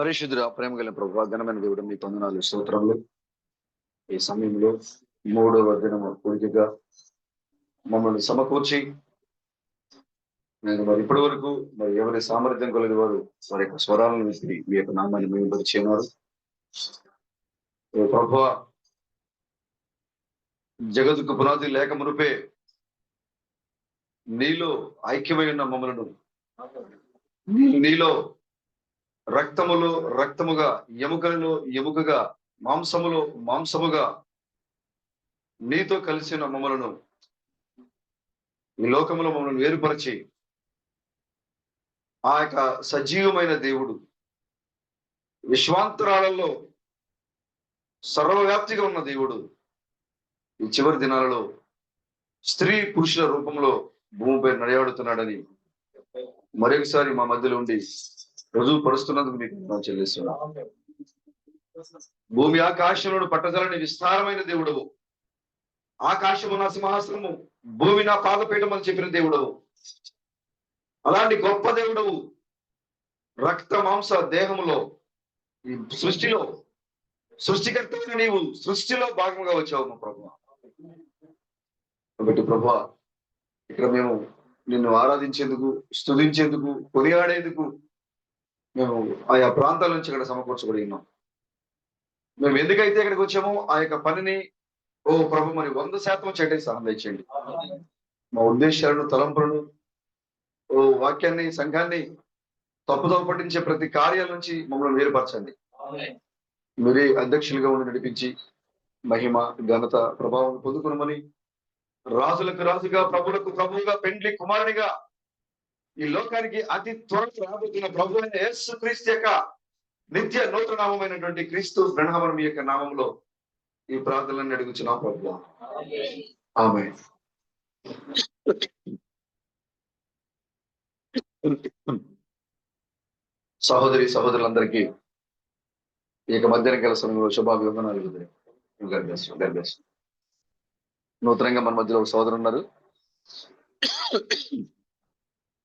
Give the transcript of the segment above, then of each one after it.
పరిశుద్ధుడ ప్రేమ గల ప్రభు ఘనమైన దేవుడు మీ వందనాలు స్తోత్రములు. ఈ సమయంలో 3వ దినము పూర్తిగా మమ్మల్ని సమకూర్చి నేను మరి ఇప్పటి వరకు మరి ఎవరి సామర్థ్యం కలిగిన వారు వారి యొక్క స్వరాలను విసిరి మీ యొక్క నామాన్ని మేము పరిచేవారు. ప్రభు జగత్తుకు పునాది లేక మునిపే నీలో ఐక్యమై ఉన్న మమ్మలను నీలో రక్తములో రక్తముగా, ఎముకలలో ఎముకగా, మాంసములో మాంసముగా నీతో కలిసిన మమ్మలను ఈ లోకములో మమ్మల్ని వేరుపరిచి ఆ యొక్క సజీవమైన దేవుడు విశ్వాంతరాలలో సర్వవ్యాప్తిగా ఉన్న దేవుడు ఈ చివరి దినాలలో స్త్రీ పురుషుల రూపంలో భూమిపై నడయాడుతున్నాడని మరొకసారి మా మధ్యలో ఉండి రుజువు పరుస్తున్నందుకు మీకు చెల్లిస్తున్నాను. భూమి ఆకాశంలో పట్టజలని విస్తారమైన దేవుడవు, ఆకాశము నా సింహాసనము, భూమి నా పాదపీఠం అని చెప్పిన దేవుడవు. అలాంటి గొప్ప దేవుడవు రక్త మాంస దేహములో ఈ సృష్టిలో సృష్టికర్తమైన నీవు సృష్టిలో భాగంగా వచ్చావు మా ప్రభు. కాబట్టి ప్రభు ఇక్కడ మేము నిన్ను ఆరాధించేందుకు, స్తుతించేందుకు, కొనియాడేందుకు మేము ఆయా ప్రాంతాల నుంచి ఇక్కడ సమకూర్చబడి ఉన్నాం. మేము ఎందుకైతే ఇక్కడికి వచ్చామో ఆ యొక్క పనిని ఓ ప్రభు మరి 100% చేయడానికి సహాయం దయచేయండి. మా ఉద్దేశాలను, తలంపులను, ఓ వాక్యాన్ని, సంఘాన్ని తప్పుదోవ పట్టించే ప్రతి కార్యాల నుంచి మమ్మల్ని వేరుపరచండి. మీరే అధ్యక్షులుగా ఉండి నడిపించి మహిమ, ఘనత, ప్రభావం పొందుకునమని, రాజులకు రాజుగా, ప్రభులకు ప్రభువుగా, పెండ్లి కుమారునిగా ఈ లోకానికి అతి త్వరగా రాబోతున్న ప్రభు అయిన యేసు క్రీస్తు యొక్క నిత్య నూతన నామమైనటువంటి క్రీస్తు బ్రహ్మం మీ యొక్క నామంలో ఈ ప్రార్థనలన్నీ అడుగుచున్నా ప్రభు. ఆమేన్. సహోదరి సహోదరులందరికీ ఈ యొక్క మధ్యాహ్న కాల సమయంలో శుభాభివందనాలు. నూతనంగా మన మధ్యలో ఒక సోదరు ఉన్నారు.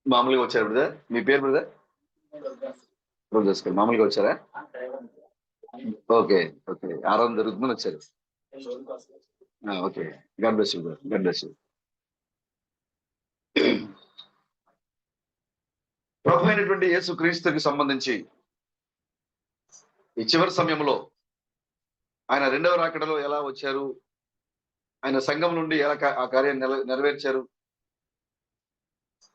మామూలుగా వచ్చారు బ్రదర్? మీ పేరు బ్రదర్? రోజు మామూలుగా వచ్చారా? ఓకే ఓకే, ఆరాధన జరుగుతుందని వచ్చారు. Okay, god bless you brother, god bless you. ప్రభు అయినటువంటి యేసు క్రీస్తుకి సంబంధించి ఈ చివరి సమయంలో ఆయన 2వ రాకడలో ఎలా వచ్చారు, ఆయన సంఘం నుండి ఎలా ఆ కార్యాన్ని నెరవేర్చారు,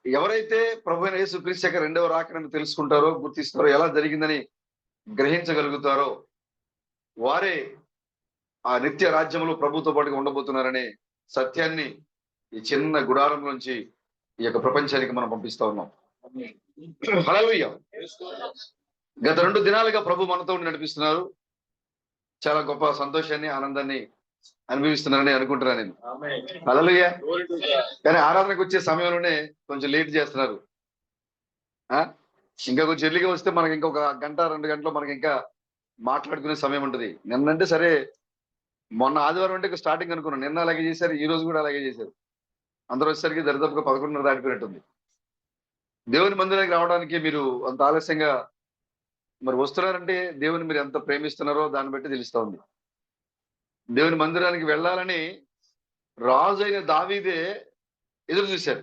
ఎవరైతే ప్రభు అయిన యేసు క్రీస్తు యొక్క 2వ రాకడను తెలుసుకుంటారో, గుర్తిస్తారో, ఎలా జరిగిందని గ్రహించగలుగుతారో వారే ఆ నిత్య రాజ్యంలో ప్రభుతో పాటుగా ఉండబోతున్నారనే సత్యాన్ని ఈ చిన్న గుడారం నుంచి ఈ యొక్క ప్రపంచానికి మనం పంపిస్తా ఉన్నాం. హల్లెలూయా. గత 2 దినాలుగా ప్రభు మనతో నడిపిస్తున్నారు. చాలా గొప్ప సంతోషాన్ని, ఆనందాన్ని అనుభవిస్తున్నారని అనుకుంటున్నాను నేను. హల్లెలూయా. కానీ ఆరాధనకు వచ్చే సమయంలోనే కొంచెం లేట్ చేస్తున్నారు. ఇంకా కొంచెం ఎర్లీగా వస్తే మనకి ఇంకొక గంట 2 గంటలు మనకి ఇంకా మాట్లాడుకునే సమయం ఉంటుంది. నిన్నంటే సరే, మొన్న ఆదివారం అంటే స్టార్టింగ్ అనుకున్నాను, నిన్న అలాగే చేశారు, ఈ రోజు కూడా అలాగే చేశారు. అందరూ వచ్చేసరికి దరిదాపుగా 11:30 దాటిపోయినట్టుంది. దేవుని మందిరానికి రావడానికి మీరు అంత ఆలస్యంగా మరి వస్తున్నారంటే దేవుని మీరు ఎంత ప్రేమిస్తున్నారో దాన్ని బట్టి తెలుస్తా ఉంది. దేవుని మందిరానికి వెళ్ళాలని రాజు అయిన దావీదే ఎదురు చూశారు.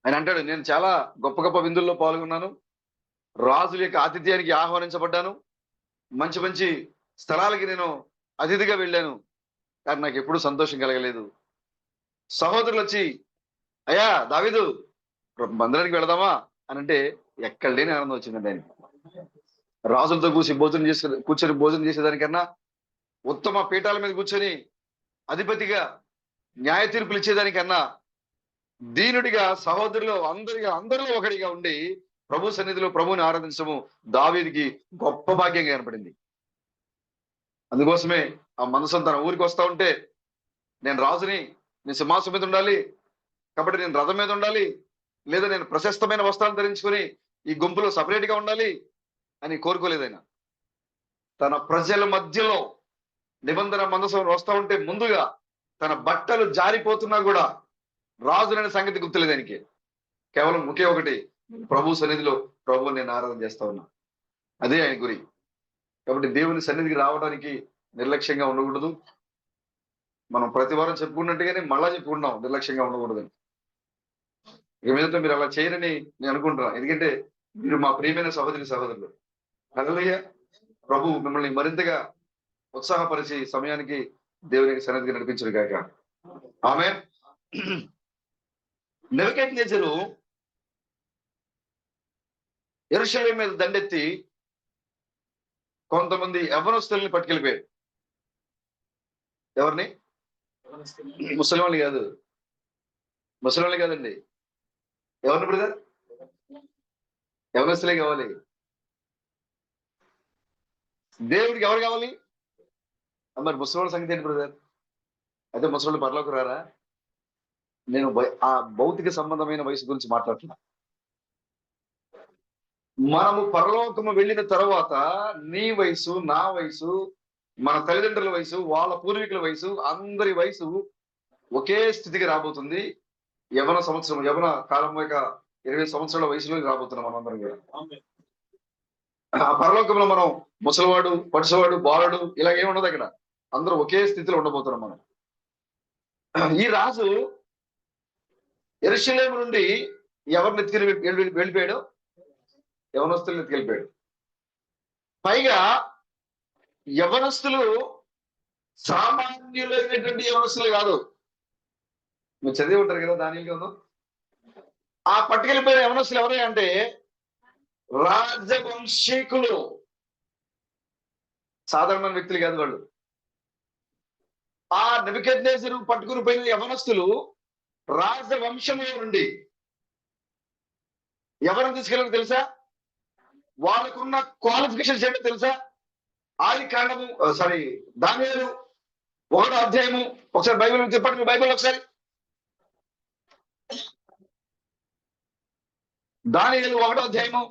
ఆయన అంటాడు, నేను చాలా గొప్ప గొప్ప విందుల్లో పాల్గొన్నాను, రాజుల యొక్క ఆతిథ్యానికి ఆహ్వానించబడ్డాను, మంచి మంచి స్థలాలకి నేను అతిథిగా వెళ్ళాను, కానీ నాకు ఎప్పుడూ సంతోషం కలగలేదు. సహోదరులు వచ్చి, అయ్యా దావీదు మందిరానికి వెళదామా అని అంటే ఎక్కడ లేని ఆనందం వచ్చిందండి ఆయనకి. రాజులతో కూర్చొని భోజనం చేసేదానికన్నా, ఉత్తమ పీఠాల మీద కూర్చొని అధిపతిగా న్యాయ తీర్పులు ఇచ్చేదానికన్నా, దీనుడిగా సహోదరులు అందరిలో ఒకడిగా ఉండి ప్రభు సన్నిధిలో ప్రభువుని ఆరాధించడము దావీదుకి గొప్ప భాగ్యంగా ఏర్పడింది. అందుకోసమే ఆ మనసు తన ఊరికి వస్తా ఉంటే, నేను రాజుని, నేను సింహాసనం మీద ఉండాలి, కాబట్టి నేను రథం మీద ఉండాలి, లేదా నేను ప్రశస్తమైన వస్త్రాలు ధరించుకొని ఈ గుంపులో సపరేట్ గా ఉండాలి అని కోరుకోలేదైనా. తన ప్రజల మధ్యలో నిబంధన మందసం వస్తా ఉంటే ముందుగా తన బట్టలు జారిపోతున్నా కూడా రాజులనే సంగతి గుర్తులేదు ఆయనకి. కేవలం ఒకే ఒకటి, ప్రభు సన్నిధిలో ప్రభు నేను ఆరాధన చేస్తా ఉన్నా. అదే ఆయన గురి. కాబట్టి దేవుని సన్నిధికి రావడానికి నిర్లక్ష్యంగా ఉండకూడదు. మనం ప్రతి వారం చెప్పుకున్నట్టుగానే మళ్ళా చెప్పుకుంటున్నాం నిర్లక్ష్యంగా ఉండకూడదని. ఇక మీదట మీరు అలా చేయరని నేను అనుకుంటున్నాను. ఎందుకంటే మీరు మా ప్రియమైన సహోదరులు. హల్లెలూయా. ప్రభు మిమ్మల్ని మరింతగా ఉత్సాహపరిచి సమయానికి దేవునికి సన్నిధికి నడిపించును గాక. ఆమేన్. నెబుకద్నెజరు యెరూషలేము మీద దండెత్తి కొంతమంది యవ్వనస్తుల్ని పట్టుకెళ్ళిపోయాడు. ఎవరిని? ముసలివాళ్ళు కాదు. ముసలివాళ్ళు కాదండి. ఎవరిని బ్రదర్? యవ్వనస్తులే కావాలి. దేవుడికి ఎవరు కావాలి? మరి ముసలివాళ్ళ సంగతి ఏంటి బ్రదర్? అయితే ముసలివాళ్ళు పరలోకి రారా? నేను ఆ భౌతిక సంబంధమైన వయసు గురించి మాట్లాడుతున్నా. మనము పరలోకము వెళ్ళిన తర్వాత నీ వయసు, నా వయసు, మన తల్లిదండ్రుల వయసు, వాళ్ళ పూర్వీకుల వయసు, అందరి వయసు ఒకే స్థితికి రాబోతుంది. యవ్వన కాలం యొక్క 20 సంవత్సరాల వయసులోకి రాబోతున్నాం మనందరం కూడా. ఆ పరలోకంలో మనం ముసలివాడు, పడుసవాడు, బాలుడు ఇలాగేమి ఉండదు అక్కడ. అందరూ ఒకే స్థితిలో ఉండబోతున్నాం మనం. ఈ రాజు యెరూషలేము నుండి ఎవరిని ఎత్తుకుని వెళ్ళిపోయాడు? యవనస్తుల్ని ఎత్తుకెళ్ళిపోయాడు. పైగా యవనస్తులు సామాన్యులైనటువంటి యవనస్తులు కాదు. మీరు చదివి ఉంటారు కదా దానిలో. ఆ పట్టుకెళ్ళిపోయిన యవనస్తులు ఎవరే అంటే రాజవంశీకులు. సాధారణమైన వ్యక్తులు కాదు వాళ్ళు. ఆ నెబుకద్నెజరు పట్టుకుని పోయిన యవనస్తులు రాజవంశంలో నుండి ఎవరిని తీసుకెళ్ళారో తెలుసా? వాళ్ళకున్న క్వాలిఫికేషన్స్ ఏంటో తెలుసా? ఆది కాండము దానియేలు 1వ అధ్యాయము. ఒకసారి బైబిల్ చెప్పండి, మీ బైబిల్ ఒకసారి. దానియేలు 1వ అధ్యాయము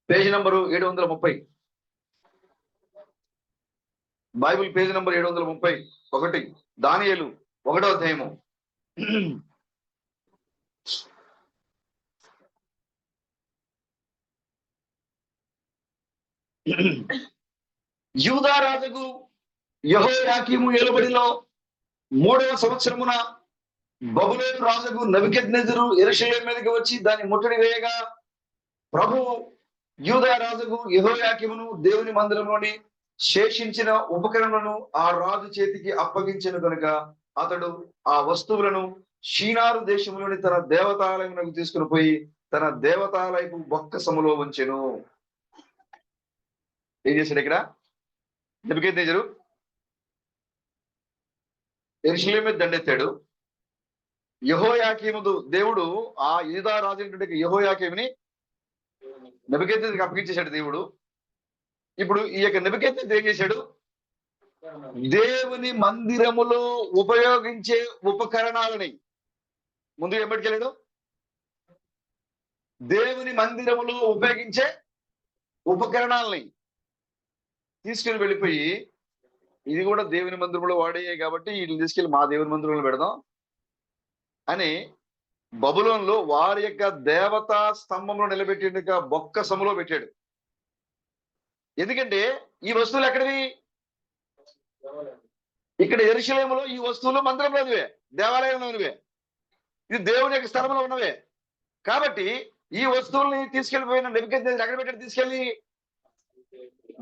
page number 730. Bible page number 731. దానియేలు 1వ అధ్యాయము. యూదా రాజుకు యెహోయాకీము ఏలుబడిలో 3వ సంవత్సరమున బబులోను రాజుకు నెబుకద్నెజరు యెరూషలేము మీదకి వచ్చి దాన్ని ముట్టడి వేయగా ప్రభువు యూదా రాజుకు యెహోయాకీమును దేవుని మందిరంలోని శేషించిన ఉపకరణలను ఆ రాజు చేతికి అప్పగించిన కనుక అతడు ఆ వస్తువులను షీనారు దేశంలోని తన దేవతాలయమునకు తీసుకుని పోయి తన దేవతాలయపు బొక్కసములో ఉంచెను. ఏం చేశాడు ఇక్కడ? నెబుకద్నెజరు యెరూషలేము మీద దండెత్తాడు. యెహోయాకీము దేవుడు ఆ యూదా రాజు అయినటువంటి యెహోయాకీముని నెబుకద్నెజరుకి అప్పగించేశాడు దేవుడు. ఇప్పుడు ఈ యొక్క నెబుకద్నెజరు ఏం చేశాడు? దేవుని మందిరములో ఉపయోగించే ఉపకరణాలని ముందు ఏం పట్టుకెళ్ళాడు? దేవుని మందిరములో ఉపయోగించే ఉపకరణాలని తీసుకుని వెళ్ళిపోయి, ఇది కూడా దేవుని మందిరంలో వాడేయే కాబట్టి వీటిని తీసుకెళ్లి మా దేవుని మందిరంలో పెడదాం అని బబులోనులో వారి యొక్క దేవతా స్తంభంలో నిలబెట్టి బొక్కసములో పెట్టాడు. ఎందుకంటే ఈ వస్తువులు ఎక్కడివి? ఇక్కడ యెరూషలేములో ఈ వస్తువులు మందిరంలోనివే, దేవాలయంలోనివే, ఇది దేవుని యొక్క స్థలంలో ఉన్నవే. కాబట్టి ఈ వస్తువుల్ని తీసుకెళ్లిపోయిన నెబుకద్నెజరు ఎక్కడ పెట్టాడు? తీసుకెళ్లి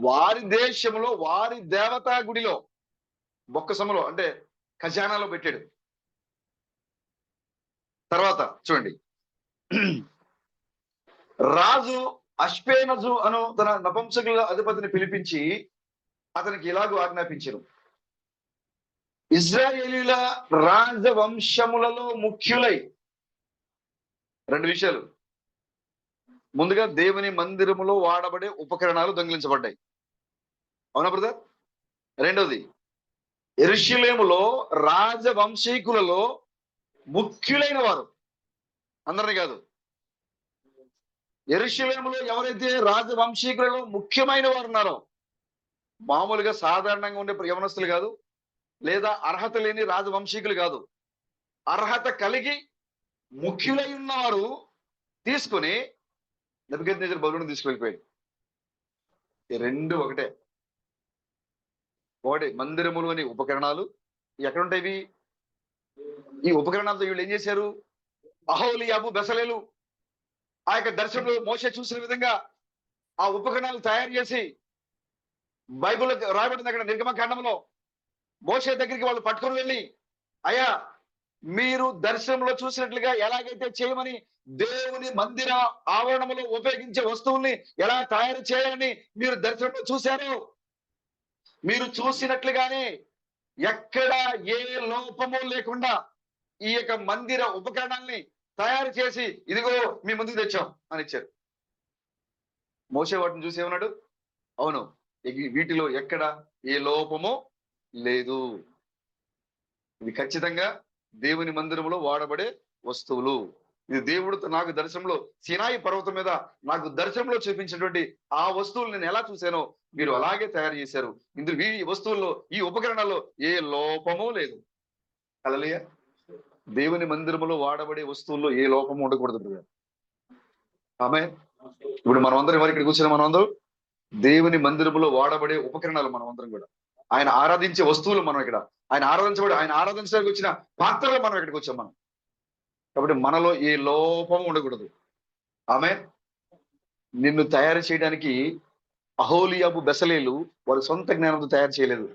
వారి దేశంలో వారి దేవతా గుడిలో బొక్కసములో అంటే ఖజానాలో పెట్టాడు. తర్వాత చూడండి, రాజు అష్పేనజు అను తన నపుంసకుల అధిపతిని పిలిపించి అతనికి ఇలాగూ ఆజ్ఞాపించను. ఇశ్రాయేలీయుల రాజవంశములలో ముఖ్యులై 2 విషయాలు. ముందుగా దేవుని మందిరములో వాడబడే ఉపకరణాలు దొంగిలించబడ్డాయి. అవునా బ్రదర్? రెండోది, యెరూషలేములో రాజవంశీకులలో ముఖ్యులైన వారు, అందరిని కాదు, యెరూషలేములో ఎవరైతే రాజవంశీకులలో ముఖ్యమైన వారు ఉన్నారో, మామూలుగా సాధారణంగా ఉండే యవనస్తులు కాదు, లేదా అర్హత లేని రాజవంశీకులు కాదు, అర్హత కలిగి ముఖ్యులై ఉన్నవారు తీసుకుని నెబుకద్నెజరు బబులోను తీసుకువెళ్ళిపోయాడు. ఈ రెండు ఒకటే. ఒకటి మందిరములోని ఉపకరణాలు ఎక్కడుంటాయి? ఈ ఉపకరణాలతో వీళ్ళు ఏం చేశారు? అహోలియాబు బెసలేలు ఆ యొక్క దర్శనంలో మోషే చూసిన విధంగా ఆ ఉపకరణాలు తయారు చేసి బైబిల్లో రాయబడింది అక్కడ నిర్గమకాండంలో మోషే దగ్గరికి వాళ్ళు పట్టుకొని వెళ్ళి, అయ్యా మీరు దర్శనంలో చూసినట్లుగా ఎలాగైతే చేయమని దేవుని మందిర ఆవరణంలో ఉపయోగించే వస్తువుల్ని ఎలా తయారు చేయాలని మీరు దర్శనంలో చూశారో, మీరు చూసినట్లుగానే ఎక్కడ ఏ లోపము లేకుండా ఈ యొక్క మందిర ఉపకరణాల్ని తయారు చేసి ఇదిగో మీ ముందుకు తెచ్చాం అని ఇచ్చారు. మోషే వాటిని చూసి ఏమన్నాడు? అవును, వీటిలో ఎక్కడ ఏ లోపము లేదు, ఇది ఖచ్చితంగా దేవుని మందిరంలో వాడబడే వస్తువులు. ఇది దేవుడు నాకు దర్శనంలో సినాయి పర్వతం మీద నాకు దర్శనంలో చూపించినటువంటి ఆ వస్తువులు నేను ఎలా చూశానో మీరు అలాగే తయారు చేశారు. ఇందులో ఈ వస్తువుల్లో ఈ ఉపకరణాల్లో ఏ లోపము లేదు. హల్లెలూయా. దేవుని మందిరంలో వాడబడే వస్తువుల్లో ఏ లోపము ఉండకూడదు. ఆమె ఇప్పుడు మనం అందరం ఎవరు ఇక్కడ కూర్చున్నాం? మనం అందరం దేవుని మందిరంలో వాడబడే ఉపకరణాలు. మనం అందరం కూడా ఆయన ఆరాధించే వస్తువులు. మనం ఇక్కడ ఆయన ఆరాధించడానికి వచ్చిన పాత్రలు మనం ఇక్కడికి వచ్చాం మనం. కాబట్టి మనలో ఏ లోపం ఉండకూడదు. ఆమె నిన్ను తయారు చేయడానికి అహోలియాబు బెసలేలు వారి సొంత జ్ఞానంతో తయారు చేయలేదు.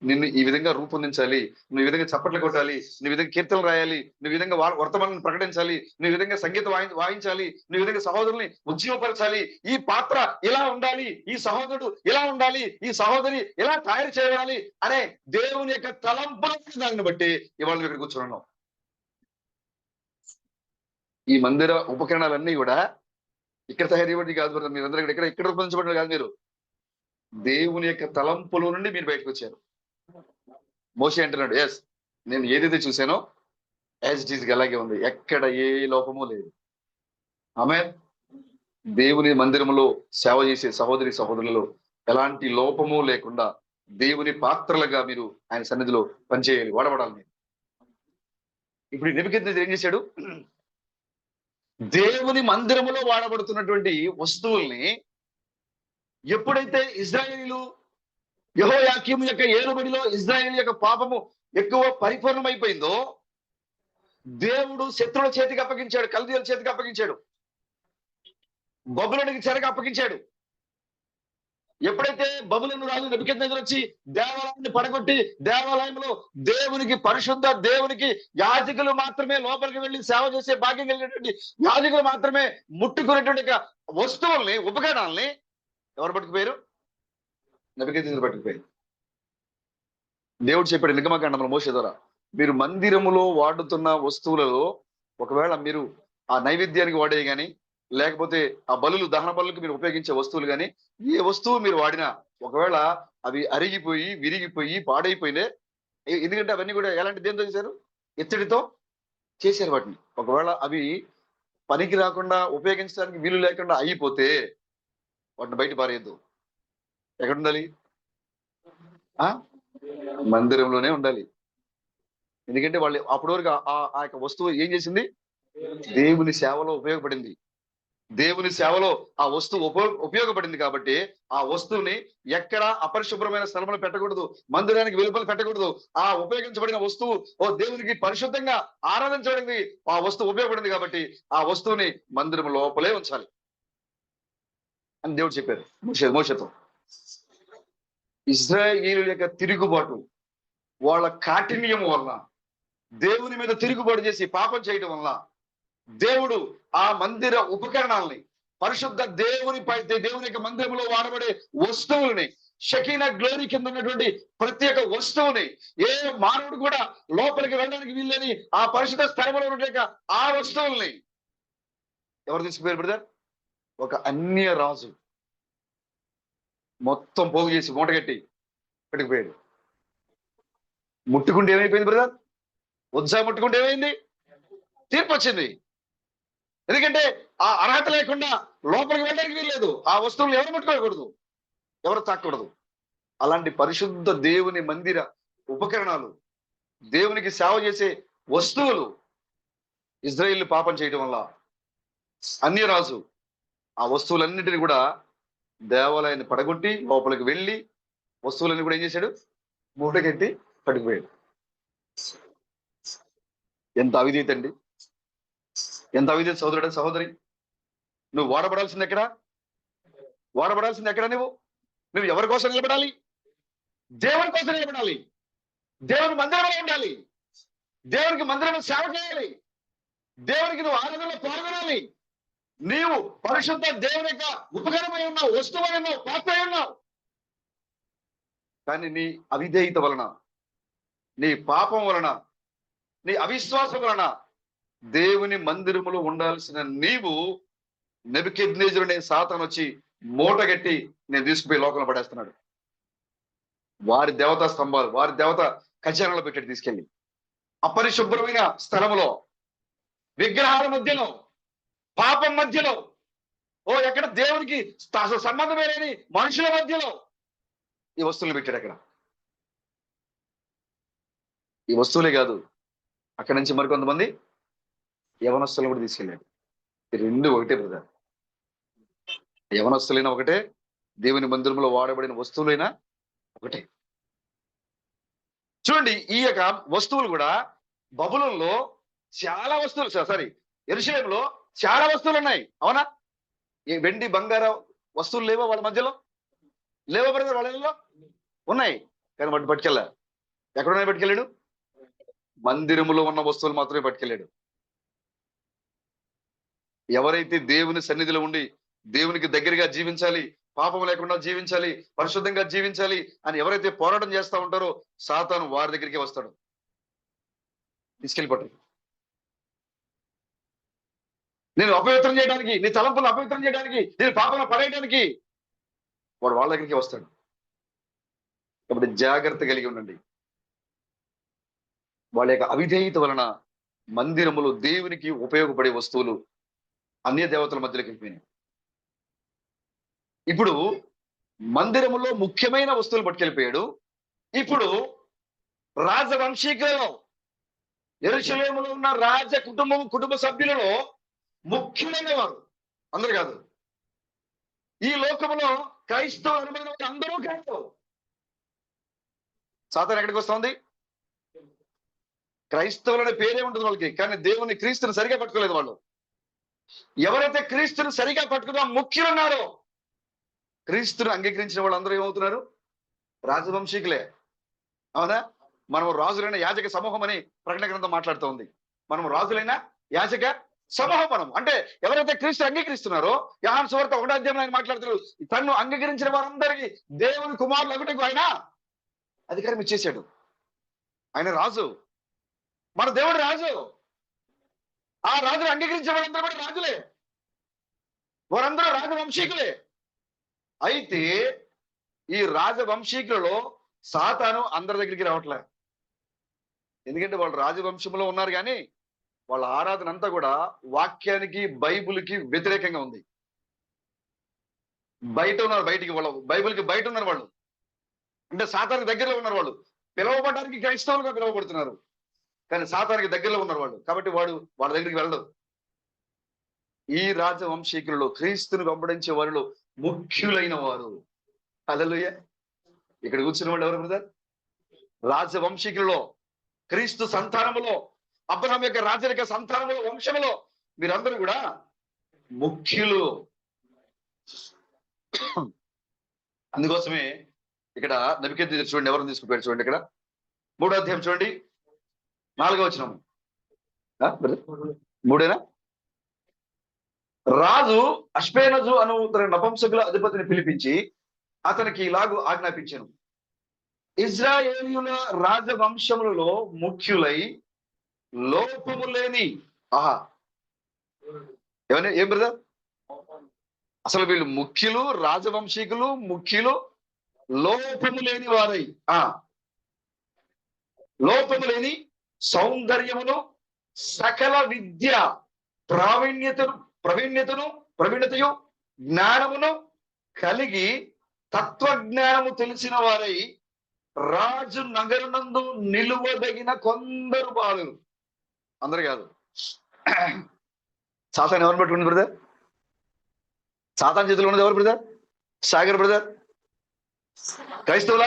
నిన్ను ఈ విధంగా రూపొందించాలి, నువ్వు ఈ విధంగా చప్పట్లు కొట్టాలి, నువ్వు విధంగా కీర్తనలు రాయాలి, నువ్వు విధంగా వర్తమానాన్ని ప్రకటించాలి, నువ్వు విధంగా సంగీతం వాయించాలి, నువ్వు విధంగా సహోదరుని ఉజ్జీవపరచాలి, ఈ పాత్ర ఇలా ఉండాలి, ఈ సహోదరుడు ఇలా ఉండాలి, ఈ సహోదరి ఇలా తయారు చేయాలి అనే దేవుని యొక్క తలంపుల దాన్ని బట్టి ఇవాళ ఇక్కడ కూర్చున్నాం. ఈ మందిర ఉపకరణాలన్నీ కూడా ఇక్కడ తయారు చేయబడి కాదు, మీరందరూ ఇక్కడ రూపొందించబడిన కాదు. మీరు దేవుని యొక్క తలంపుల నుండి మీరు బయటకు వచ్చారు. మోషే అంటున్నాడు, ఎస్ నేను ఏదైతే చూసానో యాజ్ ఇట్ ఈజ్ అలాగే ఉంది, ఎక్కడ ఏ లోపము లేదు. ఆమె దేవుని మందిరంలో సేవ చేసే సహోదరి సహోదరులలో ఎలాంటి లోపము లేకుండా దేవుని పాత్రలుగా మీరు ఆయన సన్నిధిలో పనిచేయాలి, వాడబడాలి మీరు. ఇప్పుడు నెబుకద్నెజరు ఏం చేశాడు? దేవుని మందిరములో వాడబడుతున్నటువంటి వస్తువుల్ని ఎప్పుడైతే ఇశ్రాయేలీయులు యెహోయాకీము యొక్క ఏలుబడిలో ఇశ్రాయేలు యొక్క పాపము ఎక్కువ పరిపూర్ణమైపోయిందో దేవుడు శత్రువుల చేతికి అప్పగించాడు, కల్దీయుల చేతికి అప్పగించాడు, బబులోనికి చెరగా అప్పగించాడు. ఎప్పుడైతే బబులోను రాజు నెబుకద్నెజరు వచ్చి దేవాలయాన్ని పడగొట్టి దేవాలయంలో దేవునికి పరిశుద్ధ దేవునికి యాజకులు మాత్రమే లోపలికి వెళ్ళి సేవ చేసే భాగ్యం కలిగినటువంటి యాజకులు మాత్రమే ముట్టుకునేటువంటి వస్తువుల్ని ఉపకరణాలని ఎవరు పట్టుకుపోయారు? నెబుకద్నెజరు పట్టుకుపోయారు. దేవుడు చెప్పాడు నిర్గమకాండంలో మోషే ద్వారా, మీరు మందిరములో వాడుతున్న వస్తువులలో ఒకవేళ మీరు ఆ నైవేద్యానికి వాడే గాని లేకపోతే ఆ బలులు దహన బలులకు మీరు ఉపయోగించే వస్తువులు కానీ ఏ వస్తువు మీరు వాడినా ఒకవేళ అవి అరిగిపోయి విరిగిపోయి పాడైపోయినే, ఎందుకంటే అవన్నీ కూడా ఎలాంటి దేంతో చేశారు? ఇత్తడితో చేశారు వాటిని. ఒకవేళ అవి పనికి రాకుండా ఉపయోగించడానికి వీలు లేకుండా అయిపోతే వాటిని బయట పారేయద్దు. ఎక్కడ ఉండాలి? మందిరంలోనే ఉండాలి. ఎందుకంటే వాళ్ళు అప్పటి వరకు ఆ యొక్క వస్తువు ఏం చేసింది? దేవుని సేవలో ఉపయోగపడింది. దేవుని సేవలో ఆ వస్తువు ఉపయోగపడింది కాబట్టి ఆ వస్తువుని ఎక్కడ అపరిశుభ్రమైన స్థలంలో పెట్టకూడదు, మందిరానికి వెలుపల పెట్టకూడదు. ఆ ఉపయోగించబడిన వస్తువు దేవునికి పరిశుద్ధంగా ఆరాధించబడింది, ఆ వస్తువు ఉపయోగపడింది కాబట్టి ఆ వస్తువుని మందిరం లోపలే ఉంచాలి అని దేవుడు చెప్పారు మోషేతో. ఇశ్రాయేలు యొక్క తిరుగుబాటు, వాళ్ళ కాఠిన్యం వల్ల, దేవుని మీద తిరుగుబాటు చేసి పాపం చేయడం వల్ల దేవుడు ఆ మందిర ఉపకరణాలని పరిశుద్ధ దేవుని యొక్క మందిరంలో వాడబడే వస్తువుల్ని షకీనా గ్లోరీ కింద ఉన్నటువంటి ప్రతి ఒక్క వస్తువుని ఏ మానవుడు కూడా లోపలికి వెళ్ళడానికి వీల్లేని ఆ పరిశుద్ధ స్థలంలో ఉన్న ఆ వస్తువుల్ని ఎవరు తీసుకుపోయారు బ్రదర్? ఒక అన్య రాజు మొత్తం పోగు చేసి మూటగట్టి పెట్టుకుపోయాడు. ముట్టుకుంటే ఏమైపోయింది బ్రదర్? ఉత్సాహం ముట్టుకుంటే ఏమైంది? తీర్పు వచ్చింది. ఎందుకంటే ఆ అర్హత లేకుండా లోపలికి వెళ్ళడానికి వీల్లేదు. ఆ వస్తువులు ఎవరు ముట్టుకోకూడదు, ఎవరు తాకూడదు. అలాంటి పరిశుద్ధ దేవుని మందిర ఉపకరణాలు, దేవునికి సేవ చేసే వస్తువులు ఇజ్రాయేలు పాపం చేయడం వల్ల అన్యరాజు ఆ వస్తువులన్నింటినీ కూడా దేవాలయాన్ని పడగొట్టి లోపలికి వెళ్ళి వస్తువులన్నీ కూడా ఏం చేశాడు? మూటకెట్టి పడిపోయాడు. ఎంత అవిధీత అండి! ఎంత అవిధీత సోదరుడు, సహోదరి! నువ్వు వాడబడాల్సింది ఎక్కడ? వాడబడాల్సింది ఎక్కడ? నువ్వు ఎవరి కోసం నిలబడాలి? దేవుని కోసం నిలబడాలి. దేవుని మందిరంలో ఉండాలి. దేవునికి మందిరంలో సేవ చేయాలి. దేవునికి నువ్వు ఆరాధనలో పాల్గొనాలి. నీవు పరిశుద్ధ దేవుని యొక్క ఉపకరమై ఉన్నావు, వస్తువై ఉన్నావు, పాత్ర ఉన్నావు. కానీ నీ అవిధేయత వలన, నీ పాపం వలన, నీ అవిశ్వాసం వలన దేవుని మందిరములో ఉండాల్సిన నీవు నెబుకద్నెజరు అనే సాతాను వచ్చి మూటగట్టి నేను తీసుకుపోయి లోకంలో పడేస్తున్నాడు. వారి దేవతా స్తంభాలు, వారి దేవత ఖజానాలో పెట్టి తీసుకెళ్ళి అపరిశుభ్రమైన స్థలములో, విగ్రహాల మధ్యలో, పాపం మధ్యలో, ఎక్కడ దేవునికి అసలు సంబంధమే లేని మనుషుల మధ్యలో ఈ వస్తువులు పెట్టాడు. అక్కడ ఈ వస్తువులే కాదు, అక్కడి నుంచి మరికొంతమంది యవనస్తులను కూడా తీసుకెళ్ళాడు. ఈ రెండు ఒకటే బ్రదర్. యవనస్తులైనా ఒకటే, దేవుని మందిరంలో వాడబడిన వస్తువులైనా ఒకటే. చూడండి, ఈ యొక్క వస్తువులు కూడా బబులోనులో చాలా వస్తువులు, యెరూషలేములో చాలా వస్తువులు ఉన్నాయి. అవునా? ఈ వెండి బంగార వస్తువులు లేవో వాళ్ళ మధ్యలో? లేవో బ్రదర్? వాళ్ళలో ఉన్నాయి, కానీ వాటి పట్టుకెళ్ళా. ఎక్కడున్నాయి పట్టుకెళ్ళాడు? మందిరములో ఉన్న వస్తువులు మాత్రమే పట్టుకెళ్ళాడు. ఎవరైతే దేవుని సన్నిధిలో ఉండి దేవునికి దగ్గరగా జీవించాలి, పాపం లేకుండా జీవించాలి, పరిశుద్ధంగా జీవించాలి అని ఎవరైతే పోరాటం చేస్తా ఉంటారో సాతాను వారి దగ్గరికి వస్తాడు, తీసుకెళ్ళిపోతాడు. నేను అపవిత్రం చేయడానికి, నీ తలంపులు అపవిత్రం చేయడానికి, నేను పాపంలో పడేయడానికి వాడు వాళ్ళ దగ్గరికి వస్తాడు. కాబట్టి జాగ్రత్త కలిగి ఉండండి. వాళ్ళ యొక్క అవిధేయత వలన మందిరములు దేవునికి ఉపయోగపడే వస్తువులు అన్య దేవతల మధ్యలోకి వెళ్ళిపోయినాయి. ఇప్పుడు మందిరములో ముఖ్యమైన వస్తువులు పట్టుకెళ్ళిపోయాడు. ఇప్పుడు రాజవంశీకులలో, యెరూషలేములో ఉన్న రాజ కుటుంబ సభ్యులలో ముఖ్యులైన వారు, అందరు కాదు, ఈ లోకములో క్రైస్తవులు అందరూ కాదు. సాతాను ఎక్కడికి వస్తుంది? క్రైస్తవులనే పేరే ఉంటుంది వాళ్ళకి, కానీ దేవుని క్రీస్తుని సరిగా పట్టుకోలేదు వాళ్ళు. ఎవరైతే క్రీస్తుని సరిగా పట్టుకున్నా ముఖ్యులు ఉన్నారో, క్రీస్తుని అంగీకరించిన వాళ్ళు అందరూ ఏమవుతున్నారు? రాజవంశీకులే. అవునా? మనం రాజులైన యాజక సమూహం అని ప్రకటన గ్రంథం మాట్లాడుతూ ఉంది. మనం రాజులైన యాజక సమూహం. మనం అంటే ఎవరైతే క్రీస్తు అంగీకరిస్తున్నారో, యోహాను సువార్త 1వ అధ్యాయంలో ఆయన మాట్లాడుతున్నారు, తన్ను అంగీకరించిన వారందరికీ దేవుని కుమారులు అగుటకు ఆయన అధికారం ఇచ్చేశాడు. ఆయన రాజు, మన దేవుడు రాజు. ఆ రాజును అంగీకరించిన వాళ్ళందరూ కూడా రాజులే, వారందరూ రాజవంశీకులే. అయితే ఈ రాజవంశీకులలో సాతాను అందరి దగ్గరికి రావట్లే. ఎందుకంటే వాళ్ళు రాజవంశంలో ఉన్నారు, కానీ వాళ్ళ ఆరాధన అంతా కూడా వాక్యానికి, బైబిల్కి వ్యతిరేకంగా ఉంది. బయట ఉన్నారు, బయటికి వాళ్ళు బైబిల్కి బయట ఉన్నారు వాళ్ళు. అంటే సాతానికి దగ్గరలో ఉన్నారు వాళ్ళు. పిలువబడడానికి క్రైస్తవులుగా పిలువబడుతున్నారు, కానీ సాతానికి దగ్గరలో ఉన్నారు వాళ్ళు. కాబట్టి వాళ్ళ దగ్గరికి వెళ్ళడు. ఈ రాజవంశీకులలో క్రీస్తుని వెంబడించే వారిలో ముఖ్యులైన వారు, హల్లెలూయా, ఇక్కడ కూర్చున్న వాళ్ళు ఎవరు బ్రదర్? రాజవంశీకులలో, క్రీస్తు సంతానములో, అబ్రహాం యొక్క రాజరిక సంతానములో, వంశములో మీరందరూ కూడా ముఖ్యులు. అందుకోసమే ఇక్కడ నెబుకద్నెజరు చూడండి, ఎవరిని తీసుకుపోయాడు చూడండి. ఇక్కడ 3వ అధ్యాయం చూడండి, 4వ వచనం. 3ఏనా? రాజు అష్పేనజు అను తన నపుంసకుల అధిపతిని పిలిపించి అతనికి ఇలాగు ఆజ్ఞాపించాను, ఇజ్రాయేలీయుల రాజవంశములలో ముఖ్యులై లోపము లేని, ఏం బ్రదర్? అసలు వీళ్ళు ముఖ్యులు, రాజవంశీకులు, ముఖ్యులు, లోపము లేని వారై, లోపము లేని సౌందర్యమును, సకల విద్య ప్రవీణ్యతయు జ్ఞానమును కలిగి తత్వజ్ఞానము తెలిసిన వారై రాజు నగరనందు నిలువదగిన కొందరు బాలురు. అందరు కాదు. సాతాను ఎవరిని పట్టుకుంది బ్రదర్? సాతాను చేతిలో ఉన్నది ఎవరు బ్రదర్? సాగర్ బ్రదర్, క్రైస్తవుల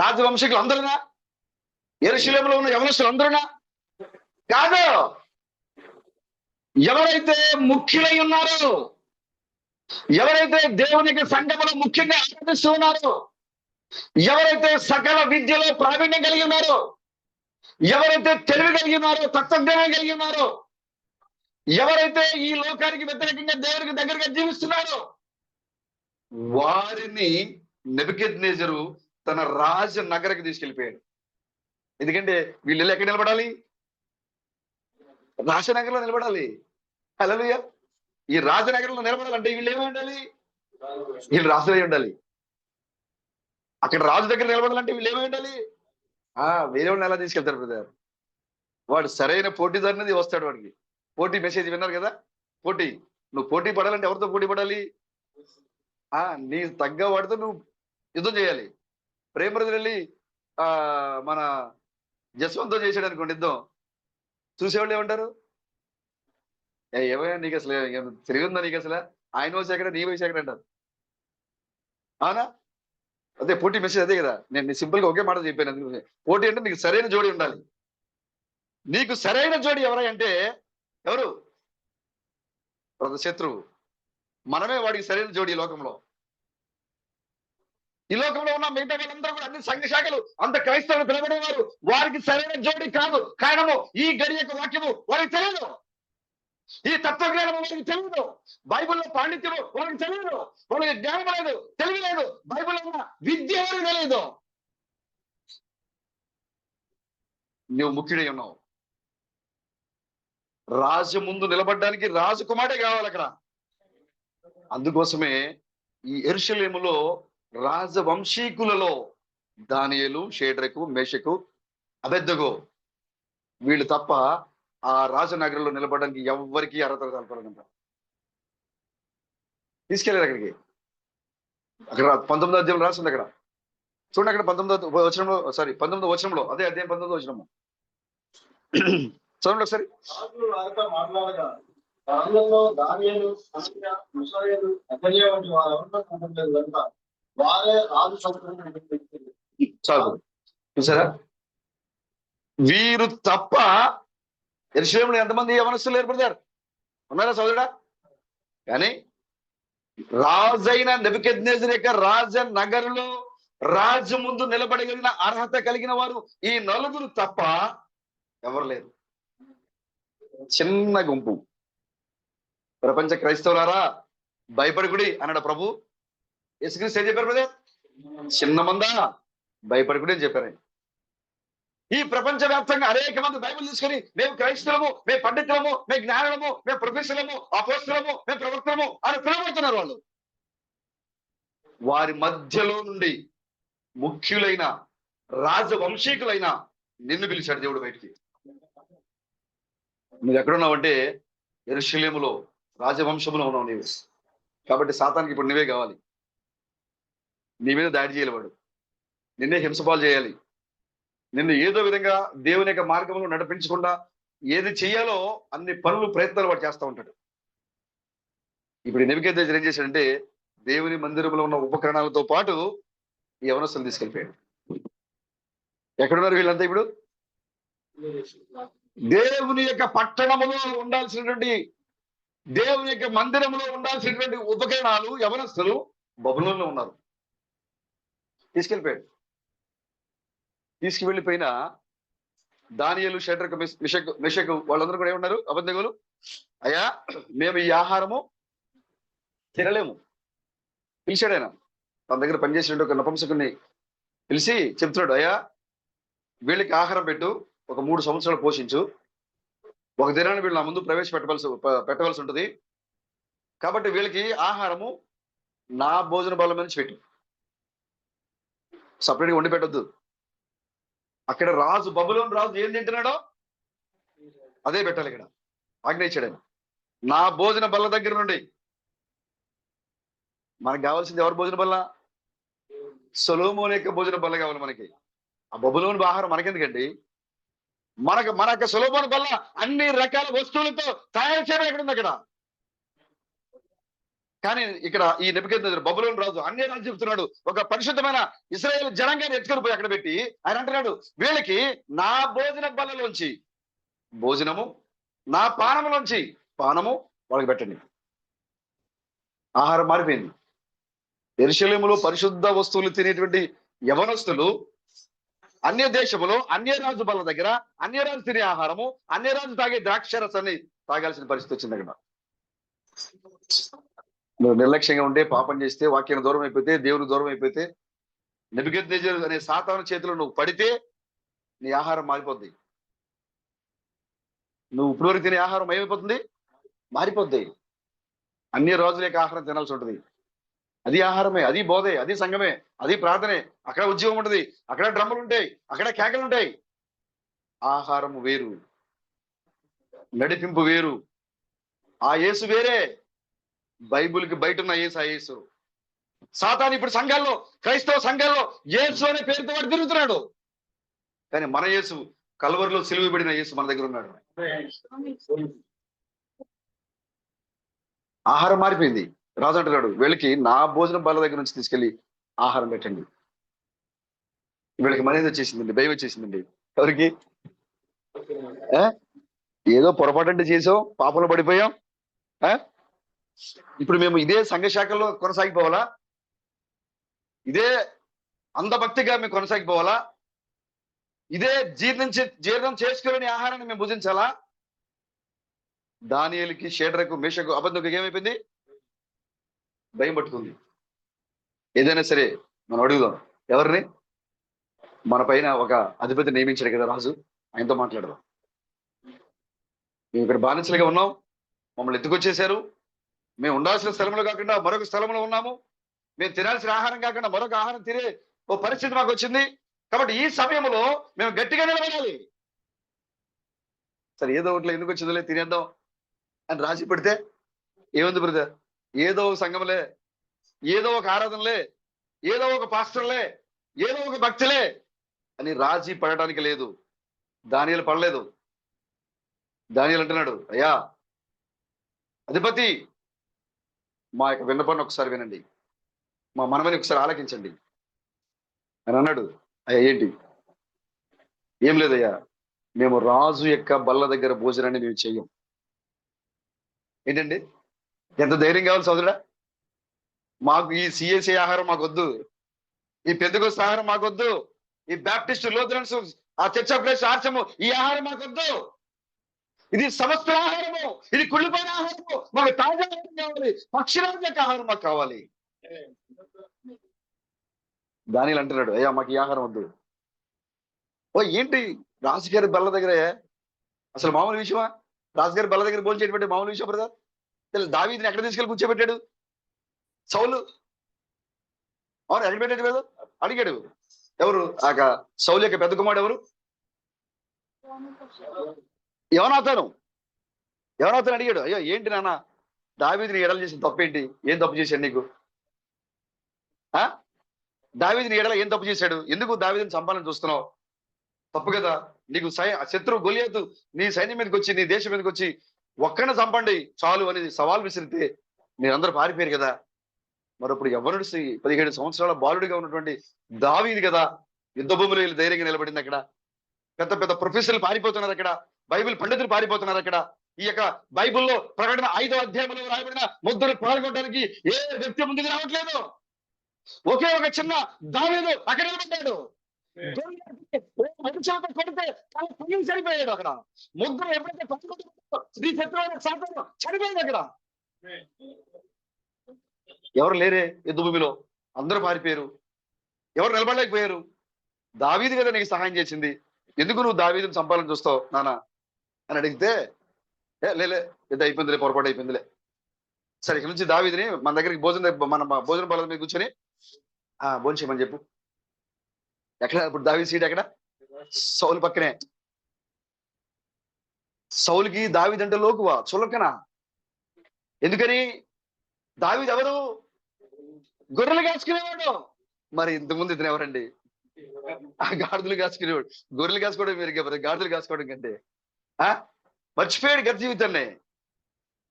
రాజవంశీకులు అందరునా? యెరూషలేములో ఉన్న యవనస్తులు అందరునా? కాదు. ఎవరైతే ముఖ్యులై ఉన్నారో, ఎవరైతే దేవునికి సంఘములో ముఖ్యంగా ఆరాధిస్తూ ఉన్నారో, ఎవరైతే సకల విద్యలో ప్రావీణ్యం కలిగి ఉన్నారో, ఎవరైతే తెలివి కలిగి ఉన్నారో, తత్వజ్ఞానం కలిగి ఉన్నారో, ఎవరైతే ఈ లోకానికి వ్యతిరేకంగా దేవునికి దగ్గరగా జీవిస్తున్నారో, వారిని నెబుకద్నెజరు తన రాజ నగరికి తీసుకెళ్ళిపోయాడు. ఎందుకంటే వీళ్ళు ఎక్కడ నిలబడాలి? రాజనగరంలో నిలబడాలి. హల్లెలూయా. ఈ రాజనగరంలో నిలబడాలంటే వీళ్ళు ఏమై ఉండాలి? వీళ్ళు రాజులై ఉండాలి. అక్కడ రాజు దగ్గర నిలబడాలంటే వీళ్ళు ఏమై ఉండాలి? వేరే వాళ్ళని ఎలా తీసుకెళ్తారు బ్రదర్? వాడు సరైన పోటీదారునది వస్తాడు. వాడికి పోటీ మెసేజ్ విన్నారు కదా, పోటీ. నువ్వు పోటీ పడాలంటే ఎవరితో పోటీ పడాలి? నీ తగ్గ వాడితో నువ్వు యుద్ధం చేయాలి. ప్రేమ బ్రదర్ వెళ్ళి మన జస్వంత్తో చేశాడు అనుకోండి యుద్ధం, చూసేవాళ్ళు ఏమంటారు? ఏమయ్యా నీకు అసలు తెలివి ఉందా? నీకు అసలు ఆయన వయసు ఎక్కడ, నీ వయసు ఎక్కడ అంటారు. అవునా? అదే పోటీ మెసేజ్ అదే కదా. నేను సింపుల్ గా ఒకే మాట చెప్పాను. పోటీ అంటే నీకు సరైన జోడి ఉండాలి. నీకు సరైన జోడి ఎవరై అంటే ఎవరు? శత్రువు. మనమే వాడికి సరైన జోడి ఈ లోకంలో. ఈ లోకంలో ఉన్న మిగతా వాళ్ళందరూ కూడా అన్ని సంఘ శాఖలు అంత క్రైస్తవులు పిలబడేవారు, వారికి సరైన జోడి కాదు. కారణము ఈ గడి యొక్క వాక్యము వారికి తెలియదు, ఈ తత్వజ్ఞానం వారికి తెలియదు, బైబిల్లో పాండిత్యము వారికి తెలియదు, వాళ్ళకి జ్ఞానం లేదు, తెలివి లేదు, బైబిల్లో ఉన్న విద్య వారికి తెలియదు. నువ్వు ముఖ్యుడై ఉన్నావు. రాజు ముందు నిలబడడానికి రాజకుమారుడే కావాలి అక్కడ. అందుకోసమే ఈ యెరూషలేములో రాజవంశీకులలో దానియేలు, షేడ్రకు, మేషకు, అబేద్నెగో వీళ్ళు తప్ప ఆ రాజనగరంలో నిలబడడానికి ఎవ్వరికీ అర్హత కలపలేదంట. తీసుకెళ్ళారు అక్కడికి. అక్కడ 19వ అధ్యాయం రాసింది. అక్కడ చూడండి, అక్కడ 19వ వచనంలో అదే అధ్యాయం 19వ వచనము చదవండి ఒకసారి. చూసారా? వీరు తప్ప యెరూషలేములో ఎంతమంది యవనస్తులు లేరు బ్రదర్? ఉన్నారా సోదరుడా? కానీ రాజైన నెబుకద్నెజరు యొక్క రాజ నగరులో రాజు ముందు నిలబడగలిగిన అర్హత కలిగిన వారు ఈ నలుగురు తప్ప ఎవరు లేరు. చిన్న గుంపు. ప్రపంచ క్రైస్తవులారా భయపడకుడి అన్నాడు ప్రభు. యేసుక్రీస్తు ఏం చెప్పారు బ్రదర్? చిన్న మందా భయపడకుడి అని చెప్పారు. ఈ ప్రపంచ వ్యాప్తంగా అనేక మంది బైబిల్ తీసుకొని మేము క్రైస్తవులము, మేము పండితులము, మేము జ్ఞానులము, మేము ప్రొఫెసర్లము, అపోస్తలము, మేము ప్రవక్తలము అని పిలువబడుతున్నారు వాళ్ళు. వారి మధ్యలో నుండి ముఖ్యులైన రాజవంశీకులైన నిన్ను పిలిచాడు దేవుడు బయటికి. నువ్వు ఎక్కడున్నావంటే యెరూషలేములో రాజవంశంలో ఉన్నావు నీవు. కాబట్టి సాతానికి ఇప్పుడు నువ్వే కావాలి. నీ మీద దాడి చేయలేవాడు, నిన్నే హింసపాలు చేయాలి, నిన్ను ఏదో విధంగా దేవుని యొక్క మార్గంలో నడిపించకుండా ఏది చెయ్యాలో అన్ని పనులు ప్రయత్నాలు వాడు చేస్తూ ఉంటాడు. ఇప్పుడు నెబుకద్నెజరు ఏం చేశాడంటే దేవుని మందిరంలో ఉన్న ఉపకరణాలతో పాటు ఈ యవనస్తులను తీసుకెళ్ళిపోయాడు. ఎక్కడున్నారు వీళ్ళంతా? ఇప్పుడు దేవుని యొక్క పట్టణములో ఉండాల్సినటువంటి, దేవుని యొక్క మందిరంలో ఉండాల్సినటువంటి ఉపకరణాలు యవనస్తులు బబులోనులో ఉన్నారు. తీసుకెళ్ళిపోయాడు. తీసుకువెళ్ళిపోయిన దానియేలు, షడ్రకు, మెషకు వాళ్ళందరూ కూడా ఏమన్నారు? అబేద్నెగోలు, అయ్యా మేము ఈ ఆహారము తినలేము. పిలిచాడు ఆయన. తన దగ్గర పనిచేసినట్టు ఒక నపుంసకుని పిలిచి చెప్తున్నాడు, అయ్యా వీళ్ళకి ఆహారం పెట్టు, ఒక 3 సంవత్సరాలు పోషించు, ఒక దినాన్ని వీళ్ళు నా ముందు పెట్టవలసి ఉంటుంది. కాబట్టి వీళ్ళకి ఆహారము నా భోజన బల్ల నుంచి పెట్టు, సపరేట్గా వండి పెట్టొద్దు. అక్కడ రాజు, బబులోను రాజు ఏం తింటున్నాడో అదే పెట్టాలి. ఇక్కడ ఆజ్ఞ ఇచ్చాడు ఆయన. నా భోజన బల్ల దగ్గర నుండి. మనకు కావాల్సింది ఎవరి భోజన బల్ల? సొలొమోను యొక్క భోజన బల్ల కావాలి మనకి. ఆ బబులోను ఆహారం మనకెందుకండి? మన యొక్క సొలొమోను బల్ల అన్ని రకాల వస్తువులతో తయారు చేయడం ఎక్కడ ఉంది? అక్కడ కానీ ఇక్కడ ఈ నెబుకద్నెజరు బబులోను రాజు అన్య రాజు చెప్తున్నాడు, ఒక పరిశుద్ధమైన ఇశ్రాయేలు జనాంగాన్ని ఎత్తుకొని పోయి అక్కడ పెట్టి ఆయన అంటున్నాడు, వీళ్ళకి నా భోజన బల్లలోంచి భోజనము, నా పానములోంచి పానము వాళ్ళకి పెట్టండి. ఆహారం మారిపోయింది. యెరూషలేములో పరిశుద్ధ వస్తువులు తినేటువంటి యవనస్తులు అన్య దేశములో అన్యరాజు బల్ల దగ్గర అన్యరాజు తినే ఆహారము, అన్యరాజు తాగే ద్రాక్షరసాన్ని తాగాల్సిన పరిస్థితి వచ్చింది. అక్కడ నువ్వు నిర్లక్ష్యంగా ఉంటే, పాపం చేస్తే, వాక్యానికి దూరం అయిపోతే, దేవునికి దూరం అయిపోతే, నెబుకద్నెజరు అనే సాతాను చేతిలో నువ్వు పడితే నీ ఆహారం మారిపోద్ది. నువ్వు ఇప్పటివరకు తినే ఆహారం ఏమైపోతుంది? మారిపోద్ది. అన్ని రోజుల యొక్క ఆహారం తినాల్సి ఉంటుంది. అది ఆహారమే, అది బోధే, అది సంఘమే, అది ప్రార్థనే. అక్కడ ఉద్యోగం ఉంటుంది, అక్కడ డ్రమ్ములు ఉంటాయి, అక్కడ కేకలు ఉంటాయి. ఆహారం వేరు, నడిపింపు వేరు. ఆ యేసు వేరే, బైబుల్కి బయట ఉన్న యేసు ఆ యేసు. సాతాను ఇప్పుడు సంఘాల్లో, క్రైస్తవ సంఘాల్లో యేసు అనే పేరుతో వాడు తిరుగుతున్నాడు. కానీ మన యేసు, కల్వరిలో సిలువబడిన యేసు మన దగ్గర ఉన్నాడు. ఆహారం మారిపోయింది. రాజు అంటున్నాడు, వీళ్ళకి నా భోజనం బల్ల దగ్గర నుంచి తీసుకెళ్లి ఆహారం పెట్టండి. వీళ్ళకి మనేది వచ్చేసిందండి, భయం వచ్చేసిందండి. ఎవరికి? ఏదో పొరపాటు చేసాం, పాపంలో పడిపోయాం. ఇప్పుడు మేము ఇదే సంఘ శాఖల్లో కొనసాగిపోవాలా? ఇదే అంధభక్తిగా మేము కొనసాగిపోవాలా? ఇదే జీర్ణం చేసుకోలేని ఆహారాన్ని మేము భుజించాలా? దానియేలుకి, షేడ్రకు, మేషకు, అబద్ధకు ఏమైపోయింది? భయం పట్టుకుంది. ఏదైనా సరే మనం అడుగుదాం, ఎవరిని? మన పైన ఒక అధిపతి నియమించాడు కదా రాజు, ఆయనతో మాట్లాడదాం. మేము ఇక్కడ బానిసలుగా ఉన్నాం, మమ్మల్ని ఎత్తుకొచ్చేశారు. మేము ఉండాల్సిన స్థలంలో కాకుండా మరొక స్థలంలో ఉన్నాము. మేము తినాల్సిన ఆహారం కాకుండా మరొక ఆహారం తినే ఓ పరిస్థితి మాకు వచ్చింది. కాబట్టి ఈ సమయంలో మేము గట్టిగా నిలబడాలి. సరే, ఏదో ఒకటి ఎందుకు వచ్చిందిలే, తినేద్దాం అని రాసి పెడితే ఏముంది బ్రదర్? ఏదో ఒక సంఘంలే, ఏదో ఒక ఆరాధనలే, ఏదో ఒక పాస్టర్లే, ఏదో ఒక భక్తులే అని రాజీ పడటానికి లేదు. దానియేలు పడలేదు. దానియేలు అంటున్నాడు, అయ్యా అధిపతి, మా యొక్క విన్నపాన్ని ఒకసారి వినండి, మా మనమని ఒకసారి ఆలకించండి అని అన్నాడు. అయ్యా ఏంటి? ఏం లేదయ్యా, మేము రాజు యొక్క బల్ల దగ్గర భోజనాన్ని మేము చెయ్యం. ఏంటండి? ఎంత ధైర్యం కావాలి సోదరుడా? మాకు ఈ సిఎస్ఐ ఆహారం మాకొద్దు, ఈ పెద్దగోస్తు ఆహారం మాకొద్దు, ఈ బ్యాప్టిస్ట్, లూథరన్స్, ఆ చర్చ్ ఆఫ్ క్రైస్ట్ ఆర్చము, ఈ ఆహారం మాకొద్దు. ఇది సమస్త ఆహారము, ఇది కుళ్ళిపోయిన ఆహారము. మాకు తాజా ఆహారం కావాలి, పక్షిరాజు యొక్క ఆహారం మాకు కావాలి. దానియేలు అంటున్నాడు, అయ్యా మాకు ఈ ఆహారం వద్దు. ఓ ఏంటి రాజుగారి బల్ల దగ్గర అసలు మామూలు విషయమా? రాజుగారి బల్ల దగ్గర భోజనం చేయడం మామూలు విషయం బ్రదర్? దావీదుని ఎక్కడ తీసుకెళ్ళి కూర్చోబెట్టాడు సౌలు? అవును, ఎక్కడ పెట్టాడు కదా? అడిగాడు. ఎవరు? సౌలు యొక్క పెద్ద కుమారుడు ఎవరు? యోనాతాను అడిగాడు, అయ్యో ఏంటి నాన్న దావీదుని ఎడల చేసిన తప్పేంటి? ఏం తప్పు చేశాడు నీకు? దావీదుని ఎడల ఏం తప్పు చేశాడు? ఎందుకు దావీదుని చంపాలని చూస్తున్నావు? తప్పు కదా. నీకు శత్రువు గొలియాతు నీ సైన్యం మీదకి వచ్చి, నీ దేశం మీదకి వచ్చి ఒక్కడిని చంపండి చాలు అనేది సవాల్ విసిరితే మీరందరూ పారిపోయారు కదా. మరప్పుడు ఎవరుడు 17 సంవత్సరాల బాలుడిగా ఉన్నటువంటి దావీదు కదా యుద్ధ భూమిలో వీళ్ళు ధైర్యంగా నిలబడింది. అక్కడ పెద్ద పెద్ద ప్రొఫెసర్లు పారిపోతున్నారు, అక్కడ బైబిల్ పండితులు పారిపోతున్నారు. అక్కడ ఈ యొక్క బైబిల్లో ప్రకటన 5వ అధ్యాయంలో రాయబడిన ముద్రను పాల్గొనడానికి ఏ వ్యక్తి ముందుకు రావట్లేదు. ఒకే ఒక చిన్న దావీదు అక్కడ నిలబడ్డాడు. కొడితే చనిపోయాడు. అక్కడ ముద్ర ఎప్పుడైతే పట్టుకుంటుందో నీ శత్రువు సాతాను చనిపోయింది. అక్కడ ఎవరు లేరే యుద్ధ భూమిలో, అందరూ పారిపోయారు, ఎవరు నిలబడలేకపోయారు. దావీదు కదా నీకు సహాయం చేసింది, ఎందుకు నువ్వు దావీదుని చంపాలని చూస్తావు నాన్న అని అడిగితే, లేలే ఇది అయిపోయిందిలే, పొరపాటు అయిపోయిందిలే. సరే, ఇక నుంచి దావీదుని మన దగ్గరికి మన భోజన బల్ల మీద కూర్చొని భోజనం చేయమని చెప్పు. ఎక్కడ ఇప్పుడు దావీదు సీట్ ఎక్కడ? సౌలు పక్కనే. సౌలుకి దావీదు అంటే లోకువా, చులకనా? ఎందుకని? దావీదు ఎవరు? గొర్రెలు కాచుకునేవాడు. మరి ఇంతకుముందు ఇతను ఎవరండి? గాడిదలు కాచుకునేవాడు. గొర్రెలు కాసుకోవడం మీరు గాడిదలు కాసుకోవడం కంటే మర్చిపోయాడు గత జీవితాన్ని.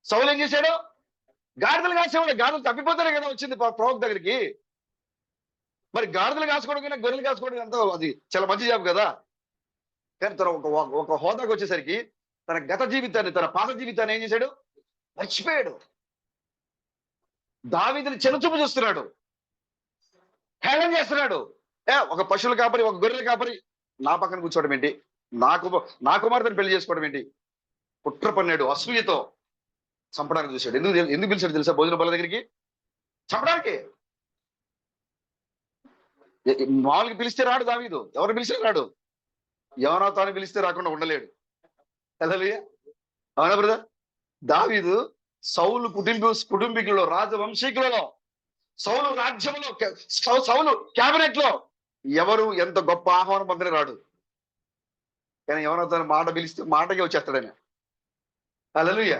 సౌలు ఏం చేశాడు? గాడిదలు కాసేవాడు, గాడిదలు తప్పిపోతారే కదా వచ్చింది ప్రవక్త దగ్గరికి. మరి గాడిదలు కాసుకోవడం కన్నా గొర్రెలు కాసుకోవడం ఎంతో అది చాలా మంచి జాబ్ కదా. కానీ తన ఒక హోదాకు వచ్చేసరికి తన గత జీవితాన్ని, తన పాత జీవితాన్ని ఏం చేశాడు? మర్చిపోయాడు. దావీదుని చిన్నచూపు చూస్తున్నాడు, హేళన చేస్తున్నాడు. ఒక పశువుల కాపరి, ఒక గొర్రెల కాపరి నా పక్కన కూర్చోవడం ఏంటి, నా కుమార్తెను పెళ్లి చేసుకోవడం ఏంటి? కుట్ర పన్నాడు, అసూయతో చంపడానికి చూశాడు. ఎందుకు పిలిచాడు తెలుసా భోజన బల్ల దగ్గరికి? చంపడానికి. మామూలుగా పిలిస్తే రాడు దావీదు, ఎవరు పిలిస్తే రాడు. యోనాతాను పిలిస్తే రాకుండా ఉండలేడు. హల్లెలూయా. అవునా బ్రదర్? దావీదు సౌలు కుటుంబీకులలో, రాజవంశీకులలో, సౌలు రాజ్యంలో, సౌలు క్యాబినెట్ లో ఎవరు ఎంత గొప్ప ఆహ్వానం పొందని రాడు. కానీ యోనాతాను మాట పిలిస్తే మాటకే వచ్చేస్తాడు ఆయన. హల్లెలూయా.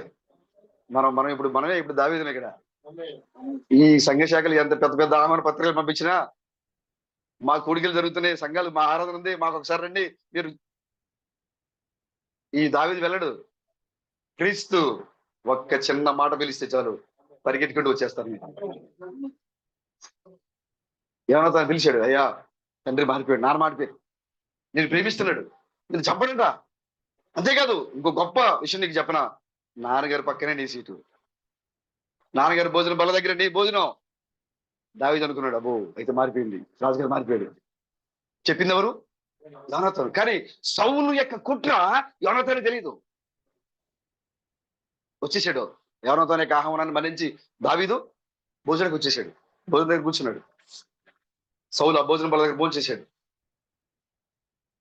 మనమే ఇప్పుడు దావీదుమే ఇక్కడ. ఈ సంఘ శాఖలు ఎంత పెద్ద పెద్ద ఆహ్వాన పత్రికలు పంపించినా, మా కూడికలు జరుగుతున్నాయి, సంఘాలు, మా ఆరాధన ఉంది, మాకు ఒకసారి రండి మీరు. ఈ దావీదు వెళ్ళడు. క్రీస్తు ఒక్క చిన్న మాట పిలిస్తే చాలు పరిగెత్తుకుంటూ వచ్చేస్తాను. యోనాతాను పిలిచాడు, అయ్యా తండ్రి మారిపోయాడు, నాన్న మారిపోయాడు, నేను ప్రేమిస్తున్నాడు, నేను చంపడంట. అంతేకాదు ఇంకో గొప్ప విషయం నీకు చెప్పనా, నాన్నగారి పక్కనే నీ సీటు, నాన్నగారి భోజనం బల్ల దగ్గర నీ భోజనం. దావీదు అనుకున్నాడు, అబ్బో అయితే మారిపోయింది, రాజుగారు మారిపోయాడు. చెప్పింది ఎవరు? యోనాతాను. కానీ సౌలు యొక్క కుట్ర యోనాతాను తెలియదు. వచ్చేసాడు యోనాతాను యొక్క ఆహ్వానాన్ని మన్నించి దావీదు భోజనానికి వచ్చేసాడు. భోజనం దగ్గర కూర్చున్నాడు. సౌలు ఆ భోజనం బల్ల దగ్గర భోజనం చేశాడు.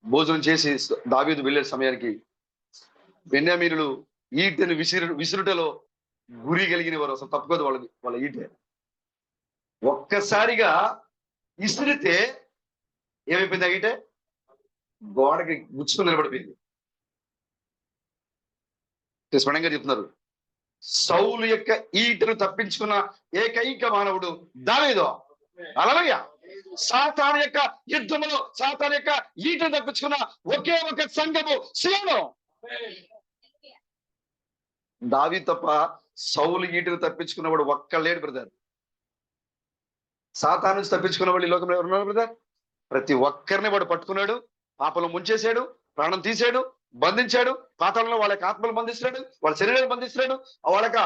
భోజనం చేసి దావీదు వెళ్ళే సమయానికి బెన్యామీనులు ఈటెను విసురుటలో గురి కలిగిన వారు. అసలు తప్పుకోదు వాళ్ళ ఈటె. ఒక్కసారిగా ఇసిరితే ఏమైపోయింది? ఆ ఈటె గోడకి గుచ్చుకుని నిలబడిపోయింది. స్పష్టంగా చెప్తున్నారు, సౌలు యొక్క ఈటను తప్పించుకున్న ఏకైక మానవుడు దావీదు. హల్లెలూయా. సాతాను యొక్క యుద్ధములో సాతాను యొక్క ఈటను తప్పించుకున్న ఒకే ఒక సంఘము సీయోను. దావీదు తప్ప సౌలు ఈటను తప్పించుకున్నవాడు ఒక్కళ్ళేడు బ్రదర్. సాతాను నుంచి తప్పించుకున్న వాళ్ళు ఈ లోకంలో ఎవరున్నారు బ్రదర్? ప్రతి ఒక్కరిని వాడు పట్టుకున్నాడు, పాపలు ముంచేశాడు, ప్రాణం తీశాడు, బంధించాడు. పాతాళంలో వాళ్ళ ఆత్మలు బంధిస్తున్నాడు, వాళ్ళ శరీరాలు బంధిస్తున్నాడు. వాళ్ళకి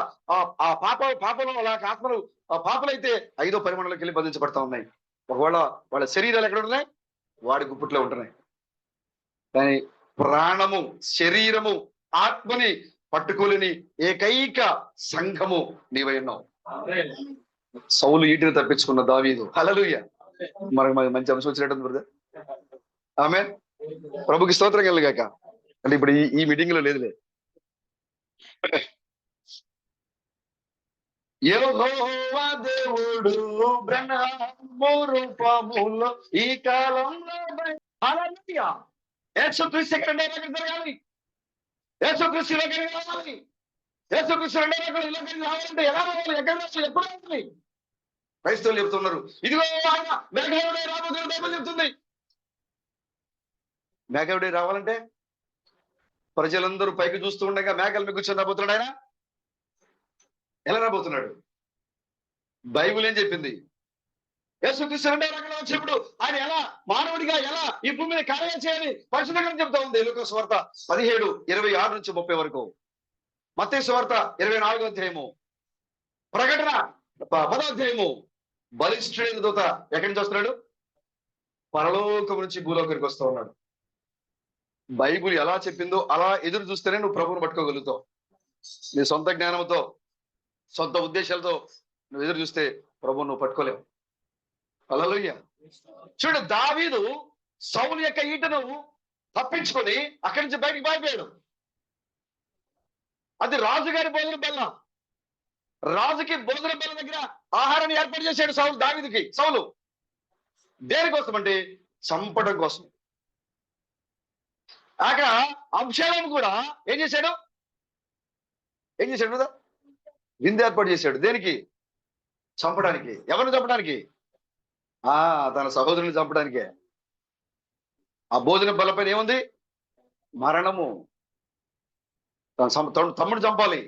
ఆ పాపంలో వాళ్ళ ఆత్మలు, ఆ పాపలైతే 5వ పరిమాణంలోకి వెళ్ళి బంధించబడతా ఉన్నాయి. ఒకవేళ వాళ్ళ శరీరాలు ఎక్కడ ఉన్నాయి? వాడి గుప్పుట్లో ఉంటున్నాయి. కానీ ప్రాణము, శరీరము, ఆత్మని పట్టుకోలేని ఏకైక సంఘము నీవై ఉన్నావు. సౌలు ఈటిని తప్పించుకున్న దావీదు. హల్లెలూయా. మనకు మంచి అంశం వచ్చినట్టుంది బ్రదర్. ఆమేన్. ప్రభుకి స్తోత్రం కలుగాక. అంటే ఇప్పుడు ఈ మీటింగ్ లో లేదులే. యెహోవా దేవుడు బ్రహ్మ రూపములో ఈ కాలంలో. హల్లెలూయా. యేసుక్రీస్తు ఎక్కడ జరగాలి? యేసుక్రీస్తు ఇలాగే రావాలి. యేసుక్రీస్తు రెండో రకం ఇలాగే రావాలంటే ఎలా రావాలి? ఎక్కడ రావాలి? ఎప్పుడు రావాలి? క్రైస్తవులు చెప్తున్నారు, ఇదిగో ఆయన మేఘావుడే రాబోతున్న బైబిల్ చెప్తుంది. మేఘావుడే రావాలంటే ప్రజలందరూ పైకి చూస్తూ ఉండగా మేఘాల మీద కూర్చొని రాబోతున్నాడు ఆయన. ఎలా రాబోతున్నాడు? బైబిల్ ఏం చెప్పింది? యేసుక్రీస్తు రెండో రకంలో వచ్చినప్పుడు ఆయన ఎలా మానవుడిగా ఎలా ఈ భూమి మీద కార్యాలు చేయాలి పరిశుద్ధ గ్రంథం చెప్తా ఉంది. లూకా సువార్త 17:26 నుంచి 30 వరకు, మత్తయి సువార్త 24వ అధ్యాయము, ప్రకటన 10వ అధ్యాయము. బలిష్ఠుడైన దూత ఎక్కడి నుంచి వస్తున్నాడు? పరలోకం నుంచి భూలోకానికి వస్తూ ఉన్నాడు. బైబిల్ ఎలా చెప్పిందో అలా ఎదురు చూస్తేనే నువ్వు ప్రభువును పట్టుకోగలుగుతావు. నీ సొంత జ్ఞానంతో, సొంత ఉద్దేశాలతో నువ్వు ఎదురు చూస్తే ప్రభువు నువ్వు పట్టుకోలేవు. హల్లెలూయా. చూడు, దావీదు సౌలు యొక్క ఈటను తప్పించుకొని అక్కడి నుంచి బయటికి పారిపోయాడు. అది రాజుగారి భోజన బల్ల. రాజుకి భోజన బల్ల దగ్గర ఆహారాన్ని ఏర్పాటు చేశాడు దావీదుకి. సౌలు దేనికోసం అంటే చంపడం కోసం. అక్కడ అబ్షాలోము కూడా ఏం చేశాడు కదా? విందు ఏర్పాటు చేశాడు. దేనికి? చంపడానికి. ఎవరిని చంపడానికి? తన సహోదరుని చంపడానికే. ఆ భోజన బలపైన ఏముంది? మరణము. తన తమ్ముడు చంపాలి.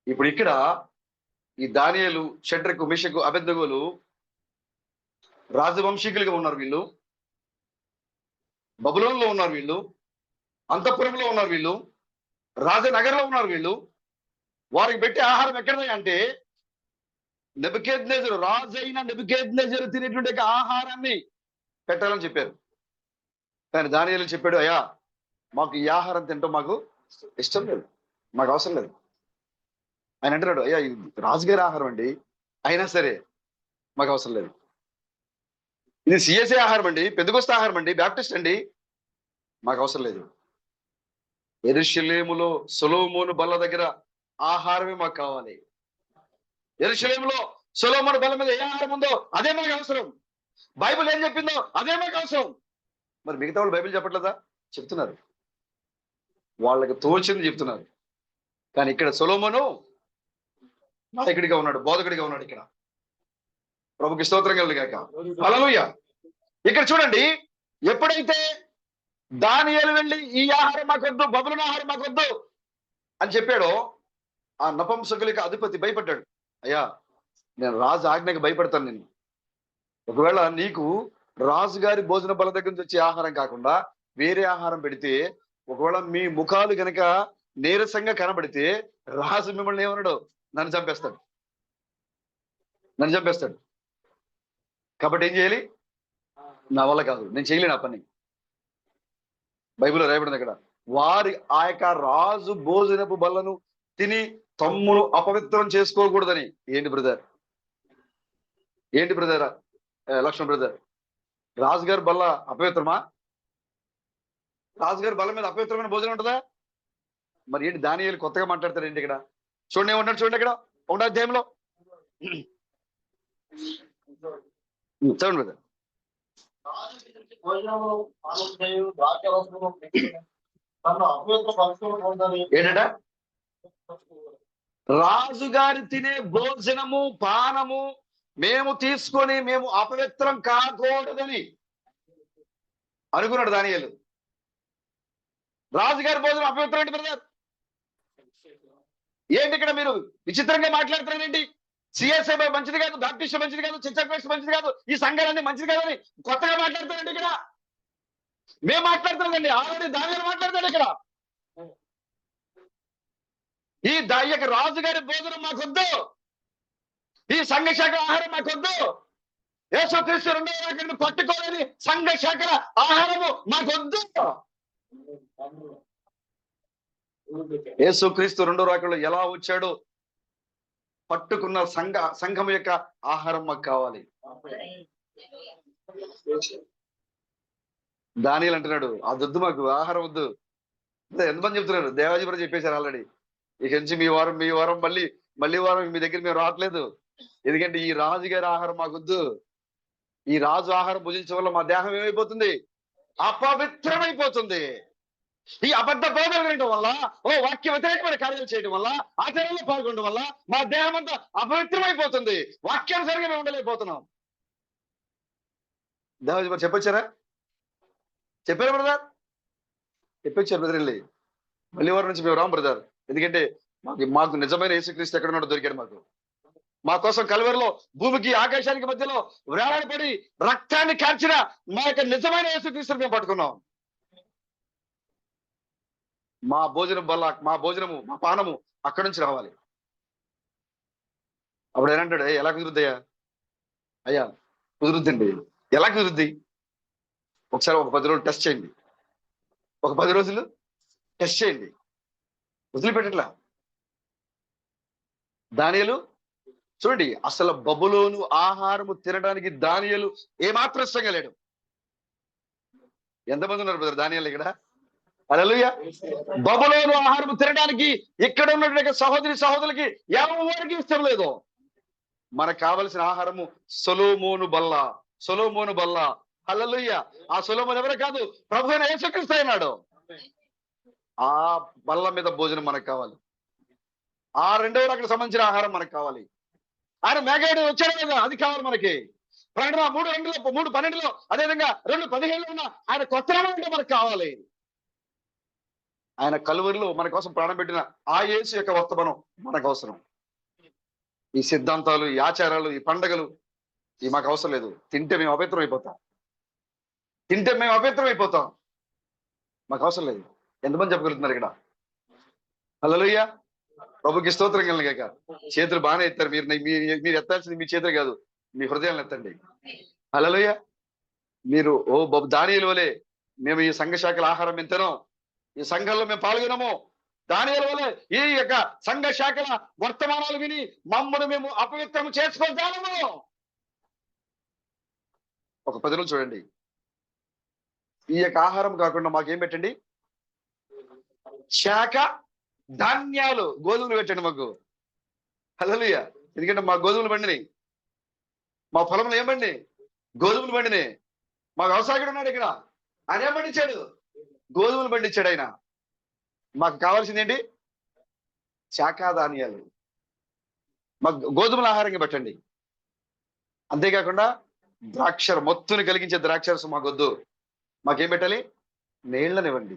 ఇప్పుడు ఇక్కడ ఈ దానియేలు, షడ్రకు, మెషకు, అబేద్నెగోలు రాజవంశీకులుగా ఉన్నారు. వీళ్ళు బబులోనులో ఉన్నారు. వీళ్ళు అంతఃపురంలో ఉన్నారు. వీళ్ళు రాజనగర్లో ఉన్నారు. వీళ్ళు వారికి పెట్టే ఆహారం ఎక్కడది అంటే నెబుకద్నెజరు, రాజు అయిన నెబుకద్నెజరు తినేటువంటి ఆహారాన్ని పెట్టాలని చెప్పారు. కానీ దానియేలు చెప్పాడు, అయ్యా మాకు ఈ ఆహారం తింటాం మాకు ఇష్టం లేదు, మాకు అవసరం లేదు. ఆయన అంటున్నాడు, అయ్యా ఇది రాజుగారి ఆహారం అండి, అయినా సరే మాకు అవసరం లేదు. ఇది సిఎస్ఏ ఆహారం అండి, పెందెకొస్తు ఆహారం అండి, బ్యాప్టిస్ట్ అండి, మాకు అవసరం లేదు. యెరూషలేములో సొలొమోను బల్ల దగ్గర ఆహారమే మాకు కావాలి. యెరూషలేములో సొలొమోను బల్ల మీద ఏ ఆహారం ఉందో అదే మాకు అవసరం. బైబిల్ ఏం చెప్పిందో అదే మాకు అవసరం. మరి మిగతా వాళ్ళు బైబిల్ చెప్పట్లేదా? చెప్తున్నారు, వాళ్ళకి తోచింది చెప్తున్నారు. కానీ ఇక్కడ సొలొమోను నాయకుడిగా ఉన్నాడు, బోధకుడిగా ఉన్నాడు. ఇక్కడ ప్రభుకి స్తోత్రం కలుగుగాక. హల్లెలూయా. ఇక్కడ చూడండి, ఎప్పుడైతే దానియేలు వెళ్ళి ఈ ఆహారం మాకొద్దు, బబులోను ఆహారం మాకొద్దు అని చెప్పాడో ఆ నపుంసకులకి అధిపతి భయపడ్డాడు. అయ్యా నేను రాజు ఆజ్ఞకి భయపడతాను. నేను ఒకవేళ నీకు రాజుగారి భోజన బల దగ్గర నుంచి వచ్చే ఆహారం కాకుండా వేరే ఆహారం పెడితే, ఒకవేళ మీ ముఖాలు గనక నీరసంగా కనబడితే రాజు మిమ్మల్ని ఏమన్నాడు? నన్ను చంపేస్తాడు, నన్ను చంపేస్తాడు. కాబట్టి ఏం చేయాలి? నా వల్ల కాదు, నేను చేయలేను ఆ పని. బైబిల్లో రాయబడింది అక్కడ, వారి ఆ యొక్క రాజు భోజనపు బల్లను తిని తమ్మును అపవిత్రం చేసుకోకూడదని. ఏంటి బ్రదర్, ఏంటి బ్రదర్, లక్ష్మణ్ బ్రదర్, రాజుగారి బల్ల అపవిత్రమా? రాజుగారి బల్ల మీద అపవిత్రమైన భోజనం ఉంటుందా? మరి ఏంటి దానియేలు కొత్తగా మాట్లాడతారు ఏంటి ఇక్కడ? చూడండి ఏమంటాడు, చూడండి ఇక్కడ 1వ అధ్యాయంలో చదవండి బ్రదర్. ఏంటంట? రాజుగారి తినే భోజనము పానము మేము తీసుకొని మేము అపవిత్రం కాకూడదని అనుకున్నాడు దానియేలు. రాజుగారి భోజనం అపవిత్రం ఏంటి బ్రదర్? ఏంటి ఇక్కడ మీరు విచిత్రంగా మాట్లాడుతున్నారు ఏంటి? సిఎస్ఐ మంచిది కాదు, బాప్టిస్ట్ మంచిది కాదు, చర్చ్ మంచిది కాదు, ఈ సంఘాలన్నీ మంచిది కాదని కొత్తగా మాట్లాడుతారండి. ఇక్కడ మేము మాట్లాడుతున్నామండి, ఆల్రెడీ దానియేలు మాట్లాడతాడు ఇక్కడ. ఈ యొక్క రాజుగారి భోజనం మాకొద్దు, ఈ సంఘ శాఖ ఆహారం మాకొద్దు, యేసుక్రీస్తు 2వ రాకడను పట్టుకోలేని సంఘ శాఖ ఆహారము మాకొద్దు. యేసుక్రీస్తు 2వ రాకడలో ఎలా వచ్చాడో పట్టుకున్న సంఘం యొక్క ఆహారం మాకు కావాలి. దానియేలు అంటున్నాడు, అదొద్దు, మాకు ఆహారం వద్దు. ఎంతమంది చెప్తున్నారు? దేవాజీ కూడా చెప్పేశారు ఆల్రెడీ, ఇక నుంచి మీ వారం మళ్ళీ వారం మీ దగ్గర మేము రావట్లేదు, ఎందుకంటే ఈ రాజుగారి ఆహారం మాకొద్దు. ఈ రాజు ఆహారం భుజించడం వల్ల మా దేహం ఏమైపోతుంది? అపవిత్రమైపోతుంది. ఈ అబద్ధ బోధన వినడం వల్ల, వాక్య వ్యతిరేకమైన కార్యాలు చేయడం వల్ల, ఆచరణలో పాల్గొనడం వల్ల మా దేహం అంతా అపవిత్రమైపోతుంది. వాక్యానుసారంగా మేము ఉండలేకపోతున్నాం. దేవాజీ మరి చెప్పొచ్చారా? చెప్పారా బ్రదర్? చెప్పొచ్చారు బ్రదర్. వెళ్ళి మళ్ళీ వారి నుంచి మేము రాం బ్రదర్, ఎందుకంటే మాకు నిజమైన యేసుక్రీస్తు ఎక్కడ ఉన్నాడో దొరికాడు. మా కోసం కల్వరిలో భూమికి ఆకాశానికి మధ్యలో వేలాడపడి రక్తాన్ని కార్చిన మా యొక్క నిజమైన యేసుక్రీస్తుని మేము పట్టుకున్నాం. మా భోజనం వల్ల, మా భోజనము, మా పానము అక్కడి నుంచి రావాలి. అప్పుడు ఏమంటాడు, ఎలా కుదురుద్దయ్యా? అయ్యా కుదురుద్దండి. ఎలా కుదురుద్ది? ఒకసారి ఒక 10 రోజులు టెస్ట్ చేయండి, ఒక 10 రోజులు టెస్ట్ చేయండి. వదిలిపెట్టట్లా దానియేలు. చూడండి, అసలు బబులోను ఆహారము తినడానికి దానియేలు ఏమాత్రం ఇష్టంగా లేడు. ఎంతమంది ఉన్నారు బ్రదర్ దానియేలు ఇక్కడ? హల్లెలూయా. బబులోను ఆహారం తినడానికి ఇక్కడ ఉన్నటువంటి సహోదరులకి ఎవరికి ఇష్టం లేదు. మనకు కావలసిన ఆహారము సొలొమోను బల్ల. హల్లెలూయా. ఆ సొలొమోను ఎవరు కాదు, ప్రభువైన యేసుక్రీస్తు అయినాడు. ఆ బల్ల మీద భోజనం మనకు కావాలి. ఆ 2వ రాకడకు సంబంధించిన ఆహారం మనకు కావాలి. ఆయన మేఘాడు వచ్చాడు కదా, అది కావాలి మనకి. ప్రకటన 3:12 అదేవిధంగా 2:15 ఉన్న ఆయన కొత్త నామం మనకు కావాలి. ఆయన కలువరిలో మన కోసం ప్రాణం పెట్టిన ఆ యేసు యొక్క వర్తమానం మనకు అవసరం. ఈ సిద్ధాంతాలు, ఈ ఆచారాలు, ఈ పండగలు ఇవి మాకు అవసరం లేదు. తింటే మేము అపవిత్రం అయిపోతాం. తింటే మేము అపవిత్రం అయిపోతాం. మాకు అవసరం లేదు. ఎంతమంది చెప్పగలుగుతున్నారు ఇక్కడ? హల్లెలూయా. ప్రభుకి స్తోత్రం కలుగాక. చేతులు బాగానే ఎత్తారు. మీరు ఎత్తాల్సింది మీ చేతులు కాదు, మీ హృదయాలను ఎత్తండి. హల్లెలూయా. మీరు దానియేలు వలె మేము ఈ సంఘ శాఖల ఆహారం మేము తినం, ఈ సంఘంలో మేము పాల్గొనము. దానియేలు వలె ఈ యొక్క సంఘ శాఖల వర్తమానాలు విని మమ్మల్ని మేము అపవిత్రం చేసుకోగలము. ఒక 10 రోజులు చూడండి. ఈ యొక్క ఆహారం కాకుండా మాకేం పెట్టండి? శాఖ ధాన్యాలు, గోధుమలు పెట్టండి మాకు. హల్లెలూయా. ఎందుకంటే మా గోధుమలు పండినాయి, మా పొలంలో ఏం పండి? గోధుమలు పండినాయి. మాకు వ్యవసాయకుడు ఉన్నాడు ఇక్కడ, ఆయన ఏం పండించాడు? గోధుమలు పండించాడు ఆయన. మాకు కావాల్సింది ఏంటి? శాఖాధాన్యాలు. మాకు గోధుమల ఆహారంగా పెట్టండి. అంతేకాకుండా మొత్తుని కలిగించే ద్రాక్షరసం మాకొద్దు. మాకేం పెట్టాలి? నీళ్ళనివ్వండి.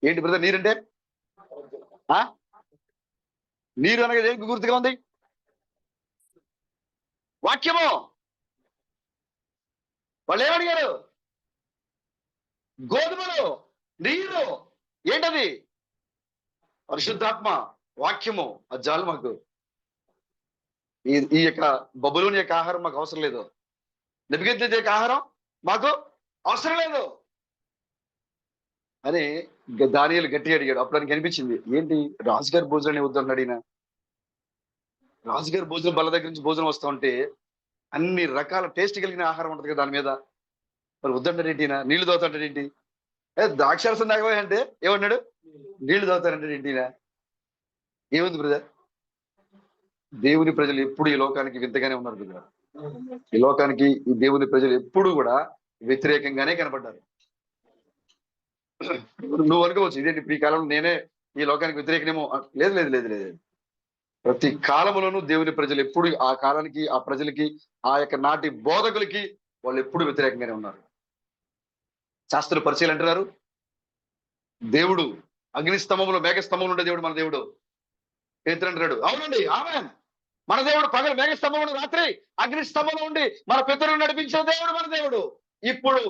ఏంటి బ్రదర్ నీరంటే? నీరు అనగా దేనికి గుర్తుగా ఉంది? వాక్యము. వాళ్ళు ఏమడిగారు? గోధుమలు, నీరు. ఏంటది? పరిశుద్ధాత్మ, వాక్యము. అది చాలు మాకు. ఈ యొక్క బబులోని యొక్క ఆహారం మాకు అవసరం లేదు. నెబుకద్నెజరు యొక్క ఆహారం మాకు అవసరం లేదు అని దానియేలు గట్టిగా అడిగాడు. అప్పుడు ఆయనకి అనిపించింది, ఏంటి రాజుగారి భోజనం వద్దన్నాడు ఈయన. రాజుగారి భోజనం బల్ల దగ్గర నుంచి భోజనం వస్తూ ఉంటే అన్ని రకాల టేస్ట్ కలిగిన ఆహారం ఉంటుంది కదా దాని మీద, మరి వద్దంటాడేంటి ఈయన? నీళ్లు తాగుతాంటాడేంటి? ద్రాక్షారసం తాగవే అంటే ఏమన్నాడు? నీళ్లు తాగుతారంటే ఏంటి ఈయన? ఏముంది బ్రదర్? దేవుని ప్రజలు ఎప్పుడు ఈ లోకానికి వింతగానే ఉన్నారు బ్రదర్. ఈ లోకానికి ఈ దేవుని ప్రజలు ఎప్పుడు కూడా వ్యతిరేకంగానే కనబడ్డారు. నువ్వు అనుకోవచ్చు, ఇదేంటి ఈ కాలంలో నేనే ఈ లోకానికి వ్యతిరేకనేమో. లేదు లేదు లేదు లేదు. ప్రతి కాలంలోనూ దేవుని ప్రజలు ఎప్పుడు ఆ కాలానికి, ఆ ప్రజలకి, ఆ యొక్క నాటి బోధకులకి వాళ్ళు ఎప్పుడు వ్యతిరేకంగానే ఉన్నారు. శాస్త్రులు పరిచయాలు అంటున్నారు, దేవుడు అగ్నిస్తంభంలో మేఘస్తంభంలో ఉండే దేవుడు మన దేవుడు. పేతురు అంటున్నాడు, అవునండి ఆమేన్, మన దేవుడు పగలు మేఘస్తంభంలో, రాత్రి అగ్నిస్తంభంలో ఉండి మన పితరులను నడిపించిన దేవుడు మన దేవుడు. ఇప్పుడు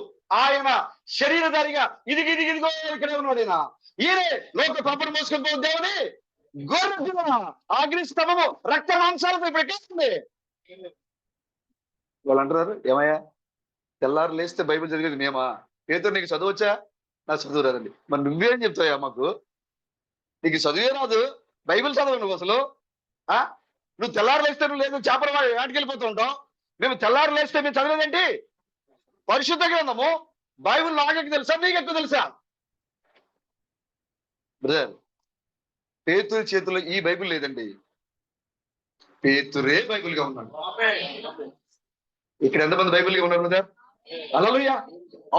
ఆయన శరీరధారిగా ఇదిగో ఇక్కడే ఉన్నాడు. ఈయనే లోక పాపను మోసుకొని పోయిన దేవుని గొర్రె. అగ్నిస్తంభము రక్త మాంసాలతో ఇప్పుడు ఎక్కేస్తుంది. వాళ్ళు అంటున్నారు, ఏమయ్యా తెల్లారు లేస్తే బైబిల్ చదివేది మేమా? పేతురు నీకు చదవచ్చా? నాకు చదువు రాదండి. మరి నువ్వేం చెప్తావా మాకు? నీకు చదివే రాదు, బైబిల్ చదవవు నువ్వు అసలు. నువ్వు తెల్లారు లేస్తే నువ్వు లేదు చేపల వాటికి వెళ్ళిపోతూ ఉంటావు. మేము తెల్లారు లేస్తే మేము చదివేదేంటి? పరిశుద్ధ గ్రంథము బైబిల్. నాకెక్కి తెలుసా, నీకు ఎక్కువ తెలుసా? బ్రదర్, పేతురు చేతిలో ఈ బైబిల్ లేదండి, పేతురే బైబిల్ గా ఉన్నాడు. ఇక్కడ ఎంతమంది బైబిల్ గా ఉన్నారు బ్రదర్? హల్లెలూయా.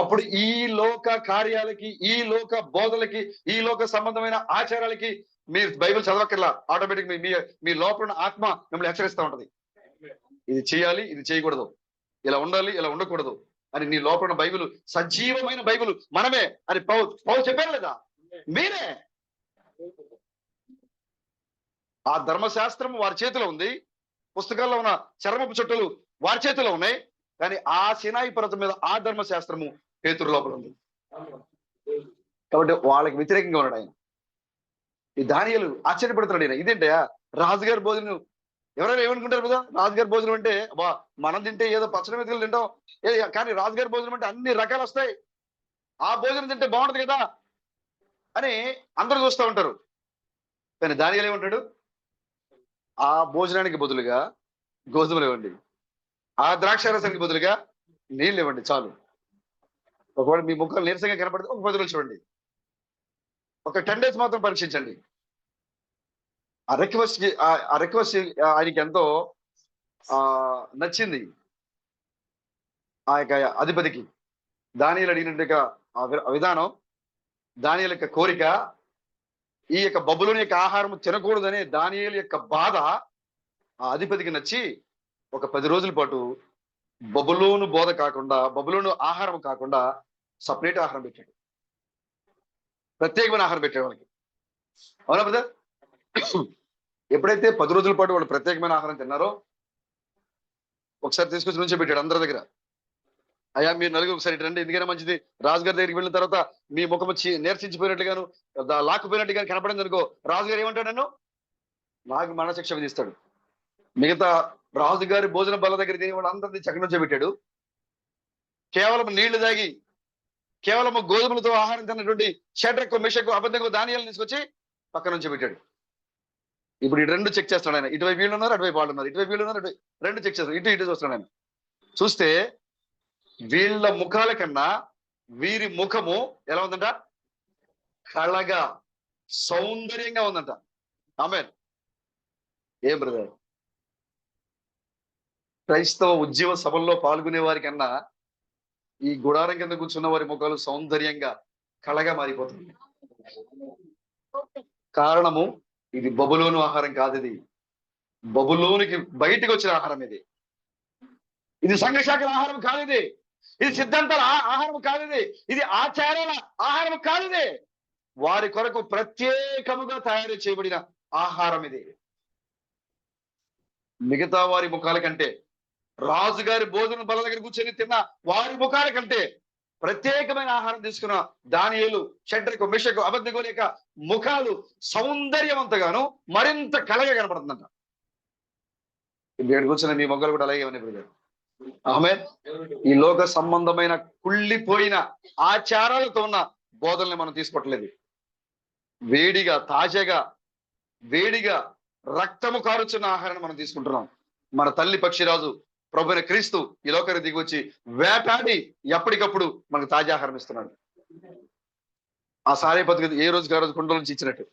అప్పుడు ఈ లోక కార్యాలకి, ఈ లోక బోధలకి, ఈ లోక సంబంధమైన ఆచారాలకి మీరు బైబిల్ చదవక్కర్లా. ఆటోమేటిక్ మీ లోపల ఆత్మ మిమ్మల్ని హెచ్చరిస్తూ ఉంటది. ఇది చేయాలి, ఇది చేయకూడదు, ఇలా ఉండాలి, ఇలా ఉండకూడదు అని. నీ లోపల బైబిల్, సజీవమైన బైబిల్ మనమే అని పౌలు చెప్పారు లేదా? మీరే. ఆ ధర్మశాస్త్రం వారి చేతిలో ఉంది, పుస్తకాల్లో ఉన్న చర్మపు చుట్టలు వారి చేతిలో ఉన్నాయి. కానీ ఆ సినాయి పర్వతం మీద ఆ ధర్మశాస్త్రము పేతురు లోపల ఉంది. కాబట్టి వాళ్ళకి వ్యతిరేకంగా ఉన్నాడు ఆయన. ఈ దానియేలు ఆశ్చర్యపడుతున్నాడు. ఆయన ఇదేంటయా రాజుగారి భోజనం? ఎవరైనా ఏమనుకుంటారు కదా, రాజుగారి భోజనం అంటే మనం తింటే ఏదో పచ్చడి మెతుకులు తింటాం, కానీ రాజుగారి భోజనం అంటే అన్ని రకాలు వస్తాయి, ఆ భోజనం తింటే బాగుంటది కదా అని అందరూ చూస్తూ ఉంటారు. కానీ దానియేలు ఏమంటాడు? ఆ భోజనానికి బదులుగా గోధుమలు ఇవ్వండి, ఆ ద్రాక్షారసానికి బదులుగా నీళ్ళు ఇవ్వండి చాలు. ఒకవేళ మీ ముఖాలు నీరసంగా కనపడితే ఒక 10 రోజులు చూడండి, ఒక 10 days మాత్రం పరీక్షించండి. ఆ రిక్వెస్ట్ ఆయనకి ఎంతో నచ్చింది. ఆ యొక్క అధిపతికి దానియేలు అడిగినట్టుగా ఆ విధానం, దానియేలు యొక్క కోరిక, ఈ యొక్క బబులోని యొక్క ఆహారం తినకూడదనే దానియేలు యొక్క బాధ ఆ అధిపతికి నచ్చి ఒక 10 రోజుల పాటు బబులోను బోధ కాకుండా, బబులోను ఆహారం కాకుండా సపరేట్ ఆహారం పెట్టాడు, ప్రత్యేకమైన ఆహారం పెట్టాడు వాళ్ళకి. అవునా బ్రదర్? ఎప్పుడైతే 10 రోజుల పాటు వాళ్ళు ప్రత్యేకమైన ఆహారం తిన్నారో ఒకసారి తీసుకొచ్చి నుంచో పెట్టాడు అందరి దగ్గర. అయ్యా మీరు నలుగురు ఒకసారి ఇటు రండి, ఎందుకైనా మంచిది. రాజుగారి దగ్గరికి వెళ్ళిన తర్వాత మీ ముఖం నీరసించిపోయినట్టుగాను లాక్కుపోయినట్టుగా కనపడింది అనుకో, రాజుగారు ఏమంటాడు? నన్ను నాకు మరణశిక్ష విధిస్తాడు. మిగతా రాజుగారి భోజన బల్ల దగ్గర తిని వాళ్ళు అందరినీ చక్కన నుంచో పెట్టాడు. కేవలం నీళ్లు తాగి కేవలం గోధుమలతో ఆహారం తిన్నటువంటి షడ్రకు మెషకు అబద్ధంగా దానియాలను తీసుకొచ్చి పక్క నుంచి పెట్టాడు. ఇప్పుడు ఈ రెండు చెక్ చేస్తాడు ఆయన. ఇటువైపు వీళ్ళు ఉన్నారు, అటువైపు వాళ్ళు ఉన్నారు, ఇటువైపు వీళ్ళు ఉన్నారు, అటువైపు రెండు చెక్ చేస్తాడు. ఇటు ఇటు చూస్తాడు ఆయన. చూస్తే వీళ్ళ ముఖాల కన్నా వీరి ముఖము ఎలా ఉందంట? కళగా సౌందర్యంగా ఉందంట. ఆమేన్. ఏం బ్రదర్, క్రైస్తవ ఉద్యమ సభల్లో పాల్గొనే వారి కన్నా ఈ గుడారం కింద కూర్చున్న వారి ముఖాలు సౌందర్యంగా కళగా మారిపోతుంది. కారణము ఇది బబులోను ఆహారం కాదు. ఇది బబులోనికి బయటకు వచ్చిన ఆహారం. ఇది సంఘశాఖల ఆహారం కాదు. ఇది సిద్ధాంతాల ఆహారం కాదు. ఇది ఆచారాల ఆహారం కాదు. వారి కొరకు ప్రత్యేకముగా తయారు చేయబడిన ఆహారం ఇది. మిగతా వారి ముఖాల కంటే, రాజుగారి భోజన బల దగ్గర కూర్చొని తిన్న వారి ముఖాల కంటే ప్రత్యేకమైన ఆహారం తీసుకున్న దానియేలు, షడ్రకు, మెషకు, అబేద్నెగో యొక్క ముఖాలు సౌందర్యవంతంగాను మరింత కళగా కనపడుతుందంట. ఇక్కడ కూర్చున్న మీ మొగ్గలు కూడా అలాగే ఉన్నాయి బ్రదర్. ఆమేన్. ఈ లోక సంబంధమైన కుళ్ళిపోయిన ఆచారాలతో ఉన్న బోధనల్ని మనం తీసుకోవట్లేదు. వేడిగా, తాజాగా, వేడిగా రక్తము కారుచున్న ఆహారాన్ని మనం తీసుకుంటున్నాం. మన తల్లి పక్షిరాజు ప్రభువైన క్రీస్తు ఈ లోకానికి దిగి వచ్చి వేటాడి ఎప్పటికప్పుడు మనకు తాజా ఆహారం ఇస్తున్నాడు. ఆ సారే బతుకు ఏ రోజుకి ఆ రోజు కుండల నుంచి ఇచ్చినట్టు.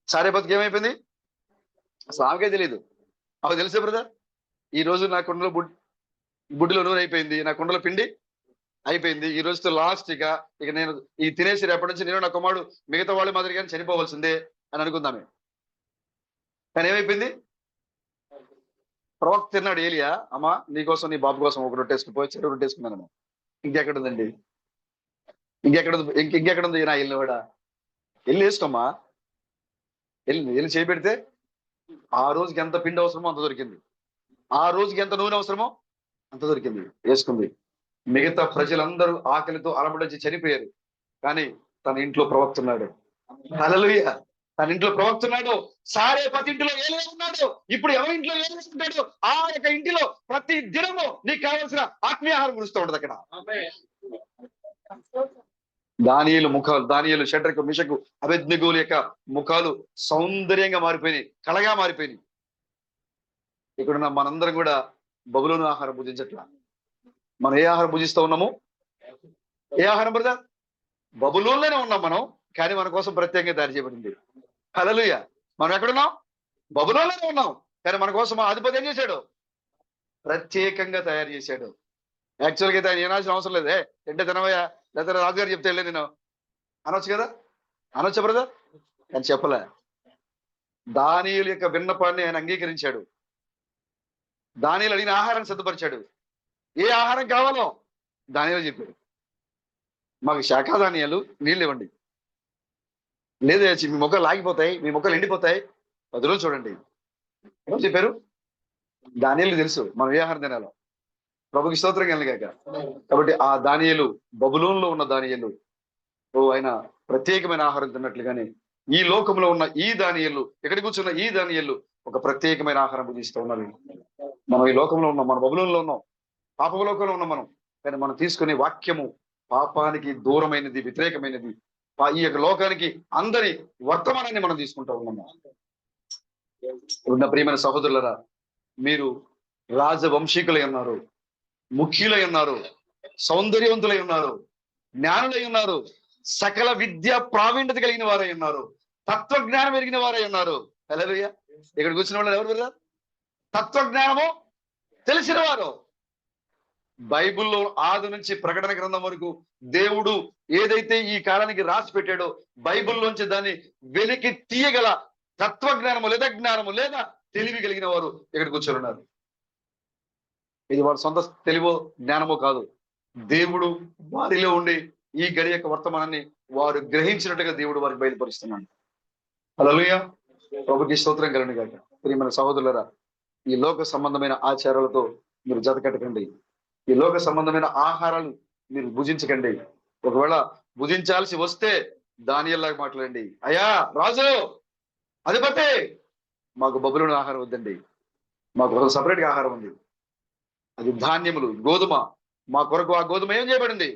సారే బతుకు ఏమైపోయింది అసలు ఆమెకే తెలియదు. ఆమె తెలిసే బ్రదర్, ఈ రోజు నా కుండలో బుడ్డిలో నూనె అయిపోయింది, నా కుండలో పిండి అయిపోయింది, ఈ రోజుతో లాస్ట్. ఇక నేను ఈ తినేసి రేపటి నుంచి నేను నా కుమారుడు మిగతా వాళ్ళ మాదిరిగానే చనిపోవాల్సిందే అని అనుకుందామే. కానీ ఏమైపోయింది? ప్రవక్త తిన్నాడు ఏలియా, అమ్మా నీకోసం నీ బాబు కోసం ఒక రొట్టేసుకుపోయి చెడు రొట్టేసుకున్నాను. ఇంకెక్కడుందండి? ఇంకెక్కడుంది నా ఇల్లు కూడా? వెళ్ళి వేసుకోమ్మా, వెళ్ళి చేపెడితే ఆ రోజుకి ఎంత పిండి అవసరమో అంత దొరికింది, ఆ రోజుకి ఎంత నూనె అవసరమో అంత దొరికింది, వేసుకుంది. మిగతా ప్రజలందరూ ఆకలితో అలమటించి చనిపోయారు. కానీ తన ఇంట్లో ప్రవక్త ఉన్నాడు. హల్లెలూయా. తన ఇంట్లో ప్రవక్త ఉన్నాడు. సారేపతి ఇంటిలో ఏలియా ఉన్నాడు. ఇప్పుడు ఎవరి ఇంట్లో ఏలియా ఉంటాడు? ఆ యొక్క ఇంటిలో ప్రతి దినము నీకు కావాల్సిన ఆత్మీయ ఆహారం కురుస్తూ ఉంటది అక్కడ. దానియేలు, షడ్రకు, మెషకు, అబేద్నెగోల యొక్క ముఖాలు సౌందర్యంగా మారిపోయినాయి, కళగా మారిపోయినాయి. ఇక్కడ మనందరం కూడా బబులోను ఆహారం భుజించట్లా. మనం ఏ ఆహారం భుజిస్తూ ఉన్నాము? ఏ ఆహారం బ్రదర్? బబులోన్లోనే ఉన్నాం మనం, కానీ మన కోసం ప్రత్యేకంగా తయారు చేయబడింది. హల్లెలూయా. మనం ఎక్కడున్నాం? బబులోన్లోనే ఉన్నాం, కానీ మన కోసం అధిపతి ఏం చేశాడు? ప్రత్యేకంగా తయారు చేశాడు. యాక్చువల్గా అయితే ఆయన ఏనాల్సిన అవసరం లేదే. తింటే తినవయ్యా, లేదా రాజుగారు చెప్తే వెళ్ళే నేను అనొచ్చు కదా, అనొచ్చా బ్రదర్? అని చెప్పలే. దానియేలు యొక్క విన్నపాన్ని ఆయన అంగీకరించాడు. దానియేలు అడిగిన ఆహారాన్ని సిద్ధపరిచాడు. ఏ ఆహారం కావాలో దానియేలు చెప్పాడు. మాకు శాఖాధాన్యాలు నీళ్ళు ఇవ్వండి, లేదా మీ మొక్కలు లాగిపోతాయి, మీ మొక్కలు ఎండిపోతాయి, 10 రోజులు చూడండి. ఎవరు చెప్పారు? దానియేలు తెలుసు మనం ఏ ఆహారం తినాలో. ప్రభుకి స్తోత్రం కలుగాక. కాబట్టి ఆ దానియేలు, బబులోనులో ఉన్న దానియేలు, ఆయన ప్రత్యేకమైన ఆహారం తిన్నట్లుగానే ఈ లోకంలో ఉన్న ఈ దానియేలు, ఎక్కడికి కూర్చున్న ఈ దానియేలు ఒక ప్రత్యేకమైన ఆహారం భుజిస్తూ ఉన్నారు. మనం ఈ లోకంలో ఉన్నాం, మన బబులోనులో ఉన్నాం, పాపలోకంలో ఉన్నాం మనం. కానీ మనం తీసుకునే వాక్యము పాపానికి దూరమైనది, వ్యతిరేకమైనది. ఈ యొక్క లోకానికి అందరి వర్తమానాన్ని మనం తీసుకుంటూ ఉన్నాము. ఉన్న ప్రియమైన సహోదరులరా, మీరు రాజవంశీకులై ఉన్నారు, ముఖ్యులై ఉన్నారు, సౌందర్యవంతులై ఉన్నారు, జ్ఞానులై ఉన్నారు, సకల విద్య ప్రావీణ్యత కలిగిన వారై ఉన్నారు, తత్వజ్ఞానం ఎరిగిన వారై ఉన్నారు. హల్లెలూయా. ఇక్కడ కూర్చున్న వాళ్ళు ఎవరు బ్రదర్? తత్వజ్ఞానము తెలిసిన వారు. బైబిల్లో ఆది నుంచి ప్రకటన గ్రంథం వరకు దేవుడు ఏదైతే ఈ కాలానికి రాసి పెట్టాడో బైబిల్లోంచి దాన్ని వెలికి తీయగల తత్వజ్ఞానము లేదా జ్ఞానము లేదా తెలివి కలిగిన వారు ఇక్కడ కూర్చొని ఉన్నారు. ఇది వారి సొంత తెలివో జ్ఞానమో కాదు, దేవుడు వారిలో ఉండి ఈ గడి యొక్క వర్తమానాన్ని వారు గ్రహించినట్టుగా దేవుడు వారికి బయలుపరుస్తున్నాడు. హల్లెలూయా. ప్రభుకి స్తోత్రం కలండి కాక. ప్రియమైన సహోదరులరా, ఈ లోక సంబంధమైన ఆచారాలతో మీరు జతకట్టకండి. ఈ లోక సంబంధమైన ఆహారాలు మీరు భుజించకండి. ఒకవేళ భుజించాల్సి వస్తే దానియేలులాగా మాట్లాడండి. అయ్యా రాజు, అధిపతి, మాకు బబులోను ఆహారం వద్దండి. మాకు ఒక సపరేట్ గా ఆహారం ఉంది. అది ధాన్యములు, గోధుమ. మా కొరకు ఆ గోధుమ ఏం చేయబడింది?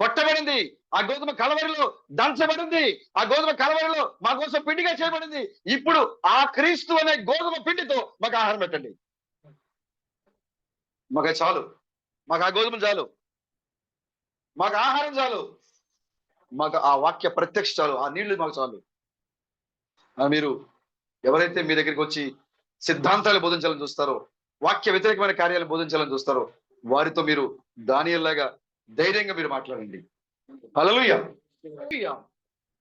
కొట్టబడింది. ఆ గోధుమ కలవరిలో దంచబడింది. ఆ గోధుమ కలవరిలో మా కోసం పిండిగా చేయబడింది. ఇప్పుడు ఆ క్రీస్తు అనే గోధుమ పిండితో మాకు ఆహారం పెట్టండి. మాకు అది చాలు. మాకు ఆ గోధుమ చాలు. మాకు ఆహారం చాలు. మాకు ఆ వాక్య ప్రత్యక్ష చాలు. ఆ నీళ్లు మాకు చాలు. మీరు ఎవరైతే మీ దగ్గరికి వచ్చి సిద్ధాంతాలు బోధించాలని చూస్తారో, వాక్య వ్యతిరేకమైన కార్యాలు బోధించాలని చూస్తారో, వారితో మీరు దానియేలులాగా ధైర్యంగా మీరు మాట్లాడండి. హల్లెలూయా.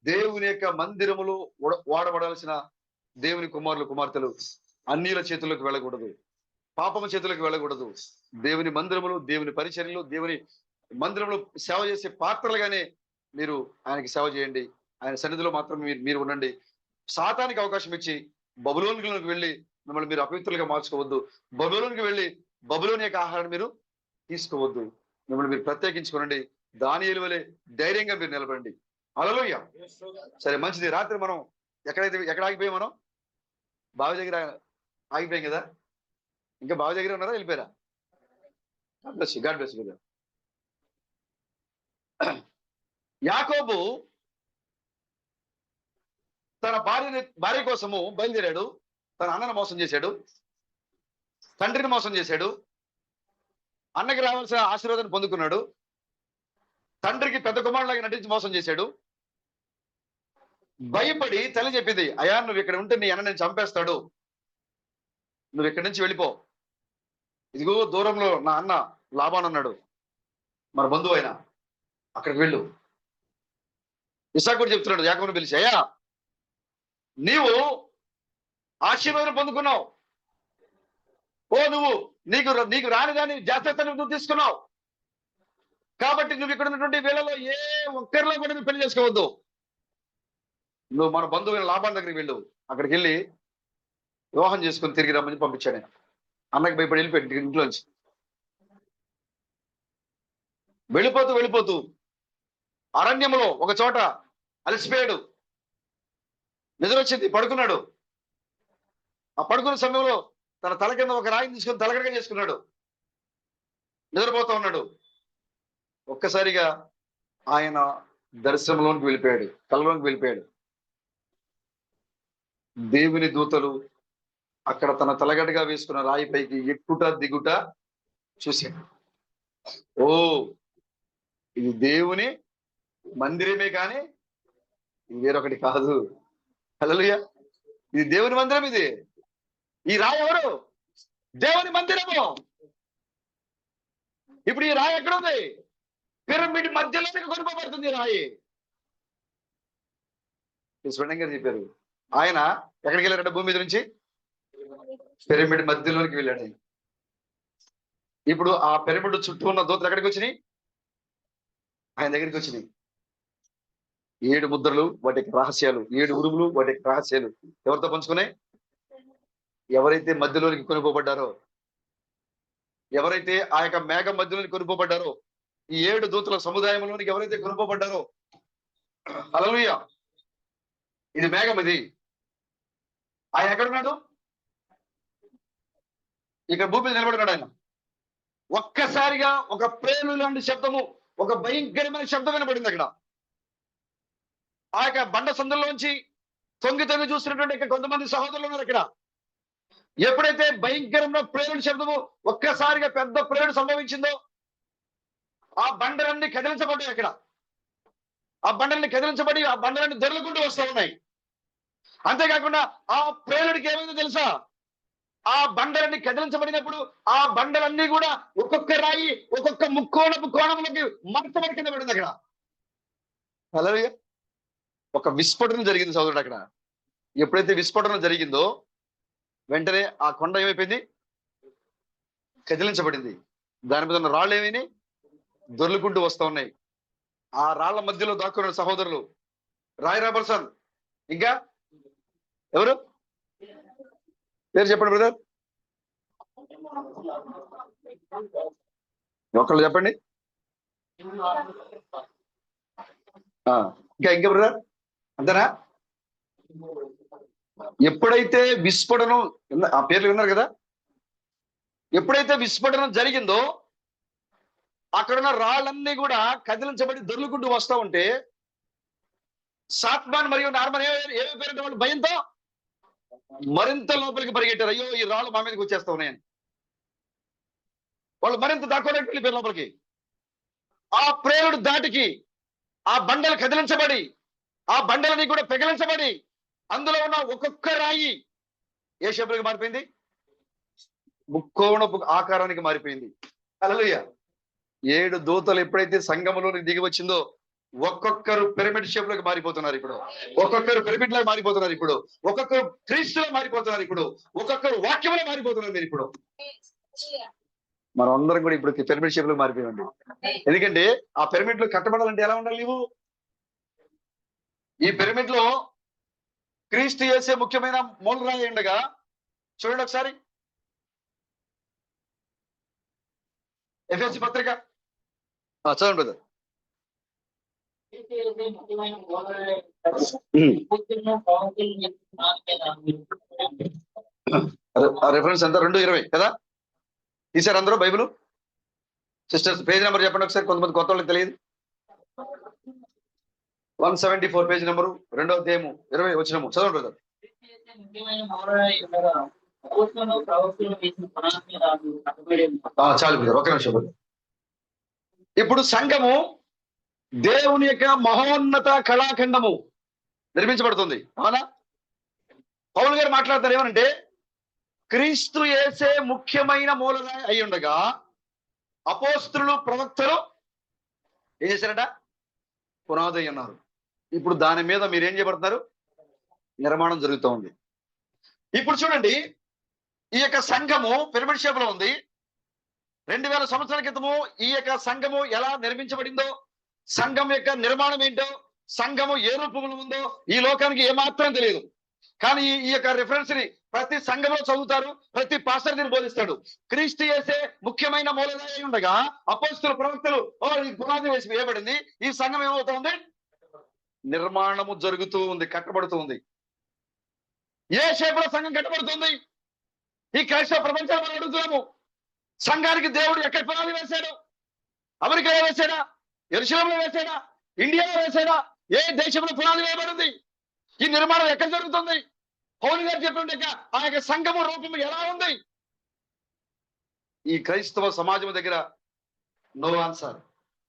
దేవుని యొక్క మందిరములో వాడబడాల్సిన దేవుని కుమారులు కుమార్తెలు అన్యుల చేతుల్లోకి వెళ్ళకూడదు. పాపము చేతులకు వెళ్ళకూడదు. దేవుని మందిరములు, దేవుని పరిచర్యలు, దేవుని మందిరంలో సేవ చేసే పాత్రలుగానే మీరు ఆయనకి సేవ చేయండి. ఆయన సన్నిధిలో మాత్రం మీరు ఉండండి. సాతానికి అవకాశం ఇచ్చి బబులోనికి వెళ్ళి మిమ్మల్ని మీరు అపవిత్రులుగా మార్చుకోవద్దు. బబులోనికి వెళ్ళి బబులోని యొక్క ఆహారాన్ని మీరు తీసుకోవద్దు. మిమ్మల్ని మీరు ప్రత్యేకించుకోనండి. దానియేలు వలె ధైర్యంగా మీరు నిలబడండి. హల్లెలూయా. సరే, మంచిది. రాత్రి మనం ఎక్కడ ఆగిపోయాం? మనం బావి దగ్గర ఆగిపోయాం కదా. ఇంకా బావి దగ్గర ఉన్నారా, వెళ్ళిపోయారా? God bless you. యాకోబు తన భార్య కోసము బయలుదేరాడు. తన అన్నను మోసం చేశాడు, తండ్రిని మోసం చేశాడు, అన్నకి రావాల్సిన ఆశీర్వాదాన్ని పొందుకున్నాడు, తండ్రికి పెద్ద కుమారులాగా నటించి మోసం చేశాడు. భయపడి తల్లి చెప్పింది, అయ్యా నువ్వు ఇక్కడ ఉంటే నీ అన్న నేను చంపేస్తాడు, నువ్వు ఇక్కడి నుంచి వెళ్ళిపో. ఇదిగో దూరంలో నా అన్న లాబాన్ ఉన్నాడు, మన బంధువు అయినా, అక్కడికి వెళ్ళు. ఇస్సాకు చెప్తున్నాడు యాకోబుని పిలిచి, అయ్యా నీవు ఆశీర్వాదం పొందుకున్నావు. నువ్వు నీకు రానిదాన్ని జాగ్రత్త నువ్వు తీసుకున్నావు. కాబట్టి నువ్వు ఇక్కడ ఉన్నటువంటి వీళ్ళలో ఏ ఒక్కరిలో కూడా నువ్వు పెళ్లి చేసుకోవద్దు. నువ్వు మన బంధువుల లాభాల దగ్గరికి వెళ్ళు. అక్కడికి వెళ్ళి వివాహం చేసుకుని తిరిగి రమ్మని పంపించాడు. అన్నకి భయపడి వెళ్ళిపోయాడు ఇంట్లోంచి. వెళ్ళిపోతూ అరణ్యంలో ఒక చోట అలసిపోయాడు. నిద్ర వచ్చింది, పడుకున్నాడు. ఆ పడుకున్న సమయంలో తన తల కింద ఒక రాయిని తీసుకుని తలగడగా చేసుకున్నాడు. నిద్రపోతా ఉన్నాడు. ఒక్కసారిగా ఆయన దర్శనంలోనికి వెళ్ళిపోయాడు, కలలోనికి వెళ్ళిపోయాడు. దేవుని దూతలు అక్కడ తన తలగడగా వేసుకున్న రాయి పైకి ఎక్కుట దిగుట చూశాడు. ఇది దేవుని మందిరమే కానీ ఇది వేరొకటి కాదు. హల్లెలూయా. ఇది దేవుని మందిరం. ఇది ఈ రాయి ఎవరు? దేవుని మందిరము. ఇప్పుడు ఈ రాయి ఎక్కడుంది? పిరమిడ్ మధ్యలోకి కొనుకోబడుతుంది రాయి. స్వర్ణంగా చెప్పారు. ఆయన ఎక్కడికి వెళ్ళారంటే భూమి మీద నుంచి పిరమిడ్ మధ్యలోనికి వెళ్ళాడు. ఇప్పుడు ఆ పిరమిడ్ చుట్టూ ఉన్న దూతలు ఎక్కడికి వచ్చినాయి? ఆయన దగ్గరికి వచ్చినాయి. 7 ముద్రలు, వాటి రహస్యాలు, 7 ఉరుములు, వాటి రహస్యాలు ఎవరితో పంచుకున్నాయి? ఎవరైతే మధ్యలోనికి కొనుక్కోబడ్డారో, ఎవరైతే ఆ యొక్క మేఘం మధ్యలోనికి కొనుక్కోబడ్డారో, ఈ 7 దూతల సముదాయంలోనికి ఎవరైతే కొనుక్కోబడ్డారో, హల్లెలూయా, ఇది మేఘం. ఇది ఆయన ఎక్కడున్నాడు? ఇక్కడ భూమి మీద నిలబడున్నాడు ఆయన. ఒక్కసారిగా ఒక ప్రేలు లాంటి శబ్దము, ఒక భయంకరమైన శబ్దం వినబడింది అక్కడ. ఆ యొక్క బండ సందుల్లోంచి తొంగి చూస్తున్నటువంటి కొంతమంది సహోదరులు ఉన్నారు అక్కడ. ఎప్పుడైతే భయంకరమైన ప్రేరుడి శబ్దము, ఒక్కసారిగా పెద్ద ప్రేరుడు సంభవించిందో, ఆ బండలన్నీ కదిలించబడ్డాయి. అక్కడ ఆ బండల్ని కదిలించబడి ఆ బండలన్నీ దొరలుకుంటూ వస్తూ ఉన్నాయి. అంతేకాకుండా ఆ ప్రేరుడికి ఏమైందో తెలుసా? ఆ బండలన్నీ కదిలించబడినప్పుడు ఆ బండలన్నీ కూడా ఒక్కొక్క రాయి ఒక్కొక్క ముక్కోణపు కోణంలోకి మార్చబడి కింద పడింది అక్కడ. హల్లెలూయా. ఒక విస్ఫోటనం జరిగింది సోదరుడు అక్కడ. ఎప్పుడైతే విస్ఫోటనం జరిగిందో వెంటనే ఆ కొండ ఏమైపోయింది? కదిలించబడింది. దాని మీద ఉన్న రాళ్ళు ఏమైనాయి? దొర్లుకుంటూ వస్తూ ఉన్నాయి. ఆ రాళ్ల మధ్యలో దాక్కున్న సహోదరులు రాయ్ రాబర్సన్, ఇంకా ఎవరు పేరు చెప్పండి బ్రదర్, ఒకళ్ళు చెప్పండి. ఇంకా బ్రదర్ అంతేనా? ఎప్పుడైతే విస్ఫోటనం, ఆ పేర్లు విన్నారు కదా, ఎప్పుడైతే విస్ఫోటనం జరిగిందో అక్కడున్న రాళ్ళన్నీ కూడా కదిలించబడి దొర్లుకుంటూ వస్తా ఉంటే సాత్మాన్ మరియు నార్మన్ ఏమైపోయారంటే వాళ్ళు భయంతో మరింత లోపలికి పరిగెట్టారు. అయ్యో ఈ రాళ్ళు మా మీదకి వచ్చేస్తా ఉన్నాయని వాళ్ళు మరింత దాక్కోడానికి వెళ్ళిపోయారు లోపలికి. ఆ ప్రేరుడు దాటికి ఆ బండలు కదిలించబడి ఆ బండలని కూడా పెగిలించబడి అందులో ఉన్న ఒక్కొక్క రాయి ఏ షేపులకి మారిపోయింది? ముక్కోణపు ఆకారానికి మారిపోయింది. హల్లెలూయా. 7 దూతలు ఎప్పుడైతే సంఘములోనికి దిగి వచ్చిందో ఒక్కొక్కరు పిరమిడ్ షేప్ లోకి మారిపోతున్నారు ఇప్పుడు. ఒక్కొక్కరు పిరమిడ్ లాగా మారిపోతున్నారు ఇప్పుడు. ఒక్కొక్కరు క్రీస్తులో మారిపోతున్నారు ఇప్పుడు. ఒక్కొక్కరు వాక్యంలో మారిపోతున్నారు మీరు ఇప్పుడు. మనం అందరం కూడా ఇప్పుడు పిరమిడ్ షేప్ లో మారిపోయింది. ఎందుకంటే ఆ పిరమిడ్ లో కట్టబడాలంటే ఎలా ఉండాలి? నీవు ఈ పిరమిడ్ లో క్రీస్తు యేసే ముఖ్యమైన మూలరాయి ఉండగా చూడండి ఒకసారి ఎఫెసీ పత్రిక చదవండి బ్రదర్. రెఫరెన్స్ ఎంత? 2:20 కదా తీసారు అందరూ బైబిల్? సిస్టర్స్ పేజ్ నెంబర్ చెప్పండి ఒకసారి, కొంతమంది కొత్త వాళ్ళకి తెలియదు. 174 పేజ్ నెంబరు, 2వ అధ్యాయము 20 వచనము చదవండి బ్రదర్. చాలు బ్రదర్, ఒక నిమిషం బ్రదర్. ఇప్పుడు సంఘము దేవుని యొక్క మహోన్నత కళాఖండము నిర్మించబడుతుంది, అవునా? పౌలు గారు మాట్లాడతారు ఏమనంటే క్రీస్తు యేసే ముఖ్యమైన మూలరాయి అయి ఉండగా అపోస్తలులు ప్రవక్తలు ఏం చేశారట? పునాది అన్నారు. ఇప్పుడు దాని మీద మీరేం చేయబడుతున్నారు? నిర్మాణం జరుగుతూ ఉంది. ఇప్పుడు చూడండి, ఈ యొక్క సంఘము పిరమిడ్ షేప్ లో ఉంది. 2000 సంవత్సరాల క్రితము ఈ యొక్క సంఘము ఎలా నిర్మించబడిందో, సంఘం యొక్క నిర్మాణం ఏంటో, సంఘము ఏ రూపంలో ఉందో ఈ లోకానికి ఏమాత్రం తెలియదు. కానీ ఈ యొక్క రిఫరెన్స్ ని ప్రతి సంఘంలో చదువుతారు, ప్రతి పాస్టర్ దీన్ని బోధిస్తాడు. క్రీస్తు యేసే ముఖ్యమైన మూలరాయి ఉండగా అపోస్తలులు ప్రవక్తలు ఈ పునాది వేసి వేయబడింది. ఈ సంఘం ఏమవుతుంది? నిర్మాణము జరుగుతూ ఉంది, కట్టబడుతూ ఉంది. ఏ షేప్ లో సంఘం కట్టబడుతుంది? ఈ క్రైస్తవ ప్రపంచాన్ని మనం అడుగుతున్నాము. సంఘానికి దేవుడు ఎక్కడ పునాది వేశాడు? అమెరికాలో వేశాడా? యెరూషలేములో వేశాడా? ఇండియాలో వేశాడా? ఏ దేశంలో పునాది వేయబడింది? ఈ నిర్మాణం ఎక్కడ జరుగుతుంది? పౌలు గారు చెప్పినట్టు ఆ యొక్క సంఘము రూపము ఎలా ఉంది? ఈ క్రైస్తవ సమాజం దగ్గర నో ఆన్సర్,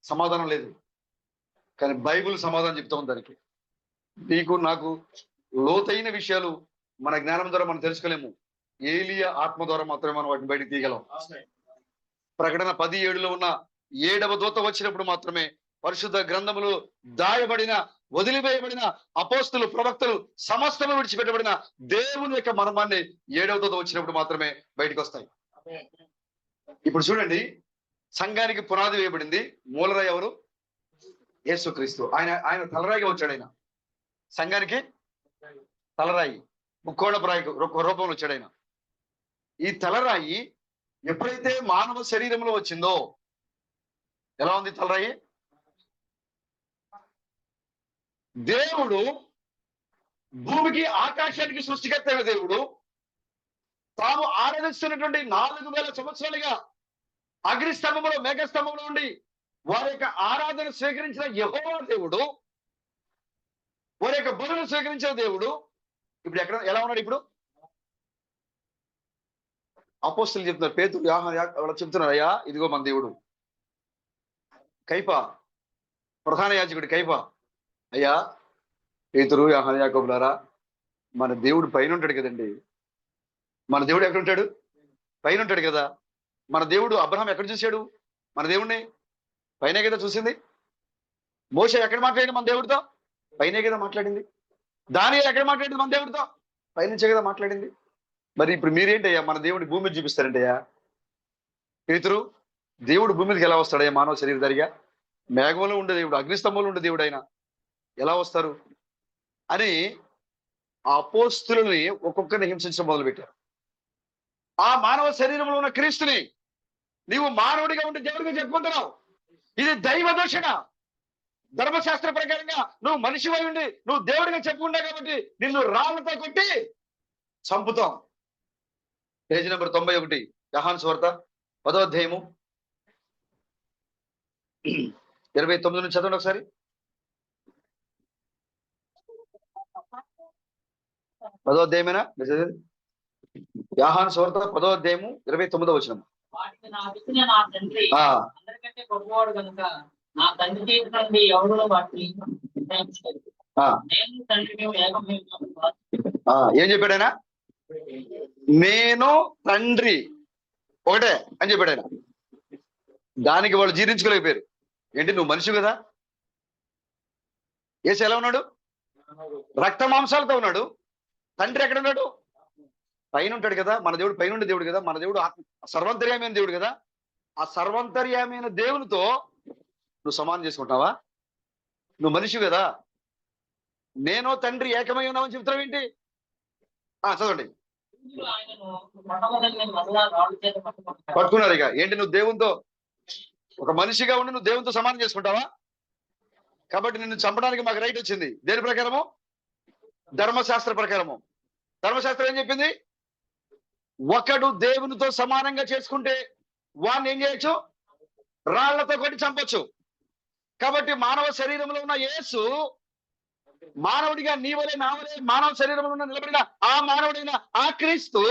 సమాధానం లేదు. కానీ బైబిల్ సమాధానం చెప్తా ఉంది దానికి. నీకు నాకు లోతైన విషయాలు మన జ్ఞానం ద్వారా మనం తెలుసుకోలేము. ఏలియా ఆత్మ ద్వారా మాత్రమే మనం వాటిని బయటకు తీయగలం. ప్రకటన 10:7లో ఉన్న 7వ దూత వచ్చినప్పుడు మాత్రమే పరిశుద్ధ గ్రంథములు దాయబడిన, వదిలివేయబడిన అపోస్తలు ప్రవక్తలు సమస్తము విడిచిపెట్టబడిన దేవుని యొక్క మర్మాన్ని 7వ దూత వచ్చినప్పుడు మాత్రమే బయటకు వస్తాయి. ఇప్పుడు చూడండి, సంఘానికి పునాది వేయబడింది. మూలరాయి ఎవరు? యేసుక్రీస్తు. ఆయన తలరాయిగా వచ్చాడు. ఆయన సంఘానికి తలరాయి, ముక్కోణపు రూపంలో వచ్చాడు ఆయన. ఈ తలరాయి ఎప్పుడైతే మానవ శరీరంలో వచ్చిందో ఎలా ఉంది తలరాయి? దేవుడు భూమికి ఆకాశానికి సృష్టికర్త దేవుడు తాము ఆరాధిస్తున్నటువంటి 4000 సంవత్సరాలుగా అగ్నిస్తంభంలో మేఘస్తంభంలో ఉండి వారి యొక్క ఆరాధన స్వీకరించిన యెహోవా దేవుడు, వారి యొక్క బలులు స్వీకరించిన దేవుడు ఇప్పుడు ఎలా ఉన్నాడు? ఇప్పుడు అపోస్తలులు చెప్తున్నారు, పేతురు వాళ్ళు చెప్తున్నారు, అయ్యా ఇదిగో మన దేవుడు. కైపా ప్రధాన యాజకుడు కైపా, అయ్యా పేతురు, యోహాను, యాకోబులారా, మన దేవుడు పైన ఉంటాడు కదండి. మన దేవుడు ఎక్కడ ఉంటాడు? పైన ఉంటాడు కదా. మన దేవుడు అబ్రహాం ఎక్కడ చూశాడు? మన దేవుడిని పైనే కదా చూసింది. మోషే ఎక్కడ మాట్లాడింది? మన దేవుడితో పైనే కదా మాట్లాడింది. దానియేలు ఎక్కడ మాట్లాడింది? మన దేవుడితో పైనుంచే కదా మాట్లాడింది. మరి ఇప్పుడు మీరేంటయ్యా మన దేవుడిని భూమి మీద చూపిస్తారంటయ్యా? పేతురు, దేవుడు భూమి మీదకి ఎలా వస్తాడయ్యా మానవ శరీరధారిగా? మేఘంలో ఉండే దేవుడు, అగ్నిస్తంభంలో ఉండే దేవుడు ఆయన ఎలా వస్తారు అని ఆ అపోస్తులని ఒక్కొక్కరిని హింసించడం మొదలుపెట్టారు. ఆ మానవ శరీరంలో ఉన్న క్రీస్తుని నీవు మానవుడిగా ఉండి దేవుడిగా చెప్పుకుంటున్నావు. ఇది దైవ దూషణ. ధర్మశాస్త్ర ప్రకారంగా నువ్వు మనిషివై ఉండి నువ్వు దేవుడిగా చెప్పుకుంటావు కాబట్టి నిన్ను రాళ్లతో కొట్టి చంపుతాం. పేజీ నెంబర్ 91, యోహాను సువార్త 10వ అధ్యాయము 29 నుంచి చదవండి ఒకసారి. పదో అధ్యాయమేనా? యోహాను సువార్త 10వ అధ్యాయము 29వ వచనం. వాటికి నా విసిన నా తండ్రి అందరికంటే గొప్పవాడు కనుక నా తండ్రి చేతి నుండి ఎవరు వాటిని నేను తండ్రి ఏం చెప్పాడు ఆయన? నేను తండ్రి ఒకటే అని చెప్పాడు ఆయన. దానికి వాళ్ళు జీర్ణించుకోలేకపోయారు. ఏంటి, నువ్వు మనిషి కదా? యేసు ఎలా ఉన్నాడు? రక్త మాంసాలతో ఉన్నాడు. తండ్రి ఎక్కడ ఉన్నాడు? పైన ఉంటాడు కదా. మన దేవుడు పైన దేవుడు కదా. మన దేవుడు సర్వంతర్యామైన దేవుడు కదా. ఆ సర్వంతర్యామైన దేవునితో నువ్వు సమానం చేసుకుంటావా? నువ్వు మనిషి కదా. నేను తండ్రి ఏకమై ఉన్నామని చెప్తున్నావు ఏంటి? చదవండి. పట్టుకున్నారు. ఇక ఏంటి, నువ్వు దేవునితో ఒక మనిషిగా ఉండి నువ్వు దేవునితో సమానం చేసుకుంటావా? కాబట్టి నిన్ను చంపడానికి మాకు రైట్ వచ్చింది. దేని ప్రకారము? ధర్మశాస్త్ర ప్రకారము. ధర్మశాస్త్రం ఏం చెప్పింది? ఒకడు దేవునితో సమానంగా చేసుకుంటే వాడిని ఏం చేయొచ్చు? రాళ్లతో కొట్టి చంపొచ్చు. కాబట్టి మానవ శరీరంలో ఉన్న యేసు మానవుడిగా నీ వలే నా వలే మానవ శరీరంలో ఉన్న నిలబడిన ఆ మానవుడైన ఆ క్రీస్తు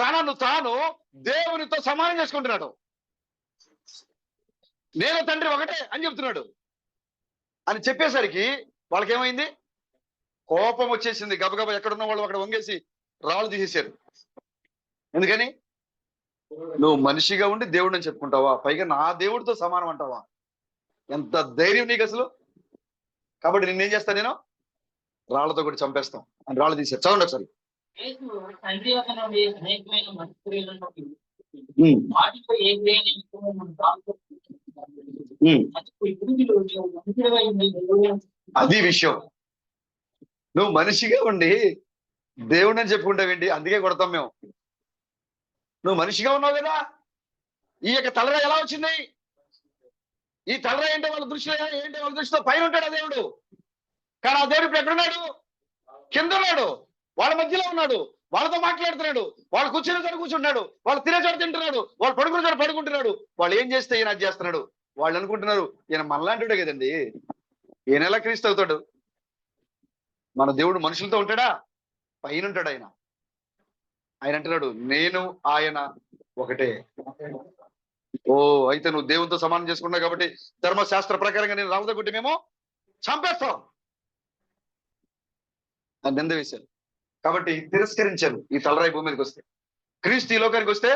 తనను తాను దేవునితో సమానం చేసుకుంటున్నాడు. నేను తండ్రి ఒకటే అని చెప్తున్నాడు. అని చెప్పేసరికి వాళ్ళకేమైంది? కోపం వచ్చేసింది. గబగబా ఎక్కడున్న వాళ్ళు అక్కడ వంగేసి రాళ్ళు తీసేశారు. ఎందుకని? నువ్వు మనిషిగా ఉండి దేవుడు అని చెప్పుకుంటావా? పైగా నా దేవుడితో సమానం అంటావా? ఎంత ధైర్యం నీకు అసలు? కాబట్టి నిన్నేం చేస్తా, నేను రాళ్లతో కూడా చంపేస్తాం అని రాళ్ళు తీశారు. చదవండి ఒకసారి. అది విషయం. నువ్వు మనిషిగా ఉండి దేవుడిని అని చెప్పుకుంటావేంటి? అందుకే కొడతాం మేము. నువ్వు మనిషిగా ఉన్నావు కదా. ఈ యొక్క తలరాయి ఎలా వచ్చింది? ఈ తలరాయి ఏంటో వాళ్ళ దృష్టిలో ఏంటో వాళ్ళ దృష్టిలో పైన ఉంటాడు ఆ దేవుడు. కానీ ఆ దేవుడు ఇప్పుడు ఎక్కడున్నాడు? కింద ఉన్నాడు. వాళ్ళ మధ్యలో ఉన్నాడు. వాళ్ళతో మాట్లాడుతున్నాడు. వాళ్ళు కూర్చునే చోట కూర్చుంటున్నాడు. వాళ్ళు తినే చోట తింటున్నాడు. వాళ్ళు పడుకునే చోట పడుకుంటున్నాడు. వాళ్ళు ఏం చేస్తే ఈయన అది చేస్తున్నాడు. వాళ్ళు అనుకుంటున్నారు ఈయన మనలాంటిడే కదండి, ఈయన ఎలా క్రీస్తు అవుతాడు? మన దేవుడు మనుషులతో ఉంటాడా? పైన ఉంటాడు ఆయన. ఆయన అంటున్నాడు నేను ఆయన ఒకటే. ఓ అయితే నువ్వు దేవునితో సమానం చేసుకున్నావు కాబట్టి ధర్మశాస్త్ర ప్రకారంగా నేను రాళ్ళతో కొట్టి మేము చంపేస్తాం అని నింద వేశారు. కాబట్టి తిరస్కరించారు. ఈ తలరాయి భూమి మీదకి వస్తే, క్రీస్తు ఈ లోకానికి వస్తే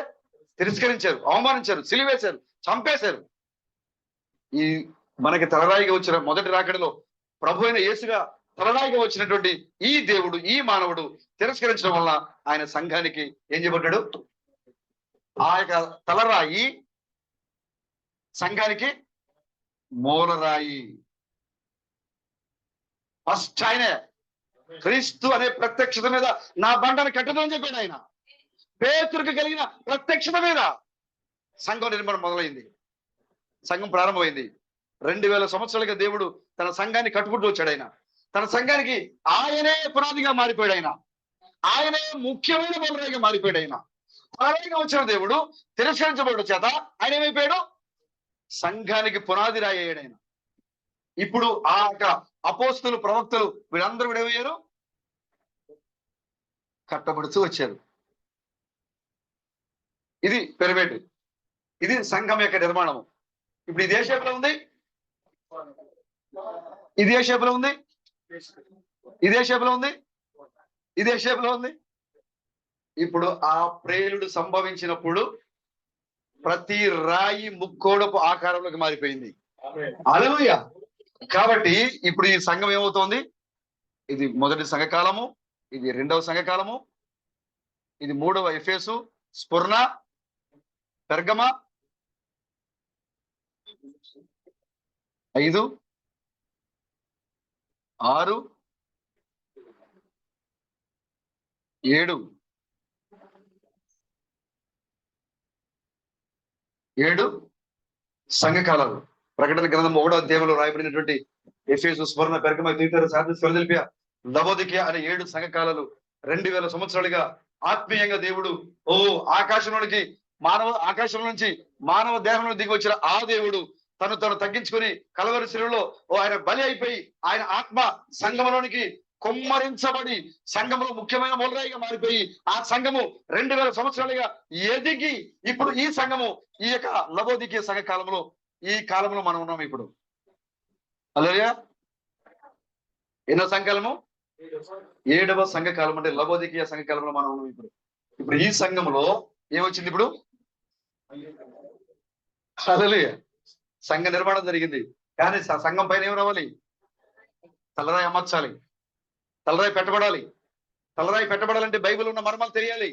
తిరస్కరించారు, అవమానించారు, సిలివేశారు, చంపేశారు. ఈ మనకి తలరాయిగా వచ్చిన మొదటి రాకడలో ప్రభు అయిన యేసుగా తలరాయిగా వచ్చినటువంటి ఈ దేవుడు, ఈ మానవుడు తిరస్కరించడం వల్ల ఆయన సంఘానికి ఏం చేయబడ్డాడు? ఆ యొక్క తలరాయి సంఘానికి మూలరాయి. ఫస్ట్ ఆయనే క్రీస్తు అనే ప్రత్యక్షత మీద నా బండను కట్టదని చెప్పాడు ఆయన. పేతురుకు కలిగిన ప్రత్యక్షత మీద సంఘం నిర్మాణం మొదలైంది. సంఘం ప్రారంభమైంది. 2000 సంవత్సరాలుగా దేవుడు తన సంఘాన్ని కట్టుకుంటూ వచ్చాడు. ఆయన తన సంఘానికి ఆయనే పునాదిగా మారిపోయాడు. ఆయనే ముఖ్యమైన మూలరాయిగా మారిపోయాడు. ఆయన తలరాయిగా వచ్చిన దేవుడు తిరస్కరించబడ్డ చేత ఆయన ఏమైపోయాడు? సంఘానికి పునాది రాయి అయ్యాడు ఆయన. ఇప్పుడు ఆ యొక్క అపోస్తులు, ప్రవక్తలు వీళ్ళందరూ కూడా ఏమయ్యారు? కట్టబడుతూ వచ్చారు. ఇది పిరమిడ్. ఇది సంఘం యొక్క నిర్మాణము. ఇప్పుడు ఇది ఏ షేప్ లో ఉంది? ఇది ఏ షేప్ లో ఉంది? ఇదే షేప్ లో ఉంది. ఇదే షేప్ లో ఉంది. ఇప్పుడు ఆ ప్రేలుడు సంభవించినప్పుడు ప్రతి రాయి ముక్కోడపు ఆకారంలోకి మారిపోయింది. హల్లెలూయా. కాబట్టి ఇప్పుడు ఈ సంఘం ఏమవుతోంది? ఇది మొదటి సంఘకాలము, ఇది రెండవ సంఘకాలము, ఇది మూడవ ఎఫెసు, స్ఫుర్ణ, పెర్గమ, 5, 6, ఏడు ఏడు సంఘకాలాలు. ప్రకటన గ్రంథం 1వ అధ్యాయంలో రాయబడినటువంటి ఎఫెసు, స్మరణ, పెర్గమ, థియతైర, సార్దిస్, ఫిలదెల్ఫియా, లవోదికీయ అనే 7 సంఘకాలాలు 2000 సంవత్సరాలుగా ఆత్మీయంగా దేవుడు ఆకాశంలోనికి ఆకాశం నుంచి మానవ దేహంలో దిగి వచ్చిన ఆ దేవుడు తను తగ్గించుకొని కలవరి శిలువలో ఆయన బలి అయిపోయి ఆయన ఆత్మ సంఘంలోనికి కొమ్మరించబడి సంఘంలో ముఖ్యమైన మూలరాయిగా మారిపోయి ఆ సంఘము 2000 సంవత్సరాలుగా ఎదిగి ఇప్పుడు ఈ సంఘము ఈ యొక్క లవోదికీయ సంఘ కాలంలో ఈ కాలంలో మనం ఉన్నాం ఇప్పుడు. హల్లెలూయా. ఎన్నో సంఘకాలము? 7వ సంఘకాలం, అంటే లవోదికీయ సంఘకాలంలో మనం ఉన్నాం ఇప్పుడు ఈ సంఘములో ఏమొచ్చింది ఇప్పుడు? హల్లెలూయా. సంఘ నిర్మాణం జరిగింది. కానీ సంఘం పైన ఏం రావాలి? తలరాయి అమర్చాలి, తలరాయి పెట్టబడాలి. తలరాయి పెట్టబడాలంటే బైబిల్ ఉన్న మర్మాలు తెలియాలి.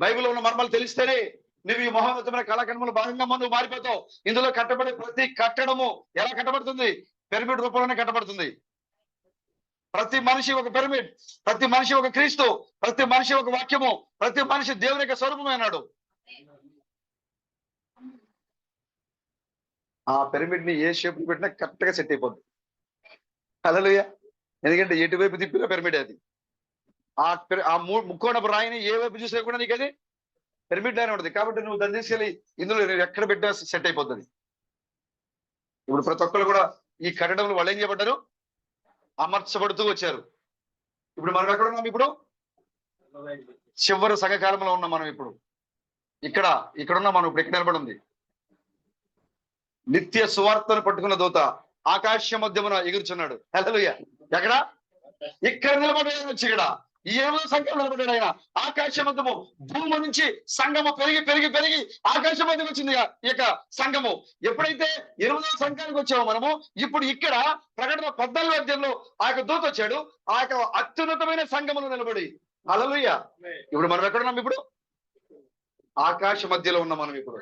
బైబిల్ ఉన్న మర్మాలు తెలిస్తేనే నువ్వు ఈ మహోన్నతమైన కళాకర్మలు భాగంగా నువ్వు మారిపోతావు. ఇందులో కట్టబడే ప్రతి కట్టడము ఎలా కట్టబడుతుంది? పిరమిడ్ రూపంలోనే కట్టబడుతుంది. ప్రతి మనిషి ఒక పిరమిడ్, ప్రతి మనిషి ఒక క్రీస్తు, ప్రతి మనిషి ఒక వాక్యము, ప్రతి మనిషి దేవుని యొక్క స్వరూపమైనాడు. ఆ పిరమిడ్ ని ఏ షేప్ పెట్టినా కరెక్ట్ గా సెట్ అయిపోద్ది. హల్లెలూయా. ఎందుకంటే ఎటువైపు తిప్పిన పిరమిడ్ అది. ఆ ముక్కోణపు రాయిని ఏ వైపు చూసినా కూడా నీకు అది పిరమిడ్ లానే ఉంటుంది. కాబట్టి నువ్వు దాన్ని తీసుకెళ్ళి ఇందులో ఎక్కడ పెట్టినా సెట్ అయిపోతుంది. ఇప్పుడు ప్రతి ఒక్కరు కూడా ఈ కట్టడంలో వాళ్ళు ఏం చేయబడ్డారు? అమర్చబడుతూ వచ్చారు. ఇప్పుడు మనం ఎక్కడ ఉన్నాం? ఇప్పుడు చివరి సంఘకాలంలో ఉన్నాం మనం. ఇప్పుడు ఇక్కడ ఉన్నాం మనం. ఇప్పుడు ఎక్కడ నిలబడి ఉంది? నిత్య సువార్తను పట్టుకున్న దూత ఆకాశ మధ్యమున ఎగురుచున్నాడు. హల్లెలూయా. ఎక్కడ? ఇక్కడ నిలబడ్డాడు. వచ్చి ఇక్కడ ఈ 8వ సంఘం నిలబడ్డాడు ఆయన. ఆకాశ మధ్యము, భూమి నుంచి సంఘము పెరిగి పెరిగి పెరిగి ఆకాశ మధ్యకు వచ్చింది ఈ యొక్క సంఘము. ఎప్పుడైతే 8వ సంఘానికి వచ్చామో మనము, ఇప్పుడు ఇక్కడ ప్రకటన 14వ అధ్యాయంలో ఆ యొక్క దూత వచ్చాడు. ఆ యొక్క అత్యున్నతమైన సంఘములో నిలబడి. హల్లెలూయా. ఇప్పుడు మనం ఎక్కడున్నాం? ఇప్పుడు ఆకాశ మధ్యలో ఉన్నాం మనం. ఇప్పుడు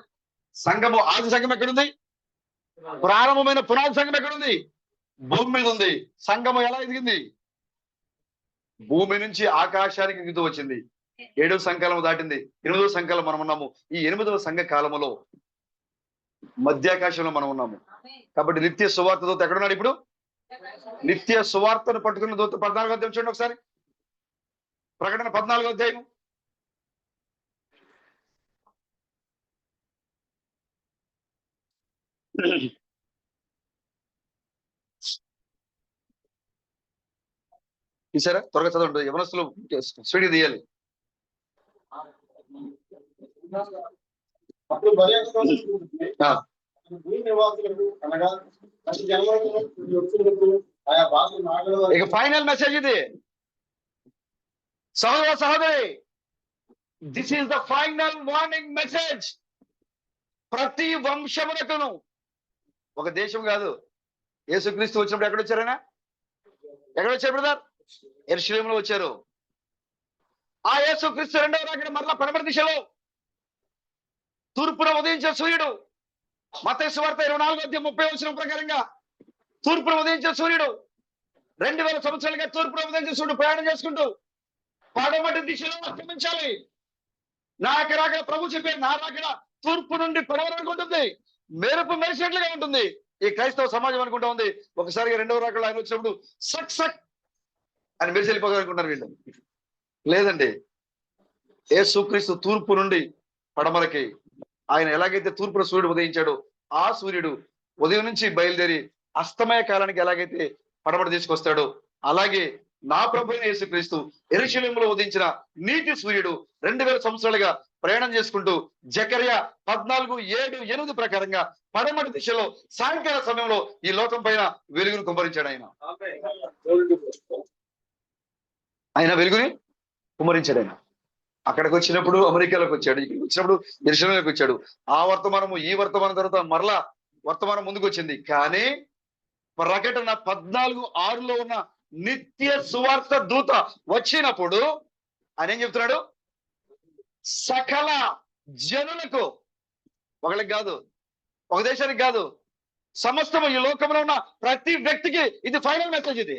సంఘము, ఆది సంఘం ఎక్కడుంది? ప్రారంభమైన పునాది సంఘం ఎక్కడుంది? భూమి మీద ఉంది. సంఘము ఎలా ఎదిగింది? భూమి నుంచి ఆకాశానికి ఎదుగుతూ వచ్చింది. 7వ సంఘకాలం దాటింది. 8వ సంఘకాలం మనం ఉన్నాము. ఈ 8వ సంఘ కాలములో మధ్యాకాశంలో మనం ఉన్నాము. కాబట్టి నిత్య సువార్త దూత ఎక్కడున్నాడు? ఇప్పుడు నిత్య సువార్తను పట్టుకున్న దూత 14వ అధ్యాయం చూడండి ఒకసారి. ప్రకటన 14వ అధ్యాయం. చూసారా? త్వరగా చదవండి. యవనస్తులు స్టడీ తీయాలి. ఇక ఫైనల్ మెసేజ్ ఇది. సహోదర సహోదరి, this is the final warning message. ప్రతి వంశమునకును, ఒక దేశం కాదు. యేసుక్రీస్తు వచ్చినప్పుడు ఎక్కడ వచ్చారైనా? ఎక్కడ వచ్చారు బ్రదర్? యెరూషలేములో వచ్చారు. ఆ యేసుక్రీస్తు 2వ రాకడ మరలా పడమటి దిశలో తూర్పున ఉదయించిన సూర్యుడు. మత్తయి సువార్త 24:30 ప్రకారంగా తూర్పున ఉదయించిన సూర్యుడు 2000 సంవత్సరాలుగా తూర్పున ఉదయించిన సూర్యుడు ప్రయాణం చేసుకుంటూ పడమటి దిశలో అస్తమించాలి. నా రాకడ ప్రభు చెప్పారు, నా రాకడ తూర్పు నుండి పడవ వరకు ఉంటుంది. మెరుపు మెరిసినట్లుగా ఉంటుంది. ఈ క్రైస్తవ సమాజం అనుకుంటా ఉంది ఒకసారిగా 2వ రాకడలో ఆయన వచ్చినప్పుడు సక్ సక్ అని మెరిసి వెళ్ళిపోతారు అనుకుంటారు వీళ్ళు. లేదండి. యేసుక్రీస్తు తూర్పు నుండి పడమరకి, ఆయన ఎలాగైతే తూర్పున సూర్యుడు ఉదయించాడో ఆ సూర్యుడు ఉదయం నుంచి బయలుదేరి అస్తమయ కాలానికి ఎలాగైతే పడమట తీసుకొస్తాడో అలాగే నా ప్రభు యేసుక్రీస్తు యెరూషలేములో ఉదయించిన నీతి సూర్యుడు 2000 సంవత్సరాలుగా ప్రయాణం చేసుకుంటూ జకర్యా 14:7-8 ప్రకారంగా పడమటి దిశలో సాయంకాల సమయంలో ఈ లోకం పైన వెలుగును కుమ్మరించాడు. ఆయన వెలుగుని కుమ్మరించాడు. ఆయన అక్కడికి వచ్చినప్పుడు అమెరికాలోకి వచ్చాడు, ఇక్కడికి వచ్చినప్పుడు యెరూషలేములోకి వచ్చాడు. ఆ వర్తమానము ఈ వర్తమానం తర్వాత మరలా వర్తమానం ముందుకు వచ్చింది. కానీ ప్రకటన 14:6లో ఉన్న నిత్య సువార్త దూత వచ్చినప్పుడు ఆయన ఏం చెప్తున్నాడు? సకల జనులకు, ఒకళ్ళకి కాదు, ఒక దేశానికి కాదు, సమస్తము ఈ లోకంలో ఉన్న ప్రతి వ్యక్తికి ఇది ఫైనల్ మెసేజ్. ఇది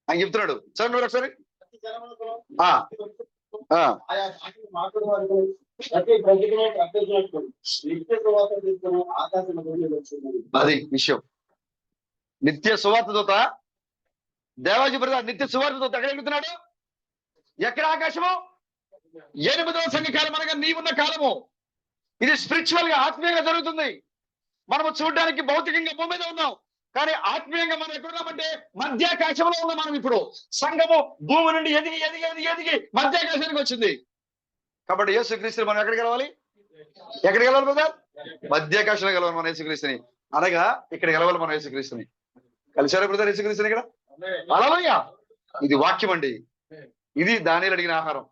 ఆయన చెప్తున్నాడు. చదువు ఒకసారి. ఆ, ఆ, ఆయా భాషలు మాట్లాడేవారు ప్రతి ప్రజలు అర్థం నిత్య సువార్త తీసుకుని ఆకాశం వచ్చింది. అది విషయం. నిత్య సువార్త దూత దేవాజీ బ్రదర్ నిత్య సువార్త దూత ఎక్కడ వెళ్తున్నాడు? ఎక్కడ ఆకాశము? 8వ సంఘకాలం అనగా నీవున్న కాలము. ఇది స్పిరిచువల్ గా ఆత్మీయంగా జరుగుతుంది. మనము చూడడానికి భౌతికంగా భూమి మీద ఉన్నాం, కానీ ఆత్మీయంగా మనం ఎక్కడున్నామంటే మధ్యాకాశంలో ఉన్నాం. మనం ఇప్పుడు సంఘము భూమి నుండి ఎదిగి ఎదిగి ఎదిగి ఎదిగి మధ్యాకాశానికి వచ్చింది. కాబట్టి యేసుక్రీస్తుని మనం ఎక్కడికి వెళ్ళాలి? ఎక్కడికి వెళ్ళాలి బ్రదర్? మధ్యాకాశంలో గెలవాలి మన యేసుక్రీస్తుని, అనగా ఇక్కడ గెలవాలి మన యేసుక్రీస్తుని. కలిసారా బ్రదర్ యేసుక్రీస్తుని ఇక్కడ? హల్లెలూయా. ఇది వాక్యం అండి. ఇది దానియేలు అడిగిన ఆహారం.